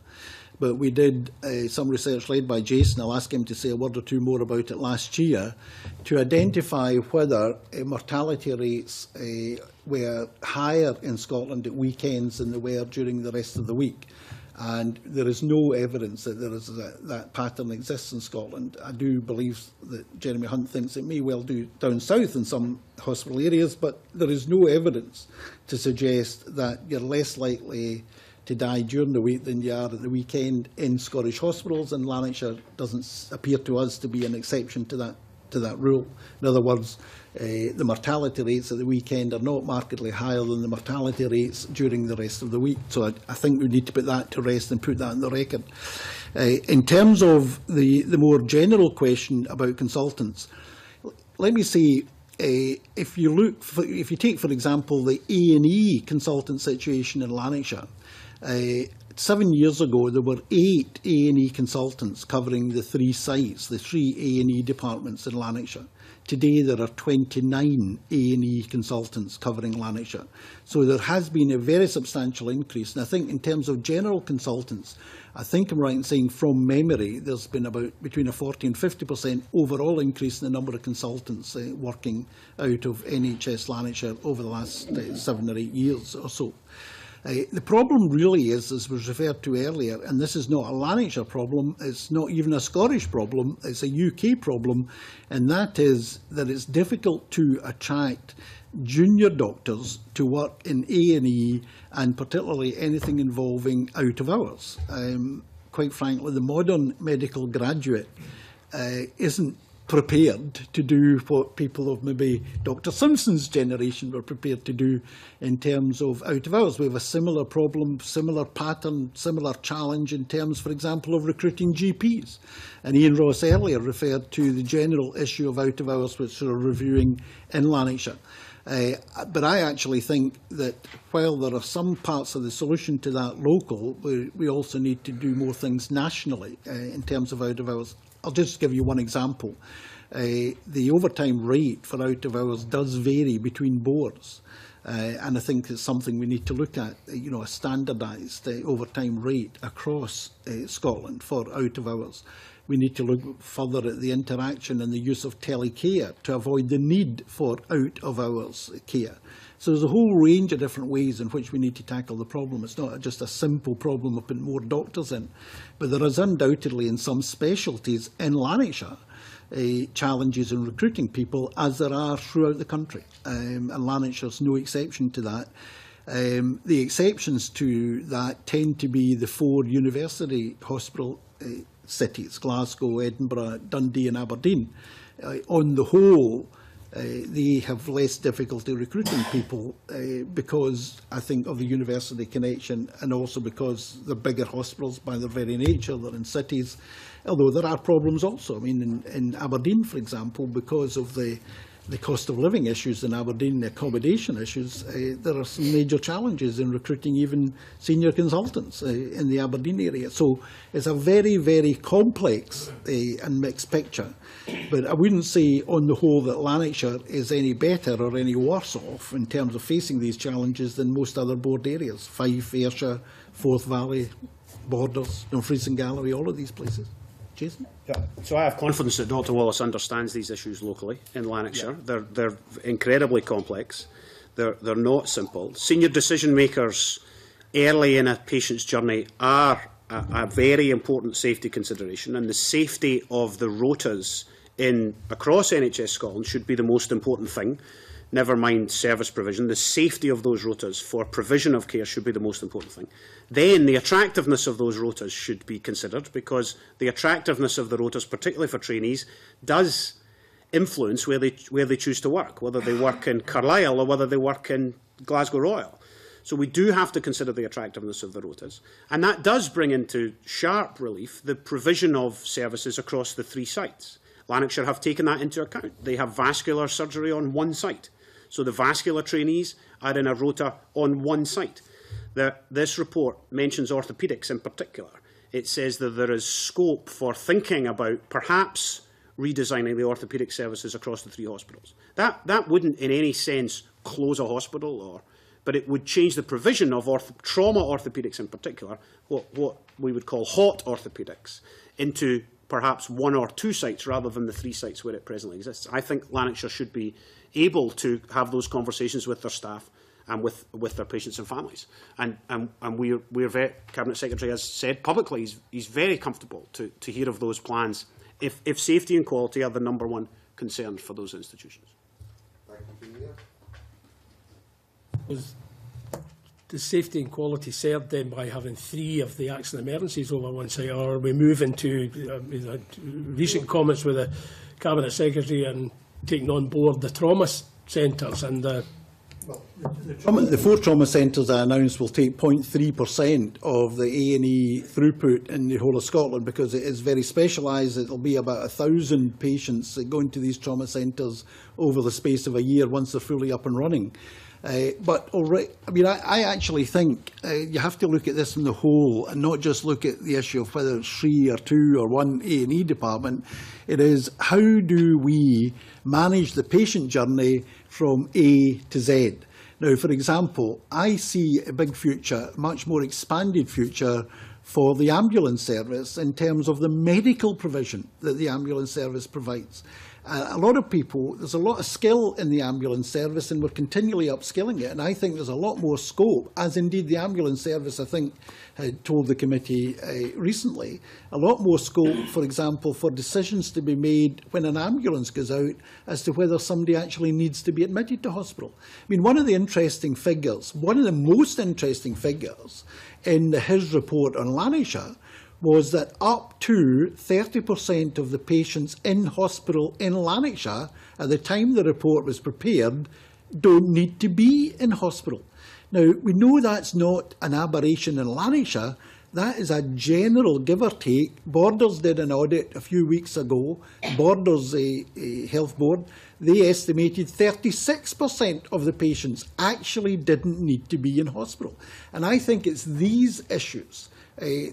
But we did some research led by Jason. I'll ask him to say a word or 2 more about it last year, to identify whether mortality rates were higher in Scotland at weekends than they were during the rest of the week. And there is no evidence that there is that pattern exists in Scotland. I do believe that Jeremy Hunt thinks it may well do down south in some hospital areas, but there is no evidence to suggest that you're less likely to die during the week than you are at the weekend in Scottish hospitals, and Lanarkshire doesn't appear to us to be an exception to that rule. In other words, the mortality rates at the weekend are not markedly higher than the mortality rates during the rest of the week. So I think we need to put that to rest and put that on the record. In terms of the more general question about consultants, let me say, if you take, for example, the A&E consultant situation in Lanarkshire, 7 years ago, there were 8 A&E consultants covering the 3 sites, the 3 A&E departments in Lanarkshire. Today, there are 29 A&E consultants covering Lanarkshire. So there has been a very substantial increase. And I think in terms of general consultants, I think I'm right in saying from memory, there's been about between a 40 and 50% overall increase in the number of consultants working out of NHS Lanarkshire over the last 7 or 8 years or so. The problem really is, as was referred to earlier, and this is not a Lanarkshire problem, it's not even a Scottish problem, it's a UK problem, and that is that it's difficult to attract junior doctors to work in A&E, and particularly anything involving out of hours. Quite frankly, the modern medical graduate isn't prepared to do what people of maybe Dr Simpson's generation were prepared to do in terms of out of hours. We have a similar problem, similar pattern, similar challenge in terms, for example, of recruiting GPs. And Iain Ross earlier referred to the general issue of out of hours, which we're reviewing in Lanarkshire. But I actually think that while there are some parts of the solution to that local, we also need to do more things nationally in terms of out of hours. I'll just give you one example. The overtime rate for out of hours does vary between boards. And I think it's something we need to look at, you know, a standardised overtime rate across Scotland for out of hours. We need to look further at the interaction and the use of telecare to avoid the need for out of hours care. So there's a whole range of different ways in which we need to tackle the problem. It's not just a simple problem of putting more doctors in, but there is undoubtedly in some specialties in Lanarkshire challenges in recruiting people, as there are throughout the country, and Lanarkshire's no exception to that. The exceptions to that tend to be the 4 university hospital cities, Glasgow, Edinburgh, Dundee and Aberdeen. On the whole, they have less difficulty recruiting people because, I think, of the university connection, and also because they're bigger hospitals by their very nature, they're in cities. Although there are problems also. I mean, in Aberdeen, for example, because of the cost of living issues in Aberdeen, the accommodation issues, there are some major challenges in recruiting even senior consultants in the Aberdeen area. So it's a very, very complex and mixed picture. But I wouldn't say on the whole that Lanarkshire is any better or any worse off in terms of facing these challenges than most other board areas. Fife, Ayrshire, Forth Valley, Borders, Dumfries and Galloway, all of these places. Jason? Yeah. So I have confidence that Dr Wallace understands these issues locally in Lanarkshire. Yeah. They're incredibly complex. They're not simple. Senior decision makers early in a patient's journey are a very important safety consideration, and the safety of the rotas across NHS Scotland should be the most important thing. Never mind service provision. The safety of those rotas for provision of care should be the most important thing. Then the attractiveness of those rotas should be considered, because the attractiveness of the rotas, particularly for trainees, does influence where they choose to work, whether they work in Carlisle or whether they work in Glasgow Royal. So we do have to consider the attractiveness of the rotas. And that does bring into sharp relief the provision of services across the 3 sites. Lanarkshire have taken that into account. They have vascular surgery on 1 site. So the vascular trainees are in a rota on 1 site. This report mentions orthopaedics in particular. It says that there is scope for thinking about perhaps redesigning the orthopaedic services across the 3 hospitals. That wouldn't in any sense close a hospital, but it would change the provision of trauma orthopaedics in particular, what we would call hot orthopaedics, into perhaps 1 or 2 sites rather than the 3 sites where it presently exists. I think Lanarkshire should be able to have those conversations with their staff and with their patients and families. And Cabinet Secretary has said publicly he's very comfortable to hear of those plans if safety and quality are the #1 concern for those institutions. Thank you. Was the safety and quality served then by having 3 of the accident emergencies over 1 site, or are we moving to recent comments with the Cabinet Secretary and taking on board the trauma centres and the... Well, the 4 trauma centres I announced will take 0.3% of the A&E throughput in the whole of Scotland, because it is very specialised. It will be about 1,000 patients that go into these trauma centres over the space of a year once they're fully up and running. But already, I mean, I actually think you have to look at this in the whole and not just look at the issue of whether it's 3 or 2 or 1 A&E department. It is, how do we manage the patient journey from A to Z? Now, for example, I see a big future, much more expanded future, for the ambulance service in terms of the medical provision that the ambulance service provides. A lot of people, there's a lot of skill in the ambulance service, and we're continually upskilling it, and I think there's a lot more scope, as indeed the ambulance service, I think, had told the committee recently, a lot more scope, for example, for decisions to be made when an ambulance goes out as to whether somebody actually needs to be admitted to hospital. I mean, one of the most interesting figures in his report on Lanarkshire was that up to 30% of the patients in hospital in Lanarkshire at the time the report was prepared don't need to be in hospital. Now, we know that's not an aberration in Lanarkshire. That is a general give or take. Borders did an audit a few weeks ago. Borders Health Board, they estimated 36% of the patients actually didn't need to be in hospital. And I think it's these issues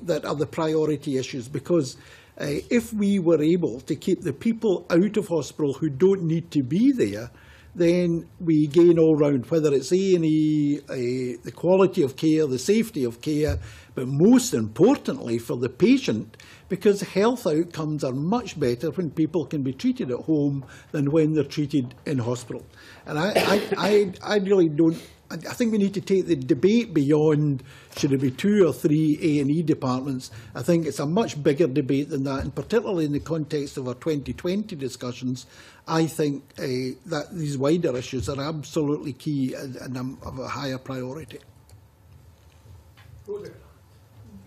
that are the priority issues, because if we were able to keep the people out of hospital who don't need to be there, then we gain all round, whether it's A&E, the quality of care, the safety of care, but most importantly for the patient, because health outcomes are much better when people can be treated at home than when they're treated in hospital. And I really don't. I think we need to take the debate beyond should it be 2 or 3 A&E departments. I think it's a much bigger debate than that, and particularly in the context of our 2020 discussions, I think that these wider issues are absolutely key and of a higher priority.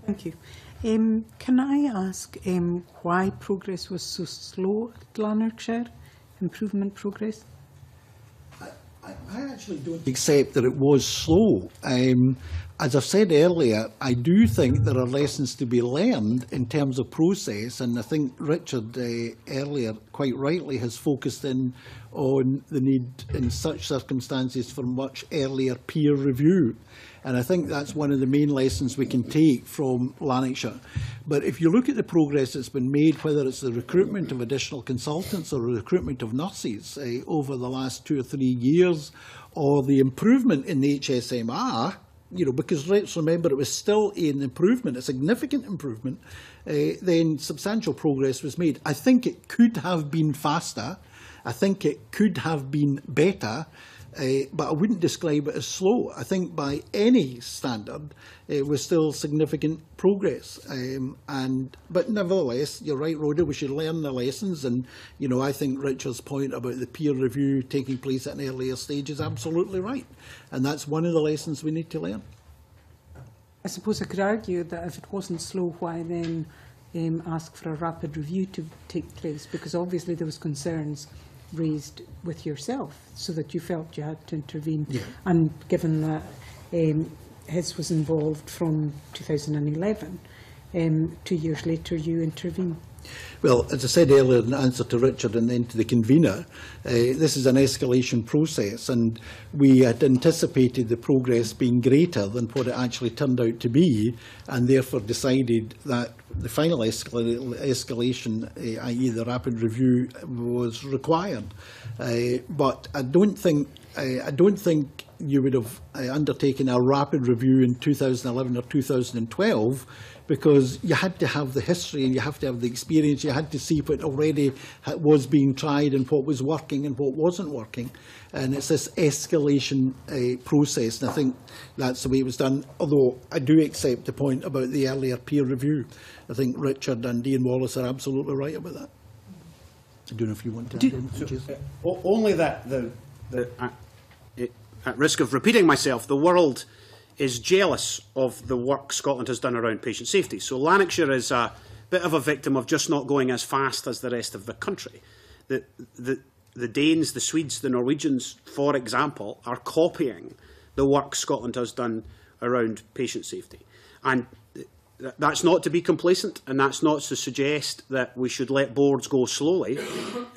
Thank you. Can I ask why progress was so slow at Lanarkshire, improvement progress? I actually don't accept that it was slow. As I've said earlier, I do think there are lessons to be learned in terms of process, and I think Richard earlier quite rightly has focused in on the need in such circumstances for much earlier peer review. And I think that's one of the main lessons we can take from Lanarkshire. But if you look at the progress that's been made, whether it's the recruitment of additional consultants or the recruitment of nurses over the last 2 or 3 years, or the improvement in the HSMR, because let's remember it was still an improvement, a significant improvement, then substantial progress was made. I think it could have been faster. I think it could have been better. But I wouldn't describe it as slow. I think by any standard, it was still significant progress. But nevertheless, you're right, Rhoda, we should learn the lessons. And, I think Richard's point about the peer review taking place at an earlier stage is absolutely right. And that's one of the lessons we need to learn. I suppose I could argue that if it wasn't slow, why then ask for a rapid review to take place? Because obviously there was concerns raised with yourself, so that you felt you had to intervene. Yeah. And given that his was involved from 2011, 2 years later you intervened. Well, as I said earlier in answer to Richard and then to the convener, this is an escalation process, and we had anticipated the progress being greater than what it actually turned out to be, and therefore decided that the final escalation, i.e. the rapid review, was required. But I don't think you would have undertaken a rapid review in 2011 or 2012, because you had to have the history and you have to have the experience. You had to see what already was being tried and what was working and what wasn't working. And it's this escalation process, and I think that's the way it was done, although I do accept the point about the earlier peer review. I think Richard and Iain Wallace are absolutely right about that. I don't know if you want to add anything. Only that, at risk of repeating myself, the world is jealous of the work Scotland has done around patient safety. So Lanarkshire is a bit of a victim of just not going as fast as the rest of the country. The Danes, the Swedes, the Norwegians, for example, are copying the work Scotland has done around patient safety. And that's not to be complacent, and that's not to suggest that we should let boards go slowly.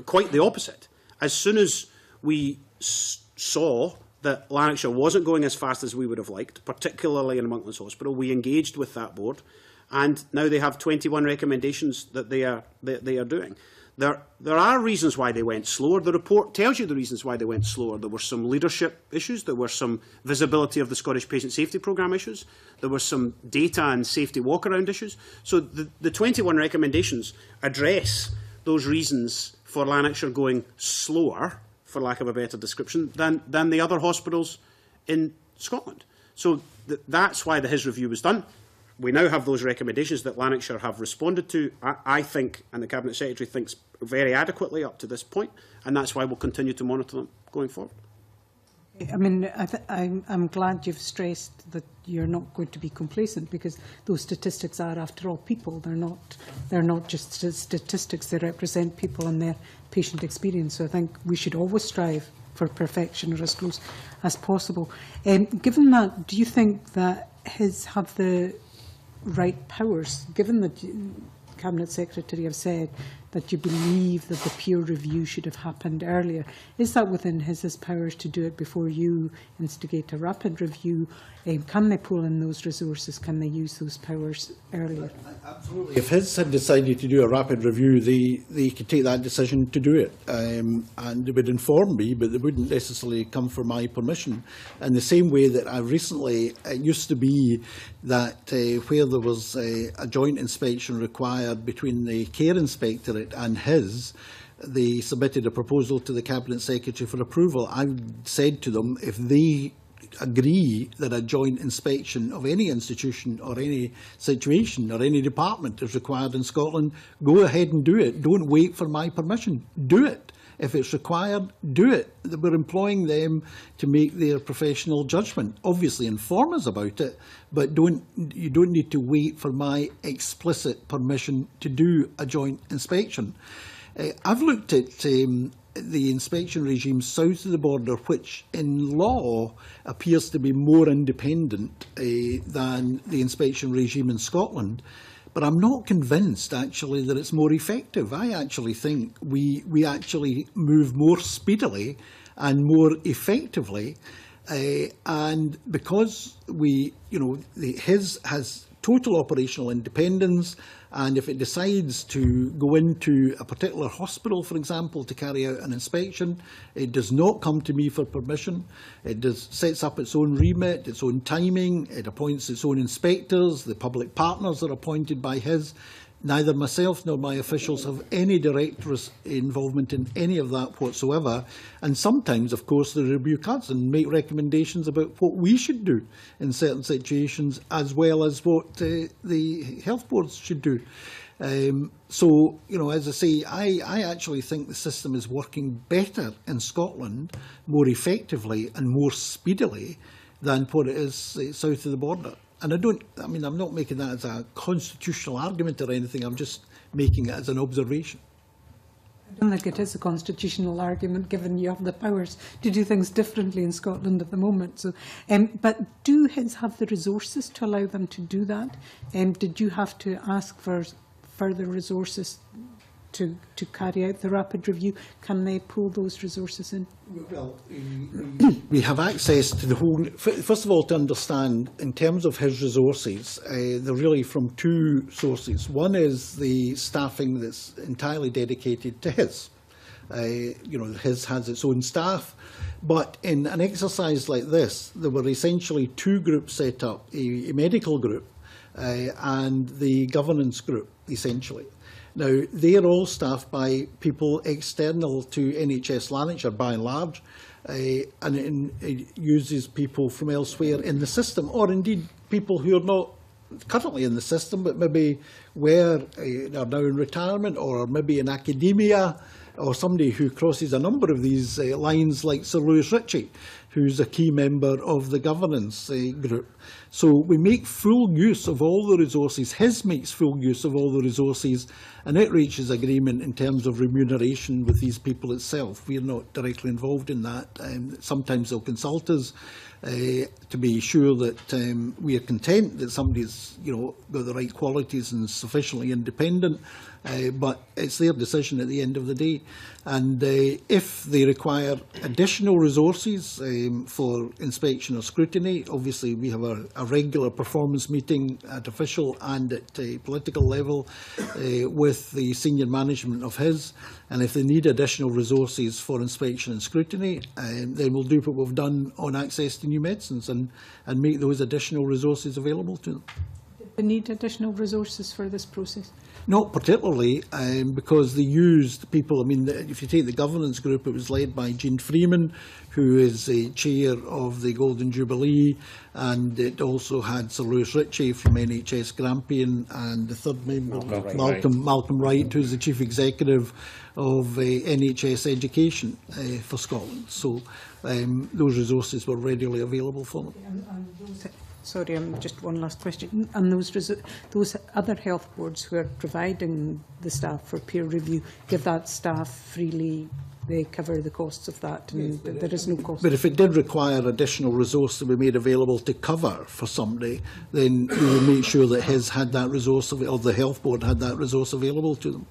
Quite the opposite. As soon as we saw that Lanarkshire wasn't going as fast as we would have liked, particularly in Monklands Hospital, we engaged with that board, and now they have 21 recommendations that they are doing. There are reasons why they went slower. The report tells you the reasons why they went slower. There were some leadership issues. There were some visibility of the Scottish Patient Safety Programme issues. There were some data and safety walk-around issues. So the 21 recommendations address those reasons for Lanarkshire going slower, for lack of a better description, than the other hospitals in Scotland. So that's why the HIS review was done. We now have those recommendations that Lanarkshire have responded to, I think, and the Cabinet Secretary thinks very adequately up to this point, and that's why we'll continue to monitor them going forward. I mean, I'm glad you've stressed that you're not going to be complacent, because those statistics are, after all, people. They're not just statistics. They represent people and their patient experience. So I think we should always strive for perfection, or as close as possible. Given that, do you think that HIS have the right powers, given that Cabinet Secretary have said that you believe that the peer review should have happened earlier. Is that within his powers to do it before you instigate a rapid review? Can they pull in those resources? Can they use those powers earlier? Absolutely. If his had decided to do a rapid review, they could take that decision to do it. And they would inform me, but they wouldn't necessarily come for my permission. In the same way that it used to be that where there was a joint inspection required between the Care Inspectorate and they submitted a proposal to the Cabinet Secretary for approval. I said to them, if they agree that a joint inspection of any institution or any situation or any department is required in Scotland, go ahead and do it. Don't wait for my permission. Do it. If it's required, do it. We're employing them to make their professional judgment. Obviously inform us about it, but you don't need to wait for my explicit permission to do a joint inspection. I've looked at the inspection regime south of the border, which in law appears to be more independent than the inspection regime in Scotland. But I'm not convinced, actually, that it's more effective. I actually think we actually move more speedily and more effectively. And because his has total operational independence, and if it decides to go into a particular hospital, for example, to carry out an inspection, it does not come to me for permission. It sets up its own remit, its own timing, it appoints its own inspectors, the public partners are appointed by his. Neither myself nor my officials have any direct involvement in any of that whatsoever. And sometimes, of course, they rebuke us and make recommendations about what we should do in certain situations, as well as what the health boards should do. So, as I say, I actually think the system is working better in Scotland, more effectively and more speedily than what it is south of the border. And I'm not making that as a constitutional argument or anything, I'm just making it as an observation. I don't think it is a constitutional argument, given you have the powers to do things differently in Scotland at the moment. So, but do HIS have the resources to allow them to do that? Did you have to ask for further resources to carry out the rapid review? Can they pull those resources in? Well, we have access to the whole. First of all, to understand, in terms of his resources, they're really from two sources. One is the staffing that's entirely dedicated to his. His has its own staff. But in an exercise like this, there were essentially two groups set up, a medical group and the governance group, essentially. Now, they're all staffed by people external to NHS Lanarkshire, by and large, and it uses people from elsewhere in the system, or indeed people who are not currently in the system, but maybe are now in retirement, or maybe in academia, or somebody who crosses a number of these lines, like Sir Lewis Ritchie, who's a key member of the governance group. So we make full use of all the resources. HIS makes full use of all the resources, and it reaches agreement in terms of remuneration with these people itself. We are not directly involved in that. Sometimes they'll consult us to be sure that we are content that somebody's got the right qualities and sufficiently independent. But it's their decision at the end of the day. And if they require additional resources for inspection or scrutiny, obviously we have a regular performance meeting at official and at political level with the senior management of HIS. And if they need additional resources for inspection and scrutiny, then we'll do what we've done on access to new medicines and make those additional resources available to them. Do they need additional resources for this process? Not particularly, because they used people. I mean, if you take the governance group, it was led by Jean Freeman, who is the chair of the Golden Jubilee, and it also had Sir Lewis Ritchie from NHS Grampian, and the third member, Malcolm Wright, who's the chief executive of NHS Education for Scotland. So those resources were readily available for them. Sorry, just one last question. And those other health boards who are providing the staff for peer review, give that staff freely they cover the costs of that, and there is no cost. But if it did require additional resource to be made available to cover for somebody, then we would make sure that his had that resource, or the health board had that resource available to them.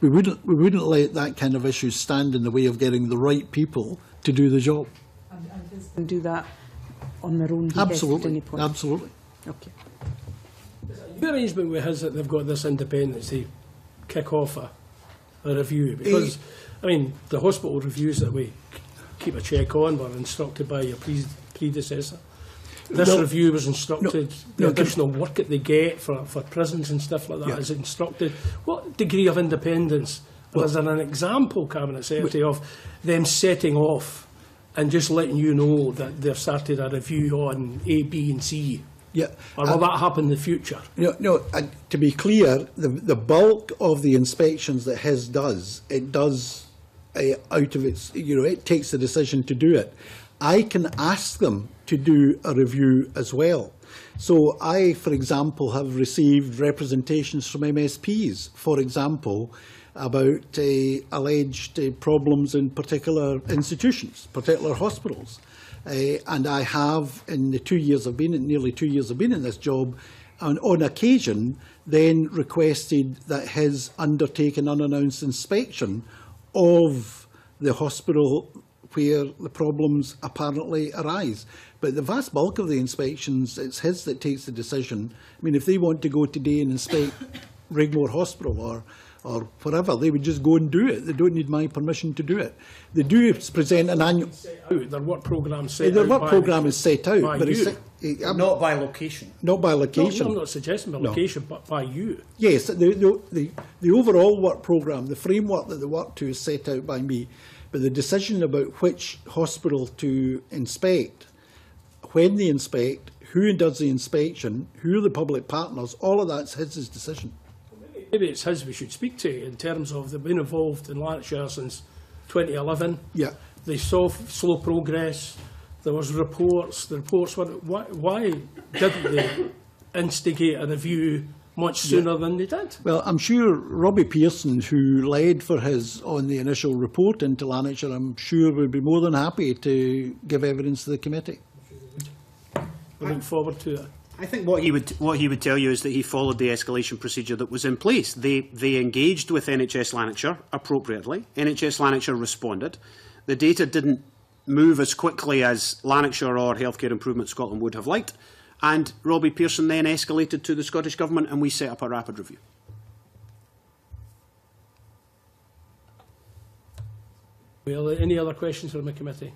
We wouldn't let that kind of issue stand in the way of getting the right people to do the job. And his can do that on their own. Absolutely, at any point. absolutely. Okay. The arrangement with his that they've got this independence to kick off a review, because I mean the hospital reviews that we keep a check on were instructed by your predecessor. This review was instructed. The additional work that they get for prisons and stuff like that is instructed. What degree of independence? Was there an example, Cabinet Secretary, of them setting off and just letting you know that they've started a review on A, B and C? Yeah. Or will that happen in the future? No, to be clear, the bulk of the inspections that HIS does, it does out of its, it takes the decision to do it. I can ask them to do a review as well. So I, for example, have received representations from MSPs, for example, about alleged problems in particular institutions, particular hospitals. And I have, in the 2 years I've been in, nearly 2 years I've been in this job, and on occasion then requested that HIS undertake an unannounced inspection of the hospital where the problems apparently arise. But the vast bulk of the inspections, it's HIS that takes the decision. I mean, if they want to go today and inspect Rigmore Hospital or whatever, they would just go and do it. They don't need my permission to do it. They do present an annual... Their work programme set Their out work by, programme is set out. by but you. Not by location. Not by location. No, I'm not suggesting by location, but by you. Yes, the overall work programme, the framework that they work to is set out by me, but the decision about which hospital to inspect, when they inspect, who does the inspection, who are the public partners, all of that's HIS decision. Maybe it's his we should speak to in terms of they've been involved in Lanarkshire since 2011. Yeah. They saw slow progress. There was reports. The reports were... Why didn't they instigate a review much sooner than they did? Well, I'm sure Robbie Pearson, who led for HIS on the initial report into Lanarkshire, I'm sure would be more than happy to give evidence to the committee. We look forward to it. I think what he would tell you is that he followed the escalation procedure that was in place. They engaged with NHS Lanarkshire appropriately. NHS Lanarkshire responded. The data didn't move as quickly as Lanarkshire or Healthcare Improvement Scotland would have liked. And Robbie Pearson then escalated to the Scottish Government and we set up a rapid review. Well, any other questions from the committee?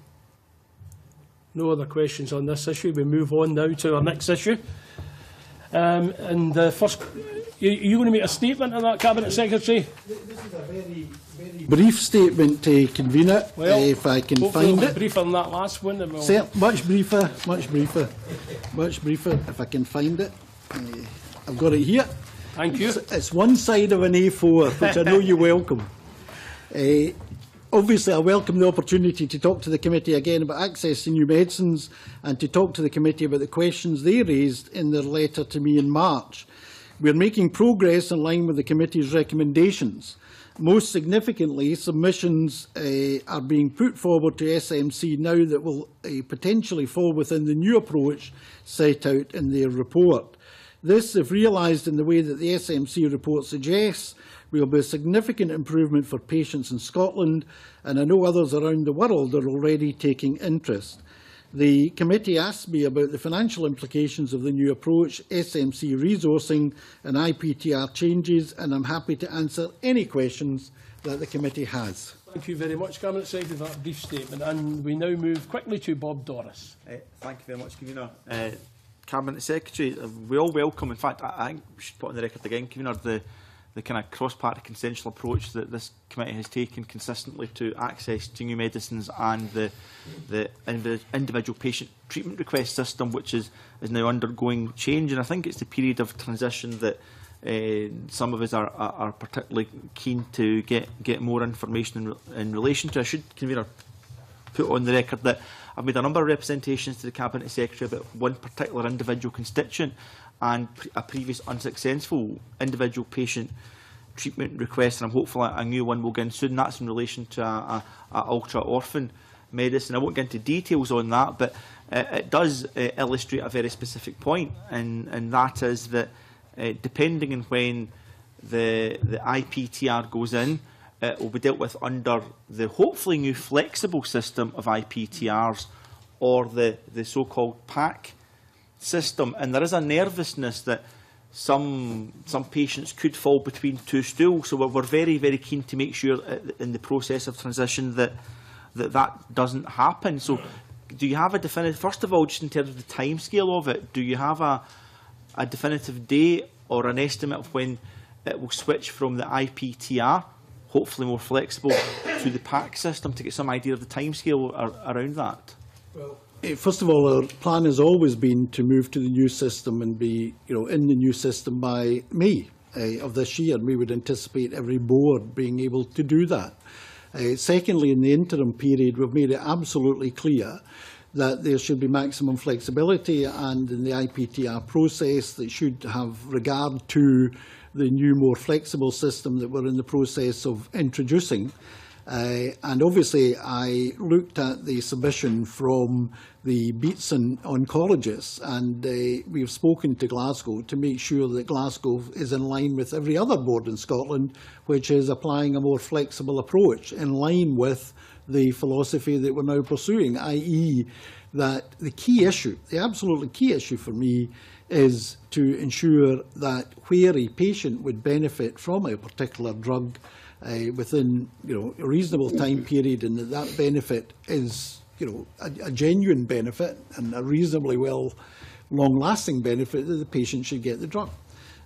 No other questions on this issue. We move on now to our next issue. And the first, you going to make a statement on that, Cabinet Secretary? This is a very brief statement, convener, well, if I can find it. Briefer than that last one. Much briefer, if I can find it. I've got it here. Thank you. It's one side of an A4, which I know you welcome. Obviously, I welcome the opportunity to talk to the committee again about access to new medicines and to talk to the committee about the questions they raised in their letter to me in March. We are making progress in line with the committee's recommendations. Most significantly, submissions are being put forward to SMC now that will potentially fall within the new approach set out in their report. This, if realised in the way that the SMC report suggests, will be a significant improvement for patients in Scotland, and I know others around the world are already taking interest. The committee asked me about the financial implications of the new approach, SMC resourcing and IPTR changes, and I'm happy to answer any questions that the committee has. Thank you very much, Cabinet Secretary, for that brief statement. And we now move quickly to Bob Doris. Thank you very much, Convener. Cabinet Secretary, we all welcome, in fact, I think we should put on the record again, Convener, the kind of cross-party consensual approach that this committee has taken consistently to access to new medicines and the individual patient treatment request system, which is now undergoing change. And I think it's the period of transition that some of us are particularly keen to get more information in relation to. I should, Convener, put on the record that I've made a number of representations to the Cabinet Secretary about one particular individual constituent and a previous unsuccessful individual patient treatment request, and I'm hopeful a new one will go in soon. That's in relation to a ultra-orphan medicine. I won't get into details on that, but it does illustrate a very specific point, and that is that depending on when the IPTR goes in, it will be dealt with under the hopefully new flexible system of IPTRs, or the so-called PAC system. And there is a nervousness that some patients could fall between two stools. So we're very, very keen to make sure in the process of transition that doesn't happen. So do you have a definitive, first of all, just in terms of the timescale of it, do you have a definitive date or an estimate of when it will switch from the IPTR, hopefully more flexible, to the PAC system, to get some idea of the timescale around that? Well, first of all, our plan has always been to move to the new system and be, in the new system by May of this year. And we would anticipate every board being able to do that. Secondly, in the interim period, we've made it absolutely clear that there should be maximum flexibility, and in the IPTR process that should have regard to the new, more flexible system that we're in the process of introducing. And obviously, I looked at the submission from the Beatson oncologists, and we've spoken to Glasgow to make sure that Glasgow is in line with every other board in Scotland, which is applying a more flexible approach in line with the philosophy that we're now pursuing, i.e. that the key issue, the absolutely key issue for me, is to ensure that where a patient would benefit from a particular drug within a reasonable time period, and that benefit is a genuine benefit and a reasonably well long-lasting benefit, that the patient should get the drug.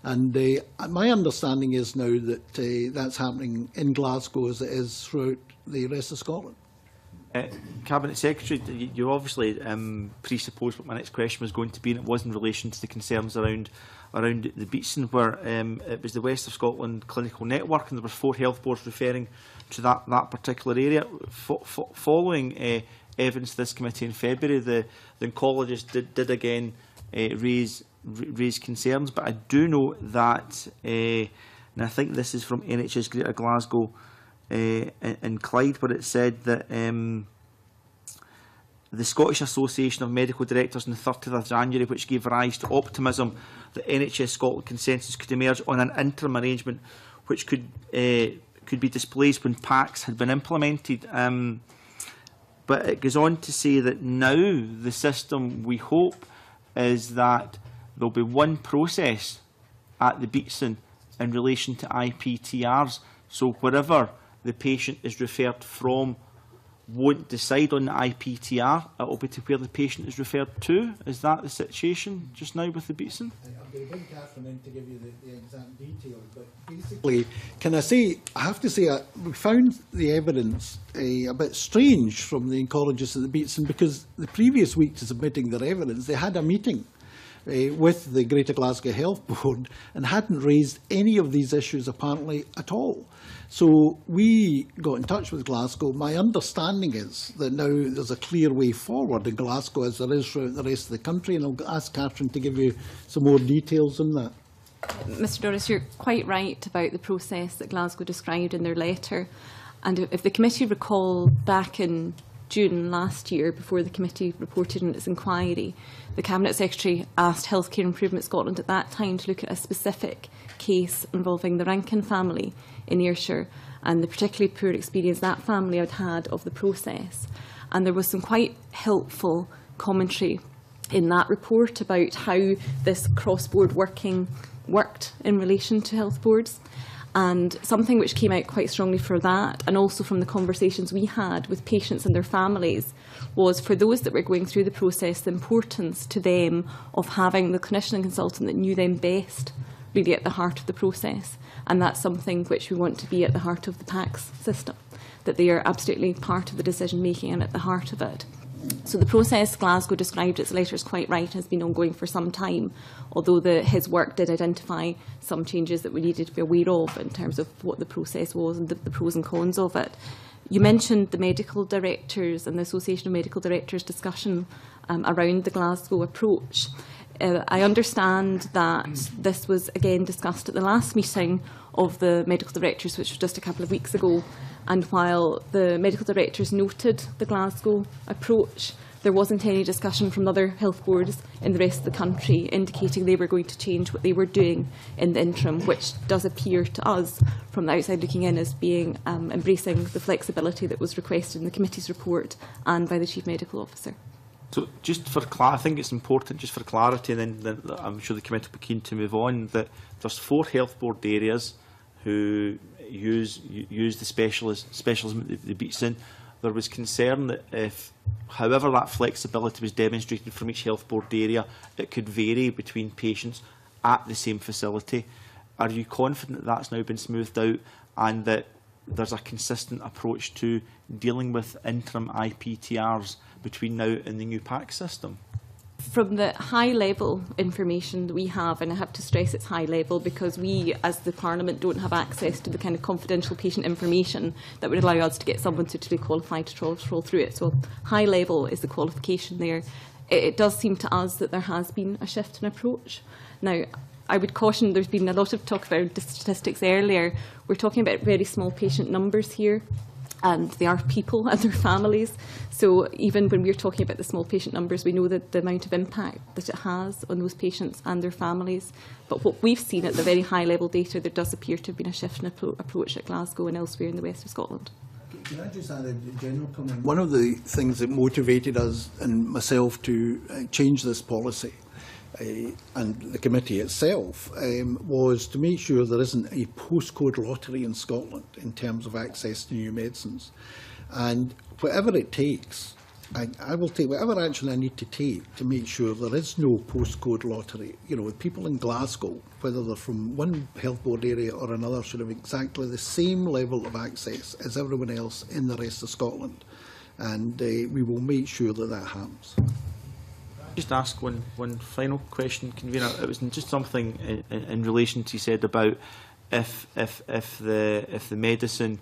And my understanding is now that that's happening in Glasgow as it is throughout the rest of Scotland. Cabinet Secretary, you obviously presupposed what my next question was going to be, and it was in relation to the concerns around the Beatson, where it was the West of Scotland Clinical Network, and there were 4 health boards referring to that particular area. Following evidence to this committee in February, the oncologist did again raise concerns, but I do know that, and I think this is from NHS Greater Glasgow in Clyde, where it said that the Scottish Association of Medical Directors on the 30th of January, which gave rise to optimism that NHS Scotland consensus could emerge on an interim arrangement which could be displaced when PACs had been implemented. But it goes on to say that now the system, we hope, is that there will be one process at the Beatson in relation to IPTRs. So wherever the patient is referred from won't decide on the IPTR, it will be to where the patient is referred to. Is that the situation just now with the Beatson? I'm going to bring Kathryn in to give you the exact details, but basically, I have to say, we found the evidence a bit strange from the oncologists at the Beatson, because the previous week to submitting their evidence, they had a meeting with the Greater Glasgow Health Board and hadn't raised any of these issues apparently at all. So we got in touch with Glasgow. My understanding is that now there's a clear way forward in Glasgow as there is throughout the rest of the country, and I'll ask Kathryn to give you some more details on that. Mr Doris, you're quite right about the process that Glasgow described in their letter. And if the committee recall, back in June last year, before the committee reported on its inquiry, the Cabinet Secretary asked Healthcare Improvement Scotland at that time to look at a specific case involving the Rankin family in Ayrshire and the particularly poor experience that family had had of the process. And there was some quite helpful commentary in that report about how this cross-board working worked in relation to health boards. And something which came out quite strongly for that, and also from the conversations we had with patients and their families, was for those that were going through the process, the importance to them of having the clinician and consultant that knew them best really at the heart of the process. And that's something which we want to be at the heart of the PACS system, that they are absolutely part of the decision making and at the heart of it. So the process Glasgow described, its letter is quite right, has been ongoing for some time, although his work did identify some changes that we needed to be aware of in terms of what the process was and the pros and cons of it. You mentioned the medical directors and the Association of Medical Directors discussion around the Glasgow approach. I understand that this was again discussed at the last meeting of the medical directors, which was just a couple of weeks ago. And while the medical directors noted the Glasgow approach, there wasn't any discussion from other health boards in the rest of the country indicating they were going to change what they were doing in the interim, which does appear to us from the outside looking in as being embracing the flexibility that was requested in the committee's report and by the Chief Medical Officer. So just for I think it's important just for clarity, and then I'm sure the committee will be keen to move on, that there's 4 health board areas who use the specialism that the beats in. There was concern that if, however that flexibility was demonstrated from each health board area, it could vary between patients at the same facility. Are you confident that that's now been smoothed out and that there's a consistent approach to dealing with interim IPTRs between now and the new PAC system? From the high-level information that we have, and I have to stress it's high-level because we, as the Parliament, don't have access to the kind of confidential patient information that would allow us to get someone suitably qualified to troll through it. So high-level is the qualification there. It does seem to us that there has been a shift in approach. Now, I would caution, there's been a lot of talk about the statistics earlier. We're talking about very small patient numbers here, and they are people and their families. So even when we're talking about the small patient numbers, we know that the amount of impact that it has on those patients and their families. But what we've seen at the very high level data, there does appear to have been a shift in approach at Glasgow and elsewhere in the west of Scotland. Can I just add a general comment? One of the things that motivated us and myself to change this policy and the committee itself was to make sure there isn't a postcode lottery in Scotland in terms of access to new medicines. And whatever it takes, I will take whatever action I need to take to make sure there is no postcode lottery. You know, with people in Glasgow, whether they're from one health board area or another, should have exactly the same level of access as everyone else in the rest of Scotland. And we will make sure that that happens. Just ask one final question, Convener. It was just something in relation to you said about if the medicine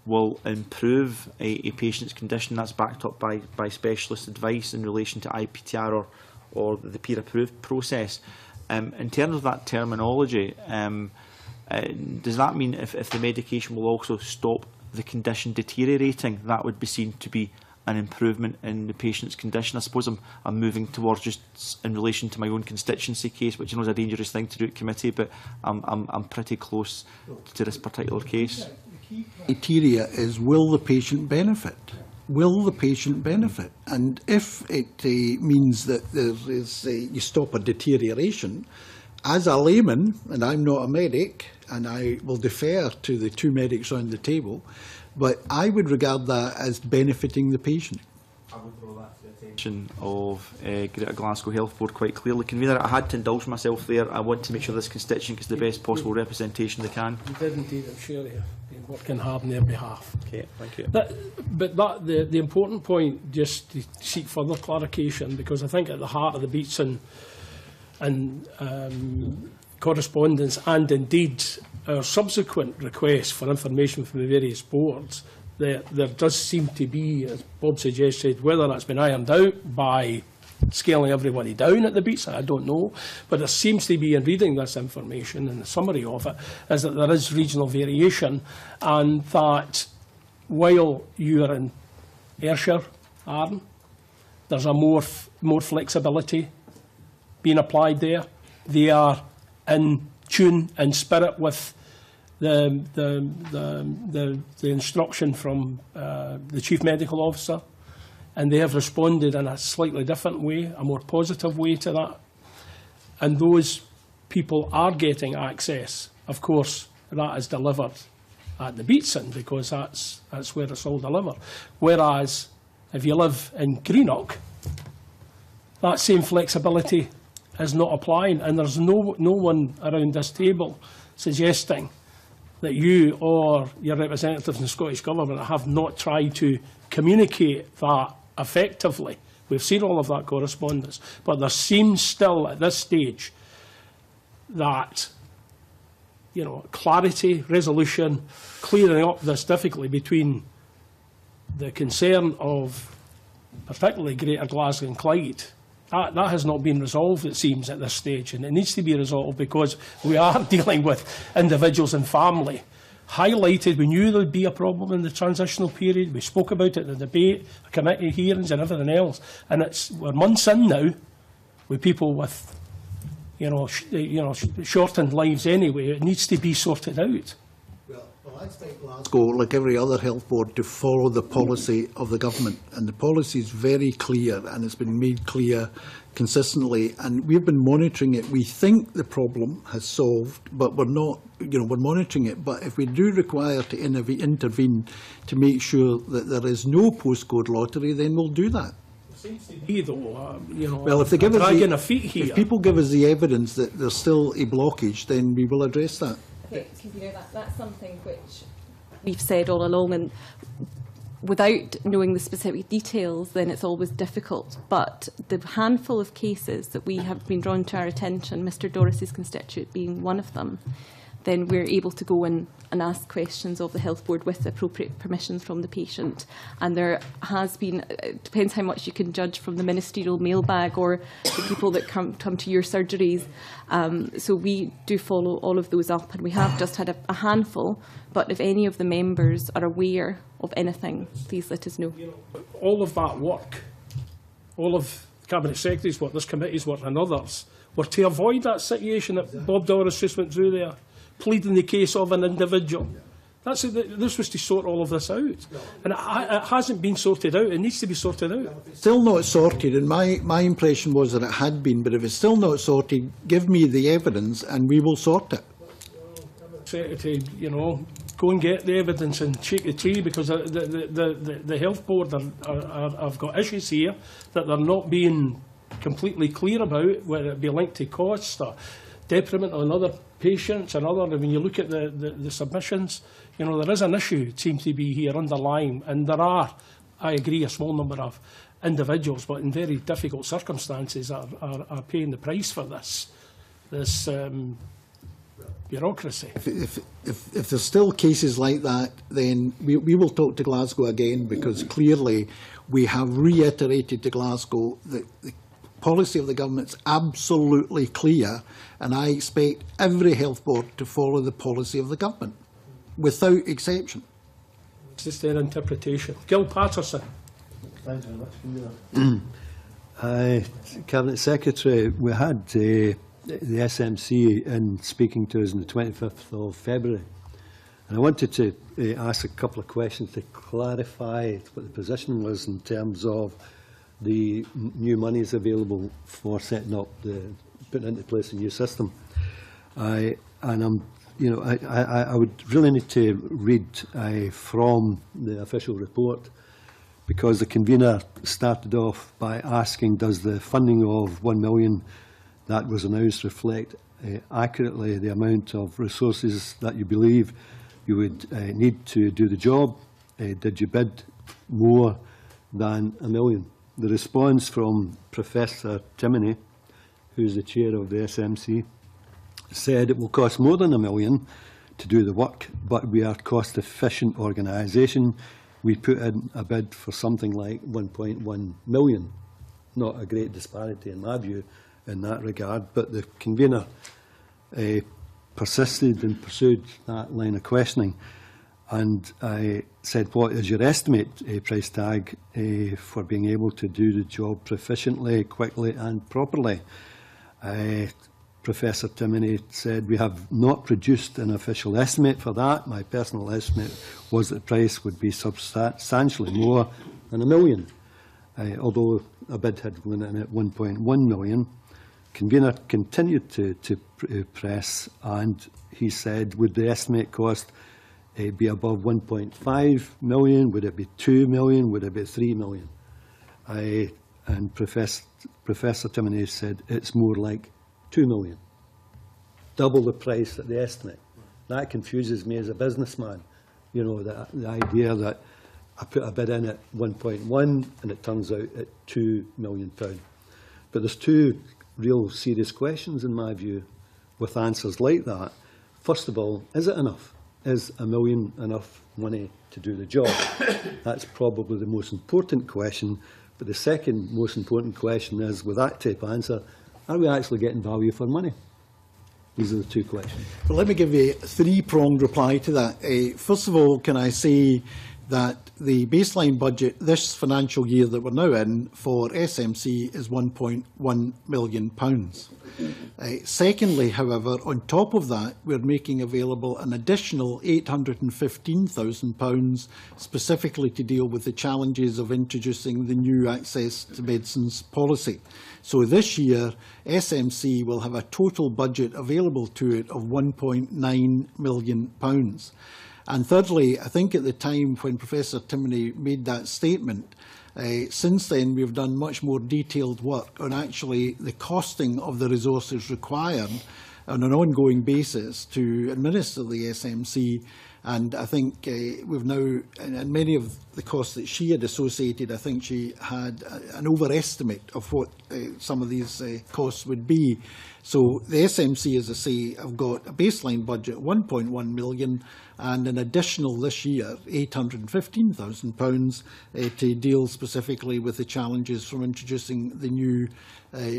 will improve a patient's condition that's backed up by specialist advice in relation to IPTR or the peer-approved process. In terms of that terminology, does that mean if the medication will also stop the condition deteriorating, that would be seen to be an improvement in the patient's condition? I suppose I'm moving towards just in relation to my own constituency case, which I know is a dangerous thing to do at committee, but I'm pretty close to this particular case. The key criteria is, will the patient benefit? Will the patient benefit? And if it means that there is you stop a deterioration, as a layman, and I'm not a medic, and I will defer to the 2 medics around the table, but I would regard that as benefiting the patient. I would draw that to the attention of Greater Glasgow Health Board quite clearly. Convener, I had to indulge myself there. I want to make sure this constituent gets the best possible representation they can. You did indeed, I'm sure you're working hard on their behalf. Okay, thank you. The important point, just to seek further clarification, because I think at the heart of the beats and correspondence and indeed our subsequent requests for information from the various boards, there does seem to be, as Bob suggested, whether that's been ironed out by scaling everybody down at the beats, I don't know, but there seems to be, in reading this information and the summary of it, is that there is regional variation, and that while you are in Ayrshire, Aaron, there's a more flexibility being applied there. They are in tune and spirit with the instruction from the Chief Medical Officer, and they have responded in a slightly different way, a more positive way to that. And those people are getting access. Of course, that is delivered at the Beatson because that's where it's all delivered. Whereas if you live in Greenock, that same flexibility is not applying, and there's no one around this table suggesting that you or your representatives in the Scottish Government have not tried to communicate that effectively. We've seen all of that correspondence, but there seems still at this stage that, you know, clarity, resolution, clearing up this difficulty between the concern of particularly Greater Glasgow and Clyde That has not been resolved, it seems, at this stage, and it needs to be resolved because we are dealing with individuals and family. Highlighted, we knew there would be a problem in the transitional period. We spoke about it in the debate, committee hearings and everything else. And we're months in now with people with, shortened lives anyway. It needs to be sorted out. Well, I expect Glasgow, like every other health board, to follow the policy of the government. And the policy is very clear and it's been made clear consistently. And we've been monitoring it. We think the problem has solved, but we're not, we're monitoring it. But if we do require to intervene to make sure that there is no postcode lottery, then we'll do that. Seems to be, though, well, if they give us if people give us the evidence that there's still a blockage, then we will address that. Okay, that's something which we've said all along, and without knowing the specific details, then it's always difficult. But the handful of cases that we have been drawn to our attention, Mr. Doris's constituent being one of them, then we're able to go and ask questions of the health board with the appropriate permissions from the patient. And there has been, it depends how much you can judge from the ministerial mailbag or the people that come to your surgeries. So we do follow all of those up, and we have just had a handful. But if any of the members are aware of anything, please let us know. All of that work, all of Cabinet Secretary's work, this committee's work and others, were to avoid that situation that Bob Doris just went through there, pleading the case of an individual. This was to sort all of this out. And it hasn't been sorted out. It needs to be sorted out. Still not sorted, and my impression was that it had been, but if it's still not sorted, give me the evidence and we will sort it. Secretary, go and get the evidence and shake the tree, because the health board have got issues here that they're not being completely clear about, whether it be linked to costs or detriment on other patients and other. When you look at the submissions, there is an issue, it seems to be here underlying, and there are, I agree, a small number of individuals, but in very difficult circumstances, are paying the price for this bureaucracy. If there's still cases like that, then we will talk to Glasgow again, because clearly we have reiterated to Glasgow that the policy of the government is absolutely clear, and I expect every health board to follow the policy of the government, without exception. It's just their interpretation. Gil Patterson. Thanks very much. Cabinet Secretary, we had the SMC in speaking to us on the 25th of February, and I wanted to ask a couple of questions to clarify what the position was in terms of the new monies available for setting up putting into place a new system. I would really need to read from the official report, because the convener started off by asking, does the funding of £1 million that was announced reflect accurately the amount of resources that you believe you would need to do the job? Did you bid more than £1 million? The response from Professor Timoney, who's the chair of the SMC, said it will cost more than £1 million to do the work, but we are a cost-efficient organisation. We put in a bid for something like 1.1 million. Not a great disparity, in my view, in that regard, but the convener persisted and pursued that line of questioning. And I said, what is your estimate price tag for being able to do the job proficiently, quickly and properly? Professor Timoney said, we have not produced an official estimate for that. My personal estimate was that the price would be substantially more than £1 million, although a bid had gone in at 1.1 million. Convener continued to press, and he said, would the estimate cost be above 1.5 million? Would it be 2 million? Would it be 3 million? And Professor Timoney said it's more like 2 million, double the price at the estimate. That confuses me as a businessman. The idea that I put a bid in at 1.1 and it turns out at £2 million. But there's two real serious questions, in my view, with answers like that. First of all, is it enough? Is £1 million enough money to do the job? That's probably the most important question But the second most important question is, with that type of answer, are we actually getting value for money? These are the two questions. Well, let me give you a three-pronged reply to that. First of all, can I say that the baseline budget this financial year that we're now in for SMC is £1.1 million. Secondly, however, on top of that, we're making available an additional £815,000 specifically to deal with the challenges of introducing the new access to medicines policy. So this year, SMC will have a total budget available to it of £1.9 million. And thirdly, I think at the time when Professor Timoney made that statement, since then we've done much more detailed work on actually the costing of the resources required on an ongoing basis to administer the SMC. And I think we've now, and many of the costs that she had associated, I think she had an overestimate of what some of these costs would be. So the SMC, as I say, have got a baseline budget of £1.1 million and an additional this year £815,000 to deal specifically with the challenges from introducing the new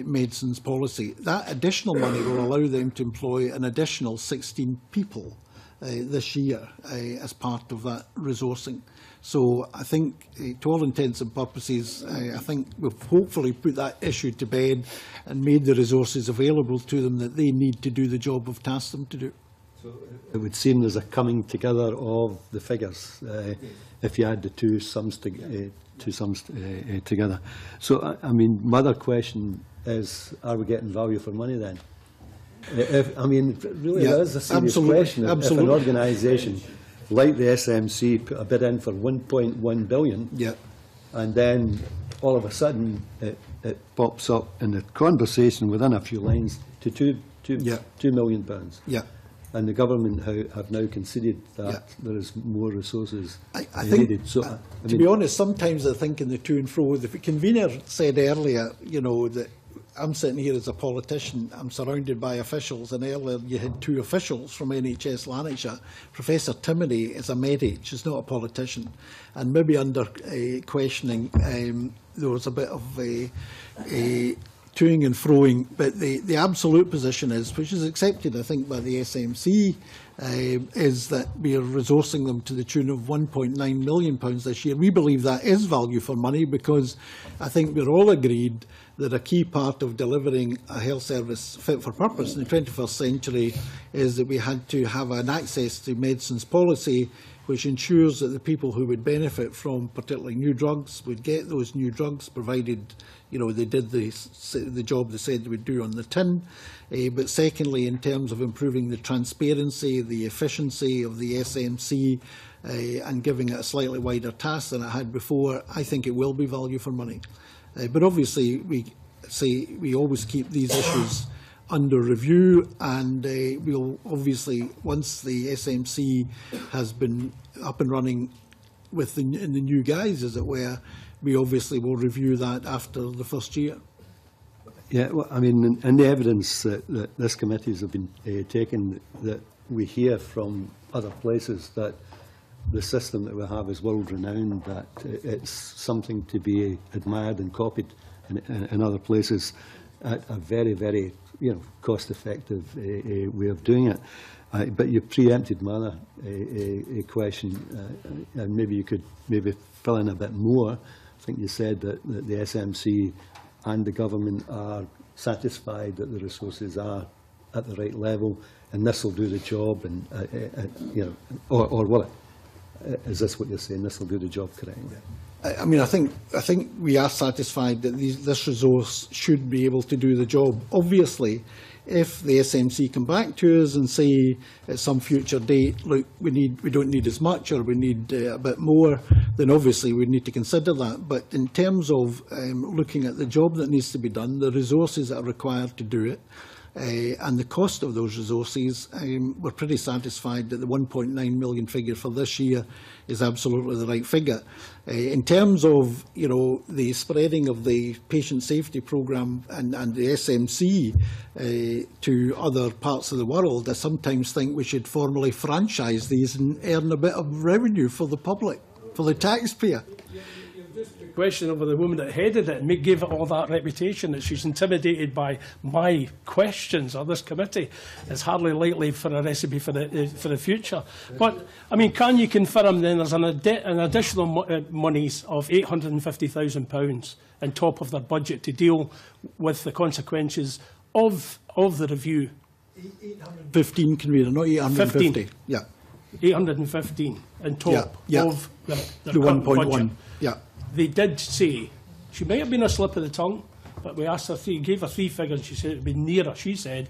medicines policy. That additional money will allow them to employ an additional 16 people this year as part of that resourcing. So I think, to all intents and purposes, I think we've hopefully put that issue to bed and made the resources available to them that they need to do the job we've tasked them to do. So it would seem there's a coming together of the figures if you add the two sums together. So, I mean, my other question is, are we getting value for money then? I mean, really, that is a serious question. If an organisation like the SMC put a bid in for £1.1 billion, and then all of a sudden it pops up in the conversation within a few lines to £2 million. And the government have now conceded that there is more resources needed. So, to be honest, sometimes I think in the to and fro, the convener said earlier, you know, that I'm sitting here as a politician, I'm surrounded by officials, and earlier you had two officials from NHS Lanarkshire. Professor Timoney is a MedH, he's not a politician. And maybe under questioning, there was a bit of toing and froing, but the absolute position is, which is accepted I think by the SMC, is that we are resourcing them to the tune of £1.9 million this year. We believe that is value for money because I think we're all agreed that a key part of delivering a health service fit for purpose in the 21st century is that we had to have an access to medicines policy which ensures that the people who would benefit from particularly new drugs would get those new drugs, provided they did the job they said they would do on the tin. But secondly, in terms of improving the transparency, the efficiency of the SMC, and giving it a slightly wider task than it had before, I think it will be value for money. But obviously, we always keep these issues under review, and we'll obviously, once the SMC has been up and running with in the new guise, as it were, we obviously will review that after the first year. Yeah, well, I mean, in the evidence that this committees have been taken, that we hear from other places that the system that we have is world-renowned, that it's something to be admired and copied in other places at a very, very cost-effective way of doing it. But you preempted my other question, and maybe you could fill in a bit more. I think you said that the SMC and the government are satisfied that the resources are at the right level, and this will do the job, and or will it? Is this what you're saying? This will do the job correctly? I mean, I think we are satisfied that this resource should be able to do the job. Obviously, if the SMC come back to us and say at some future date, look, we don't need as much, or we need a bit more, then obviously we need to consider that. But in terms of looking at the job that needs to be done, the resources that are required to do it, and the cost of those resources, we're pretty satisfied that the 1.9 million figure for this year is absolutely the right figure. In terms of the spreading of the patient safety programme and the SMC to other parts of the world, I sometimes think we should formally franchise these and earn a bit of revenue for the public, for the taxpayer. You've just question over the woman that headed it and gave it all that reputation that she's intimidated by my questions or this committee. It's hardly likely for a recipe for the future. But, I mean, can you confirm then there's an additional monies of £850,000 on top of their budget to deal with the consequences of the review? 815, convener, not 850. 15. Yeah. 815 on top of the 1.1. Yeah. They did say, she may have been a slip of the tongue, but we asked her gave her three figures, she said it would be nearer, she said,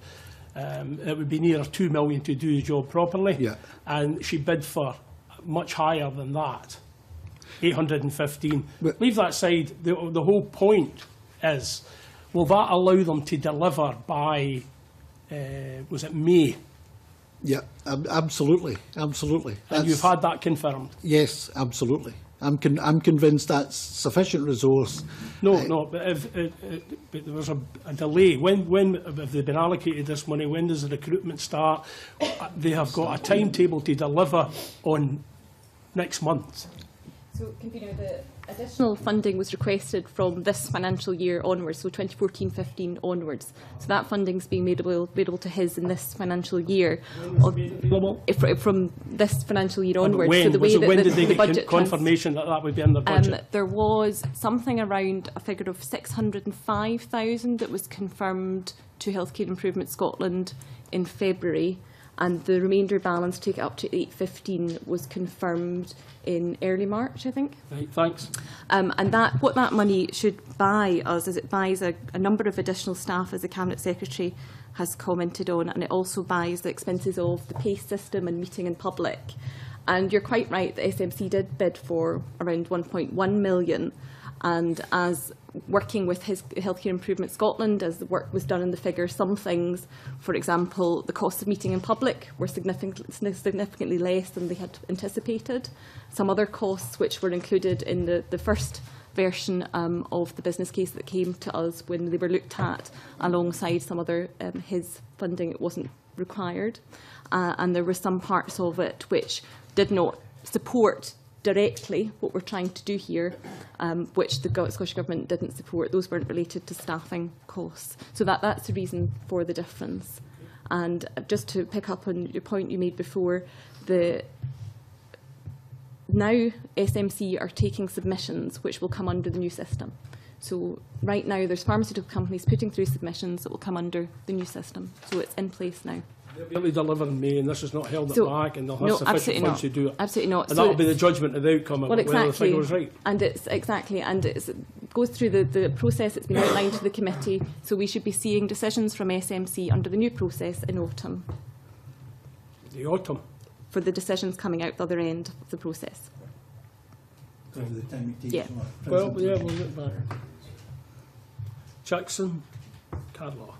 it would be nearer 2 million to do the job properly. Yeah. And she bid for much higher than that, 815. But leave that aside, the whole point is, will that allow them to deliver by, was it May? Yeah, absolutely, absolutely. And you've had that confirmed? Yes, absolutely. I'm convinced that's sufficient resource. No, but if but there was a delay. When have they been allocated this money? When does the recruitment start? They have got a timetable to deliver on next month. So, Convener, the additional funding was requested from this financial year onwards, so 2014-15 onwards. So that funding's being made available to his in this financial year. From this financial year onwards. When? So the way when did they the get budget confirmation that would be in the budget? There was something around a figure of 605,000 that was confirmed to Healthcare Improvement Scotland in February, and the remainder balance, take it up to 815, was confirmed in early March, I think. Right, thanks. And what that money should buy us is it buys a number of additional staff, as the Cabinet Secretary has commented on, and it also buys the expenses of the PACE system and meeting in public. And you're quite right, the SMC did bid for around 1.1 million, and as working with his Healthcare Improvement Scotland, as the work was done in the figure, some things, for example, the cost of meeting in public were significantly less than they had anticipated. Some other costs which were included in the first version of the business case that came to us when they were looked at alongside some other his funding, it wasn't required. And there were some parts of it which did not support directly what we're trying to do here, which the Scottish Government didn't support. Those weren't related to staffing costs. So that's the reason for the difference. And just to pick up on your point you made before, now SMC are taking submissions which will come under the new system. So right now there's pharmaceutical companies putting through submissions that will come under the new system. So it's in place now. They'll be able to deliver in May, and this is not held it back, and they'll have sufficient funds to do it. Absolutely not. And that'll be the judgment of the outcome of whether the figure was right. And it goes through the process that's been outlined to the committee, so we should be seeing decisions from SMC under the new process in autumn. The autumn? For the decisions coming out the other end of the process. Because of the time it takes. Yeah. Well, yeah, we'll look back. Jackson, Cadlaw.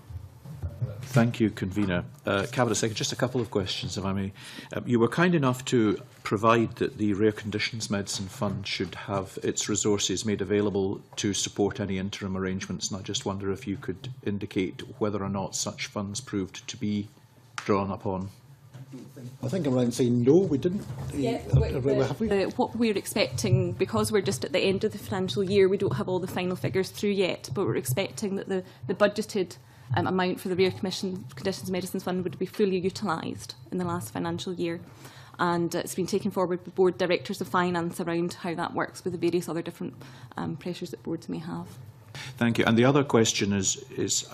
Thank you, Convener. Cabinet Secretary, just a couple of questions, if I may. You were kind enough to provide that the Rare Conditions Medicine Fund should have its resources made available to support any interim arrangements, and I just wonder if you could indicate whether or not such funds proved to be drawn upon. I think I'm right in saying no, we didn't. Yes, have we? What we're expecting, because we're just at the end of the financial year, we don't have all the final figures through yet, but we're expecting that the budgeted amount for the Rare Conditions Medicines Fund would be fully utilised in the last financial year. And it's been taken forward with Board Directors of Finance around how that works with the various other different pressures that boards may have. Thank you. And the other question is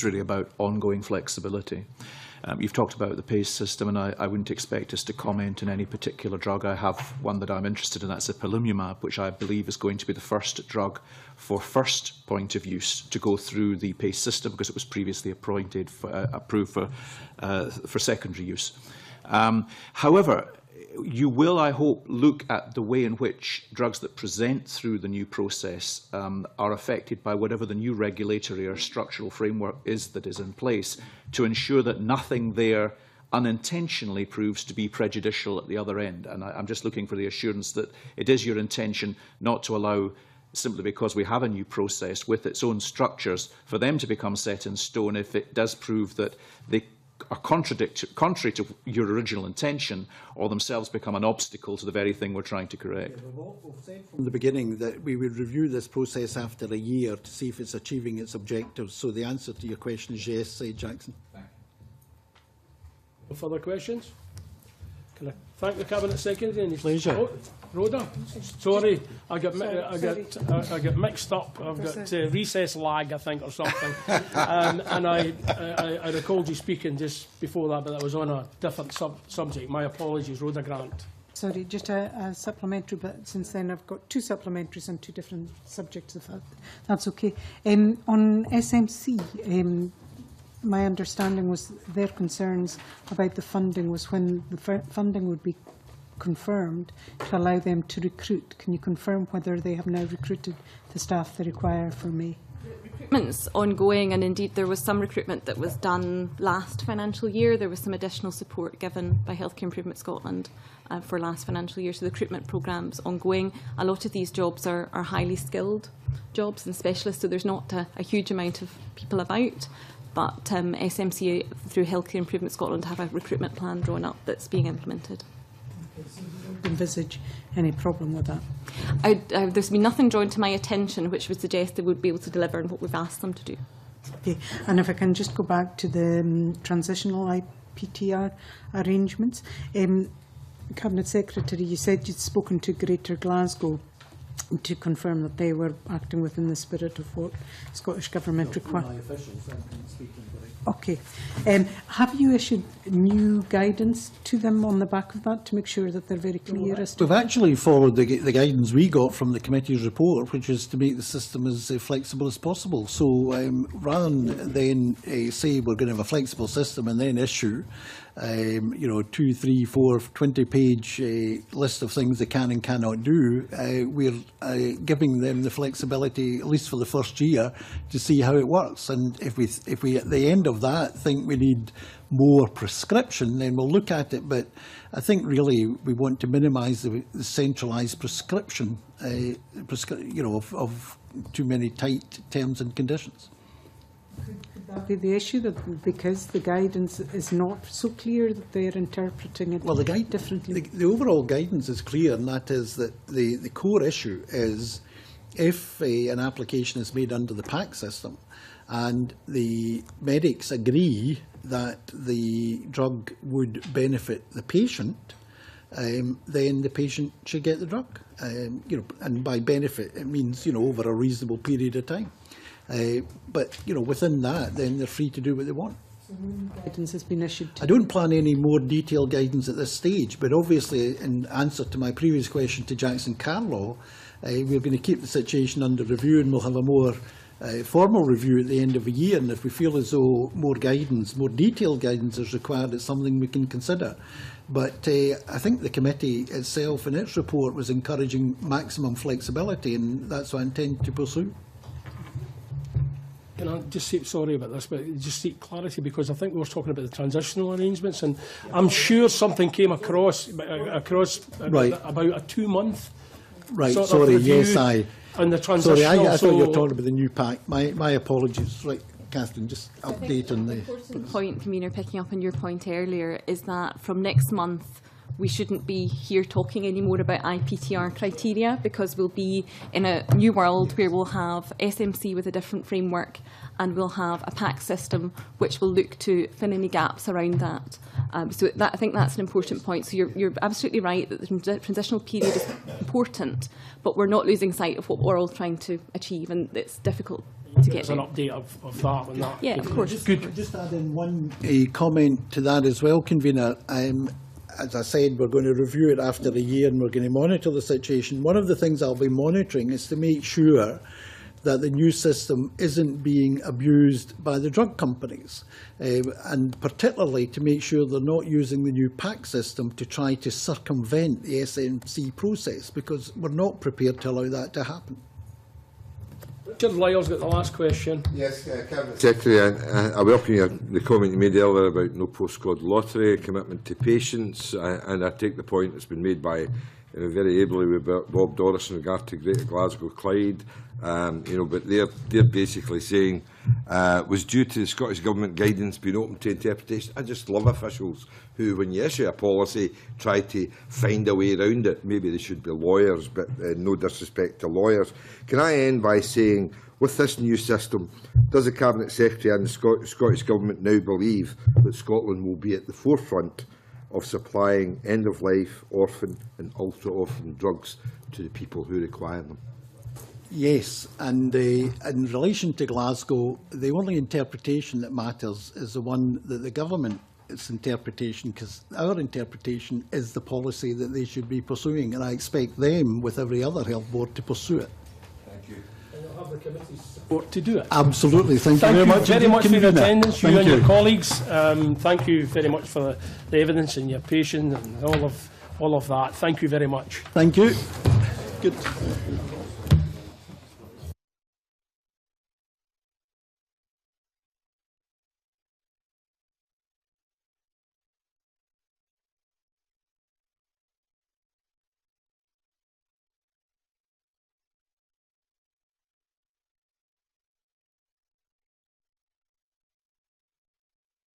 really about ongoing flexibility. You've talked about the PACE system, and I wouldn't expect us to comment on any particular drug. I have one that I'm interested in, that's ipilimumab, which I believe is going to be the first drug for first point of use to go through the PACE system, because it was previously approved for secondary use. However, you will, I hope, look at the way in which drugs that present through the new process are affected by whatever the new regulatory or structural framework is that is in place, to ensure that nothing there unintentionally proves to be prejudicial at the other end. And I'm just looking for the assurance that it is your intention not to allow, simply because we have a new process with its own structures, for them to become set in stone if it does prove that they contrary to your original intention, or themselves become an obstacle to the very thing we're trying to correct. Yeah, we've said from the beginning that we would review this process after a year to see if it's achieving its objectives. So the answer to your question is yes, Jackson. No further questions? Can I thank the Cabinet Secretary? And Pleasure. Oh, Rhoda, sorry, I got mixed up. I've got recess lag, I think, or something. And I recalled you speaking just before that, but that was on a different subject. My apologies, Rhoda Grant. Sorry, just a supplementary, but since then I've got two supplementaries on two different subjects, if that's okay. On SMC, my understanding was their concerns about the funding was when the funding would be confirmed to allow them to recruit. Can you confirm whether they have now recruited the staff they require for May? Recruitment's ongoing, and indeed there was some recruitment that was done last financial year. There was some additional support given by Healthcare Improvement Scotland for last financial year, so the recruitment programme's ongoing. A lot of these jobs are highly skilled jobs and specialists, so there's not a huge amount of people about. But SMC, through Healthcare Improvement Scotland, have a recruitment plan drawn up that's being implemented. Envisage any problem with that? There's been nothing drawn to my attention which would suggest they would be able to deliver on what we've asked them to do. Okay, and if I can just go back to the transitional IPTR arrangements. Cabinet Secretary, you said you'd spoken to Greater Glasgow to confirm that they were acting within the spirit of what Scottish Government requires. Okay. Have you issued new guidance to them on the back of that to make sure that they're very clear as to... We've actually followed the guidance we got from the committee's report, which is to make the system as flexible as possible. So rather than say we're going to have a flexible system and then issue 2, 3, 4, 20-page list of things they can and cannot do, we're giving them the flexibility, at least for the first year, to see how it works. And if we at the end of that think we need more prescription, then we'll look at it. But I think really we want to minimise the centralised prescription, of too many tight terms and conditions. Could that be the issue, that because the guidance is not so clear that they're interpreting it differently? The overall guidance is clear, and that is that the core issue is if an application is made under the PAC system and the medics agree that the drug would benefit the patient, then the patient should get the drug. And by benefit, it means over a reasonable period of time. But within that, then they're free to do what they want. So guidance has been issued. I don't plan any more detailed guidance at this stage, but obviously, in answer to my previous question to Jackson Carlaw, we're going to keep the situation under review, and we'll have a more formal review at the end of the year. And if we feel as though more detailed guidance is required, it's something we can consider. But I think the committee itself, in its report, was encouraging maximum flexibility, and that's what I intend to pursue. Can I just say, sorry about this, but just seek clarity, because I think we were talking about the transitional arrangements, and I'm sure something came across right. about a 2-month right. sort Sorry, of review yes, and the transitional. Sorry, I thought you were talking about the new PAC. My apologies. Right, Kathryn, just update on the important point, Convener, picking up on your point earlier, is that from next month we shouldn't be here talking anymore about IPTR criteria, because we'll be in a new world where we'll have SMC with a different framework, and we'll have a PAC system which will look to fill any gaps around that. So I think that's an important point. So you're absolutely right that the transitional period is important, but we're not losing sight of what we're all trying to achieve, and it's difficult to get an update of that. And that. Yeah, of course. Good. Just add in one comment to that as well, Convener. As I said, we're going to review it after a year, and we're going to monitor the situation. One of the things I'll be monitoring is to make sure that the new system isn't being abused by the drug companies, and particularly to make sure they're not using the new PAC system to try to circumvent the SMC process, because we're not prepared to allow that to happen. Richard Lyle's got the last question. Yes, Cabinet Secretary, I welcome the comment you made earlier about no postcode lottery, commitment to patients, and I take the point that's been made by very ably with Bob Doris in regard to Greater Glasgow Clyde. But they're basically saying was due to the Scottish Government guidance being open to interpretation. I just love officials who, when you issue a policy, try to find a way around it. Maybe they should be lawyers, but no disrespect to lawyers. Can I end by saying, with this new system, does the Cabinet Secretary and the Scottish Government now believe that Scotland will be at the forefront of supplying end-of-life, orphan and ultra-orphan drugs to the people who require them? Yes, and in relation to Glasgow, the only interpretation that matters is the one that the government's interpretation, because our interpretation is the policy that they should be pursuing, and I expect them, with every other health board, to pursue it. Thank you. And you'll have the committee's support to do it. Absolutely. Thank you very much for your attendance, you and your colleagues. Thank you very much for the evidence and your patience and all of that. Thank you very much. Thank you. Good.